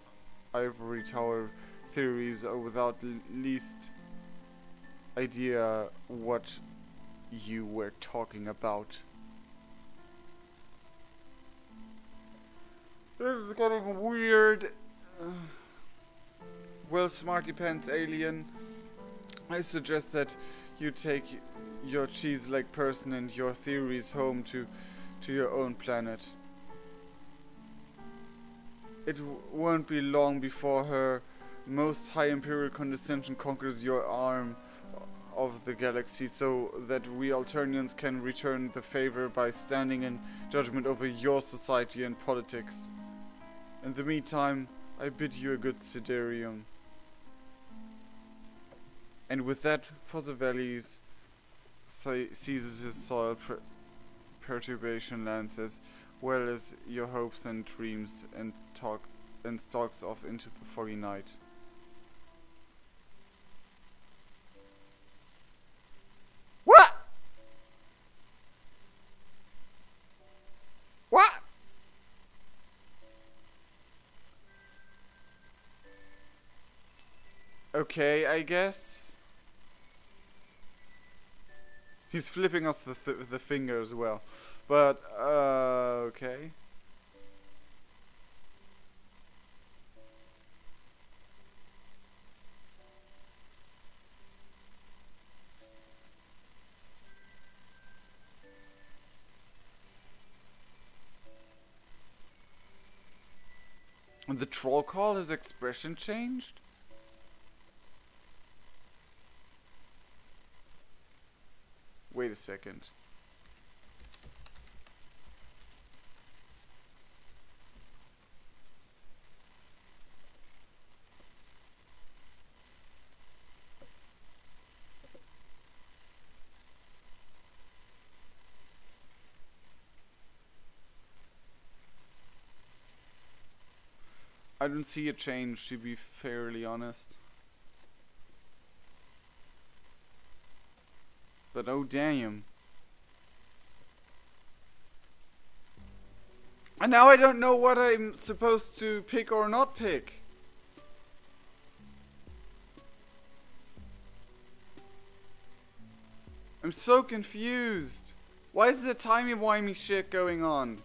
ivory tower theories without least idea what you were talking about. This is getting weird. Well, smarty pants alien, I suggest that you take your cheese-like person and your theories home to your own planet. It won't be long before her most high imperial condescension conquers your arm of the galaxy, so that we Alternians can return the favor by standing in judgment over your society and politics. In the meantime, I bid you a good siderium. And with that, Fozzer Velyes seizes his soil perturbation lands as well as your hopes and dreams, and stalks off into the foggy night. What? Okay, I guess. He's flipping us the finger as well. But, okay. And the troll call, his expression changed? Wait a second. I don't see a change, to be fairly honest. But oh damn. And now I don't know what I'm supposed to pick or not pick. I'm so confused. Why is the timey-wimey shit going on?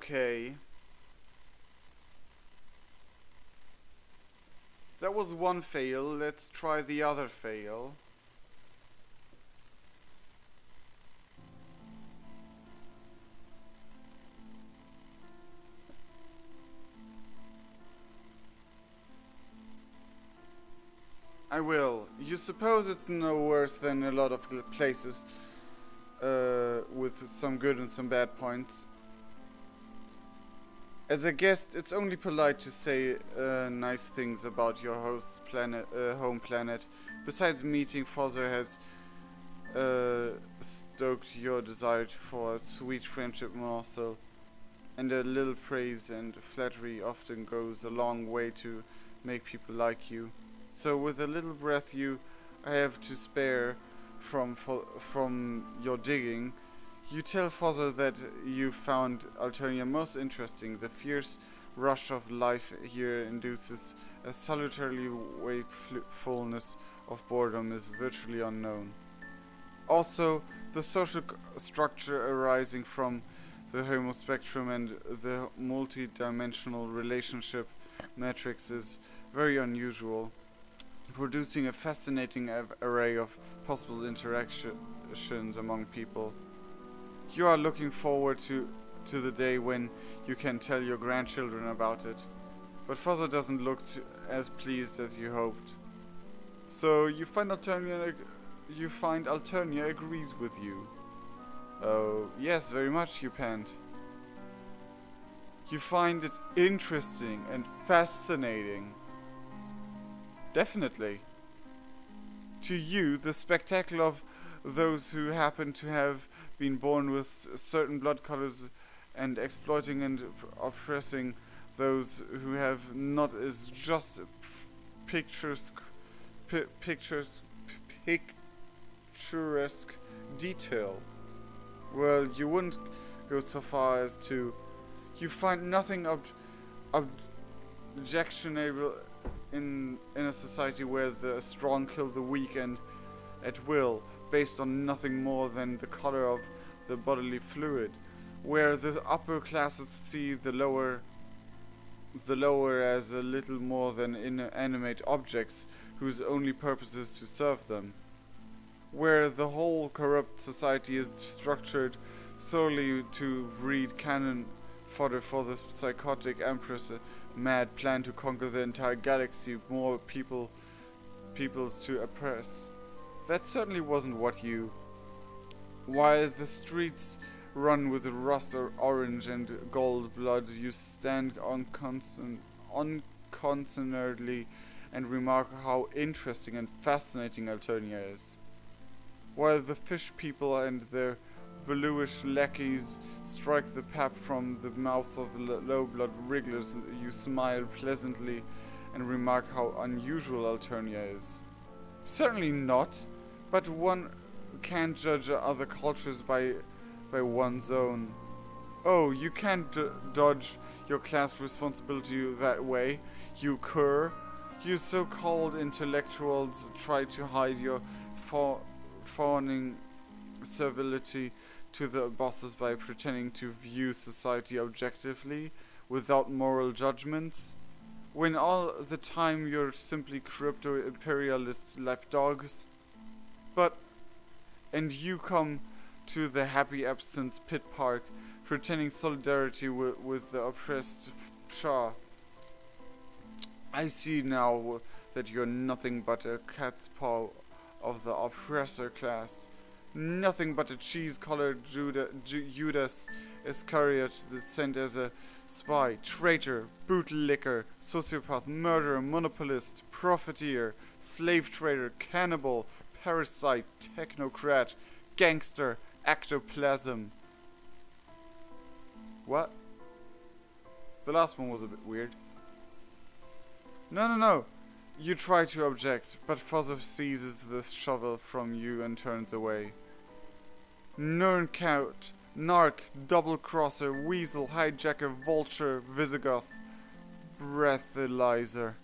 Okay. That was one fail. Let's try the other fail. I will. You suppose it's no worse than a lot of places with some good and some bad points. As a guest, it's only polite to say nice things about your host's planet, home planet. Besides, meeting Fozzer has stoked your desire for a sweet friendship morsel, and a little praise and flattery often goes a long way to make people like you. So with a little breath you have to spare from your digging, you tell Fozzer that you found Alternia most interesting. The fierce rush of life here induces a salutary wakefulness of boredom is virtually unknown. Also, the social structure arising from the homospectrum and the multi-dimensional relationship matrix is very unusual, producing a fascinating array of possible interactions among people. You are looking forward to the day when you can tell your grandchildren about it, but Fozzer doesn't look as pleased as you hoped. So you find Alternia agrees with you. Oh, yes, very much, you pant. You find it interesting and fascinating. Definitely. To you, the spectacle of those who happen to have been born with certain blood colors and exploiting and oppressing those who have not is just picturesque detail. Well, you wouldn't go so far as to. You find nothing objectionable in a society where the strong kill the weak and at will, based on nothing more than the color of the bodily fluid, where the upper classes see the lower as a little more than inanimate objects whose only purpose is to serve them, where the whole corrupt society is structured solely to breed cannon fodder for the psychotic empress' mad plan to conquer the entire galaxy, more peoples to oppress. That certainly wasn't what you. While the streets run with rust or orange and gold blood, you stand unconcernedly and remark how interesting and fascinating Alternia is. While the fish people and their bluish lackeys strike the pap from the mouths of low-blood wrigglers, you smile pleasantly and remark how unusual Alternia is. Certainly not, but one can't judge other cultures by one's own. Oh, you can't dodge your class responsibility that way, you cur. You so-called intellectuals try to hide your fawning servility to the bosses by pretending to view society objectively, without moral judgments, when all the time you're simply crypto-imperialist lapdogs. And you come to the Happy Absence Pit Park, pretending solidarity with the oppressed Psha. I see now that you're nothing but a cat's paw of the oppressor class. Nothing but a cheese-collared Judas Iscariot sent as a spy, traitor, bootlicker, sociopath, murderer, monopolist, profiteer, slave trader, cannibal, parasite, technocrat, gangster, ectoplasm. What? The last one was a bit weird. No. You try to object, but Fozzer seizes the shovel from you and turns away. Nerncout, narc, double-crosser, weasel, hijacker, vulture, Visigoth, breathalyzer.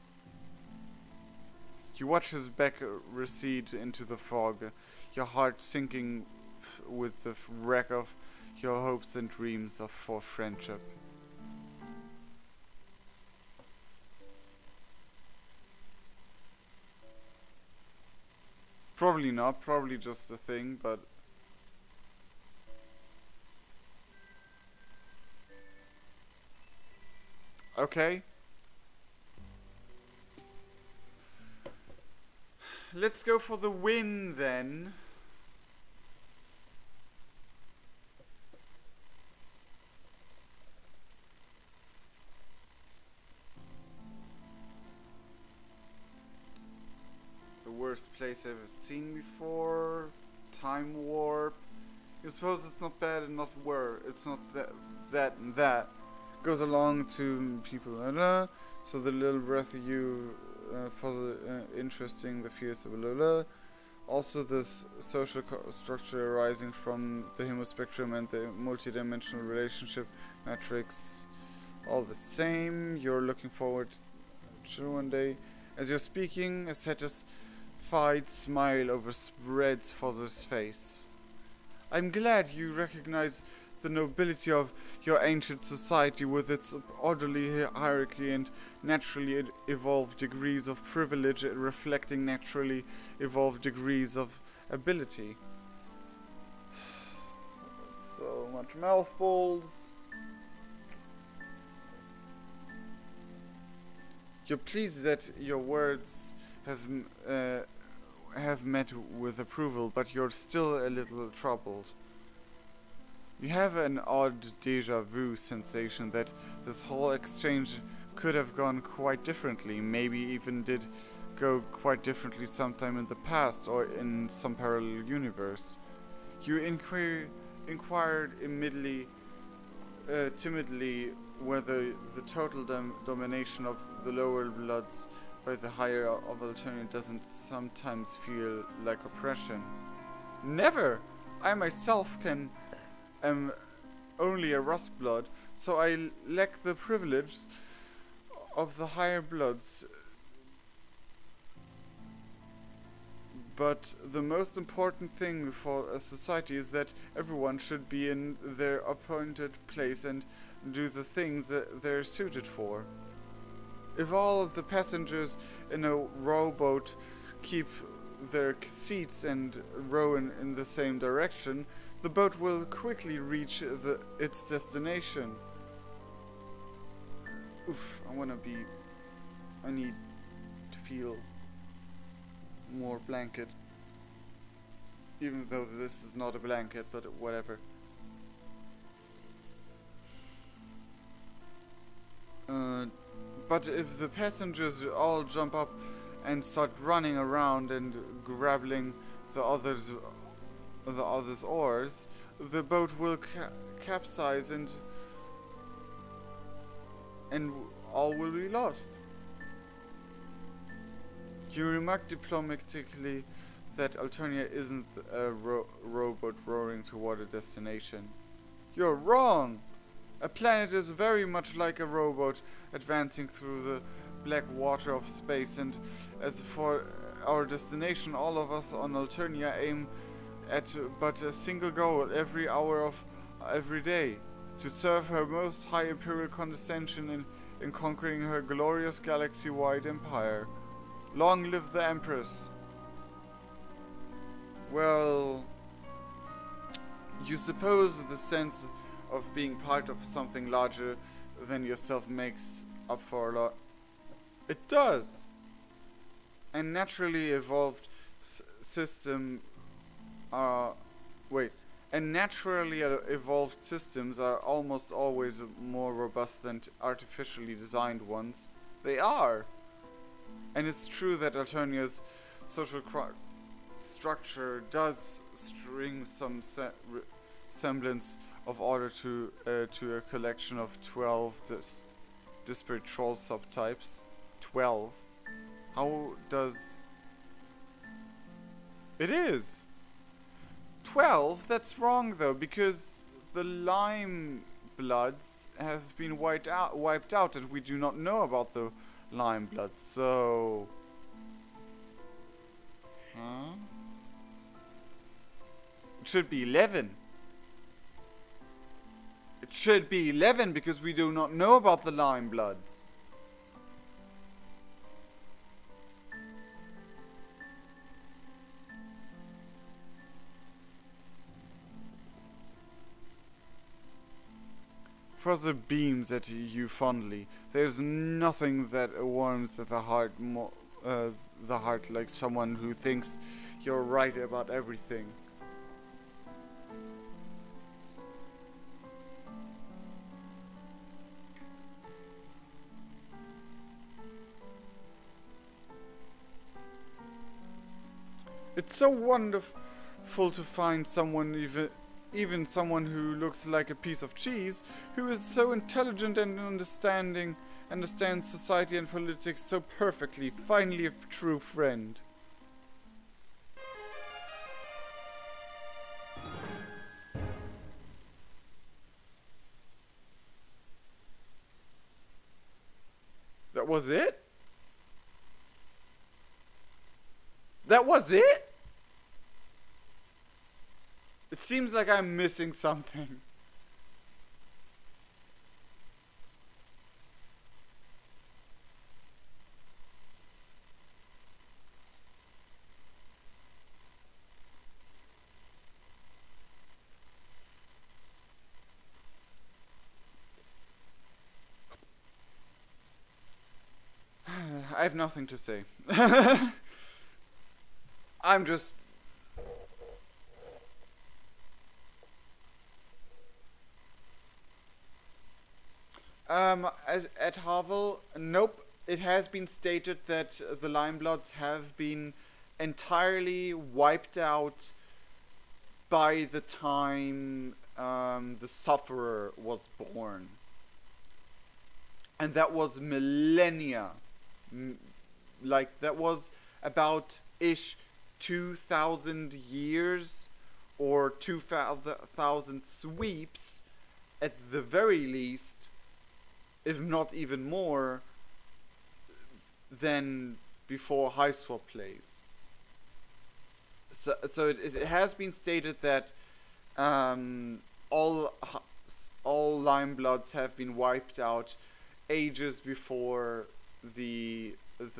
You watch his back recede into the fog, your heart sinking with the wreck of your hopes and dreams for friendship. Probably not, probably just a thing, but... Okay. Let's go for the win then. The worst place I've ever seen before. Time warp. You suppose it's not bad and not worse. It's not that and that. Goes along to people. So the little breath of you for interesting the fears of also this social structure arising from the hemospectrum and the multidimensional relationship matrix, all the same. You're looking forward to one day. As you're speaking, a satisfied smile overspreads Fozzer's face. I'm glad you recognize the nobility of your ancient society with its orderly hierarchy and naturally evolved degrees of privilege reflecting naturally evolved degrees of ability. So much mouthfuls. You're pleased that your words have met with approval, but you're still a little troubled. You have an odd déjà vu sensation that this whole exchange could have gone quite differently, maybe even did go quite differently sometime in the past or in some parallel universe. You inquired timidly whether the total domination of the lower bloods by the higher of Alternia doesn't sometimes feel like oppression. Never! I myself am only a rust blood, so I lack the privilege of the higher bloods. But the most important thing for a society is that everyone should be in their appointed place and do the things that they're suited for. If all of the passengers in a rowboat keep their seats and row in the same direction, the boat will quickly reach its destination. Oof, I need to feel more blanket. Even though this is not a blanket, but whatever. But if the passengers all jump up and start running around and grabbing the others' oars, the boat will capsize and all will be lost. You remark diplomatically that Alternia isn't a rowboat rowing toward a destination. You're wrong! A planet is very much like a rowboat advancing through the black water of space, and as for our destination, all of us on Alternia aim at but a single goal every hour of every day: to serve her most high imperial condescension in conquering her glorious galaxy-wide empire. Long live the Empress! Well, you suppose the sense of being part of something larger than yourself makes up for a lot. It does! And naturally evolved systems are almost always more robust than artificially designed ones. They are! And it's true that Alternia's social structure does string some semblance of order to a collection of 12 disparate troll subtypes. 12? How does... It is! 12? That's wrong though, because the Lime Bloods have been wiped out and we do not know about the Lime Bloods, so... Huh? It should be 11. It should be 11 because we do not know about the Lime Bloods. Fozzer beams at you fondly. There's nothing that warms the heart like someone who thinks you're right about everything. It's so wonderful to find someone, even someone who looks like a piece of cheese, who is so intelligent and understands society and politics so perfectly. Finally, a true friend. That was it? That was it? It seems like I'm missing something. I have nothing to say. I'm just... at Havel, nope. It has been stated that the Limebloods have been entirely wiped out by the time the Sufferer was born. And that was millennia. Like, that was about 2,000 years or 2,000 sweeps at the very least, if not even more, than before Hiveswap plays. So it has been stated that all Limebloods have been wiped out ages before the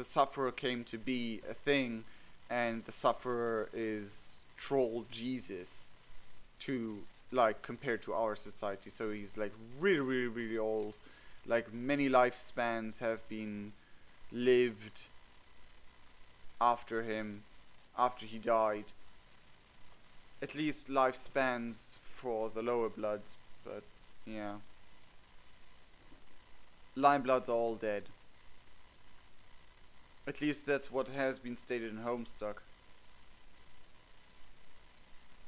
Sufferer came to be a thing, and the Sufferer is troll Jesus to, like, compared to our society. So he's like really, really, really old. Like, many lifespans have been lived after him, after he died. At least lifespans for the lower bloods, but yeah. Limebloods are all dead. At least that's what has been stated in Homestuck.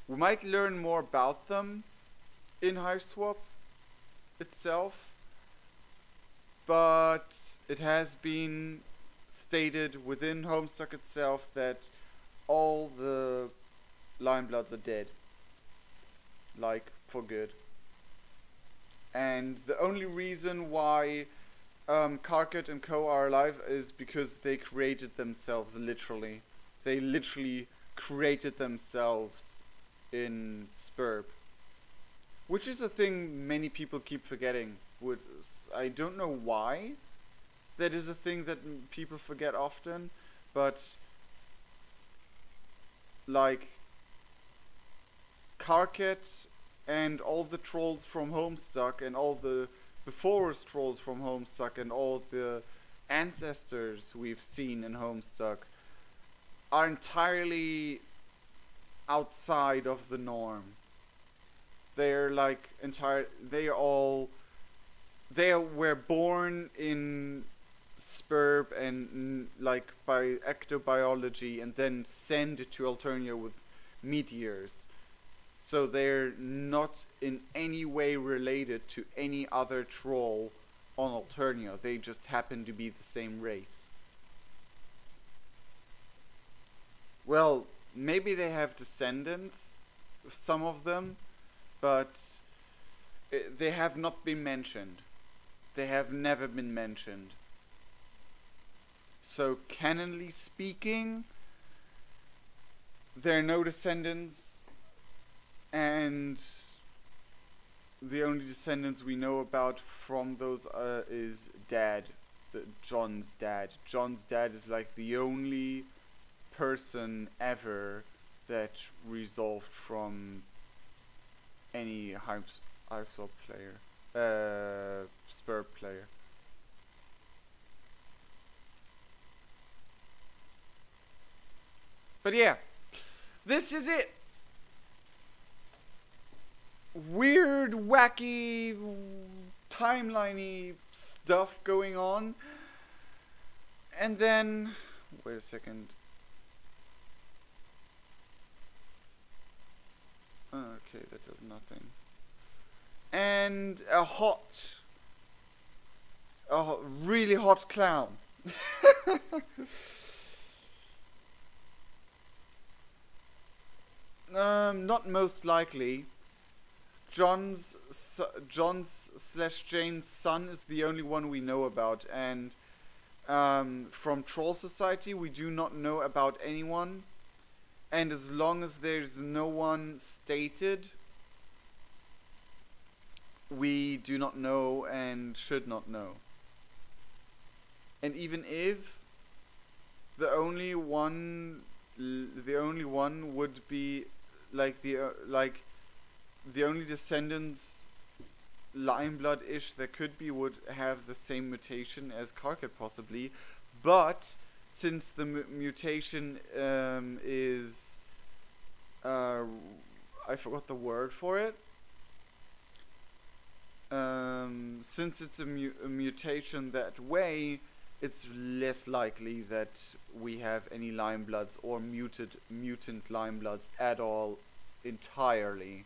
We might learn more about them in Hiveswap itself, but it has been stated within Homestuck itself that all the Limebloods are dead. Like, for good. And the only reason why Karkat and Co are alive is because they created themselves, literally. They literally created themselves in Spurb. Which is a thing many people keep forgetting. I don't know why that is a thing that people forget often, but like Karkat and all the trolls from Homestuck and all the Forest trolls from Homestuck and all the ancestors we've seen in Homestuck are entirely outside of the norm. They're like they were born in Spurb and like by ectobiology and then sent to Alternia with meteors. So they're not in any way related to any other troll on Alternia. They just happen to be the same race. Well, maybe they have descendants, some of them, but they have not been mentioned. They have never been mentioned. So, canonly speaking, there are no descendants, and the only descendants we know about from those is Dad, John's dad. John's dad is like the only person ever that resolved from any Hiveswap player. Spur player. But yeah, this is it. Weird, wacky, timeliney stuff going on. And then, wait a second. Okay, that does nothing. And a really hot clown. Not most likely. John's / Jane's son is the only one we know about, and from Troll Society we do not know about anyone, and as long as there's no one stated, we do not know and should not know. And even if the only one would be like the only descendants Limeblood-ish there could be would have the same mutation as Karkat possibly, but since the mutation is I forgot the word for it. Since it's a mutation that way, it's less likely that we have any Limebloods or mutant Limebloods at all entirely.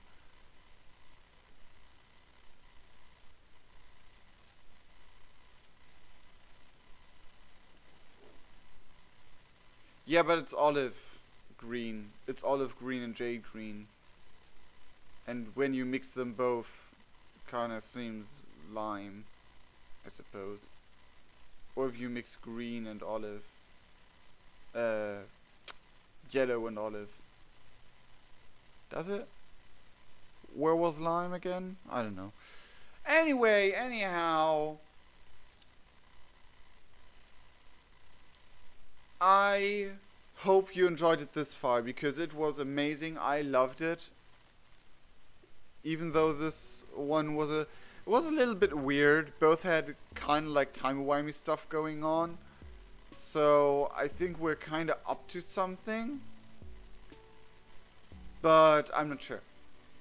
Yeah, but it's olive green. It's olive green and jade green. And when you mix them both, kinda seems lime, I suppose. Or if you mix green and olive. Yellow and olive. Does it? Where was lime again? I don't know. Anyway, anyhow, I hope you enjoyed it this far, because it was amazing. I loved it. Even though this one was a little bit weird. Both had kind of like timey-wimey stuff going on. So I think we're kind of up to something. But I'm not sure.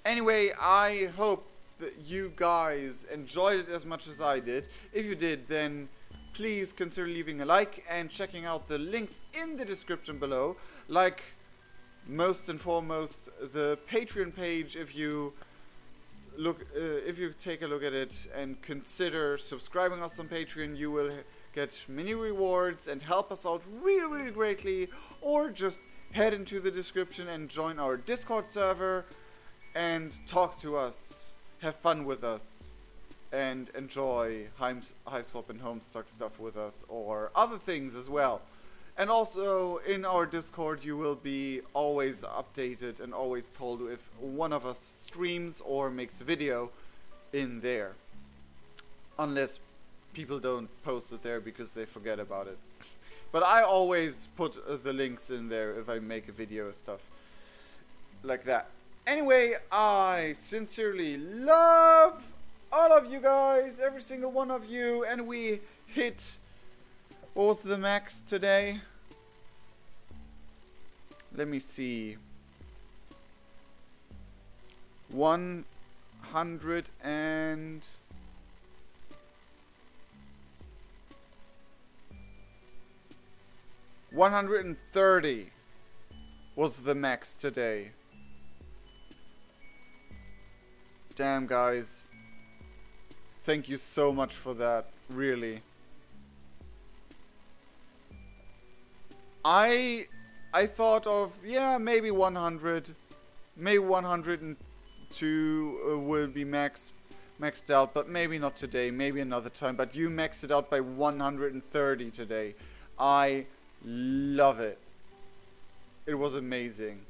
Anyway, I hope that you guys enjoyed it as much as I did. If you did, then please consider leaving a like and checking out the links in the description below. Like, most and foremost, the Patreon page. If you take a look at it and consider subscribing us on Patreon, you will get many rewards and help us out really, really greatly. Or just head into the description and join our Discord server and talk to us, have fun with us, and enjoy Hiveswap and Homestuck stuff with us, or other things as well. And also, in our Discord, you will be always updated and always told if one of us streams or makes a video in there. Unless people don't post it there because they forget about it. But I always put the links in there if I make a video or stuff like that. Anyway, I sincerely love all of you guys, every single one of you, and we hit... What was the max today? Let me see. 130 was the max today. Damn, guys. Thank you so much for that, really. I thought of, yeah, maybe 100. Maybe 102 will be maxed out, but maybe not today, maybe another time. But you maxed it out by 130 today. I love it. It was amazing.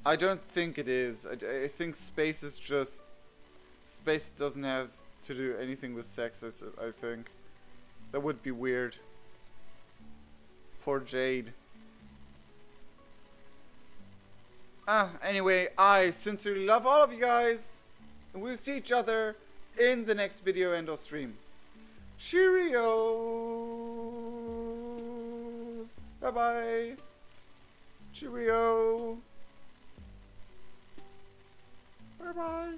I don't think it is. I think space is just... Space doesn't have to do anything with sex, I think. That would be weird. Poor Jade. Anyway, I sincerely love all of you guys. And we'll see each other in the next video and or stream. Cheerio. Bye bye. Cheerio. Bye bye.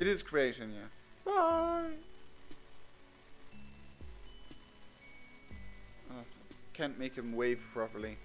It is creation, yeah. Bye. Can't make him wave properly.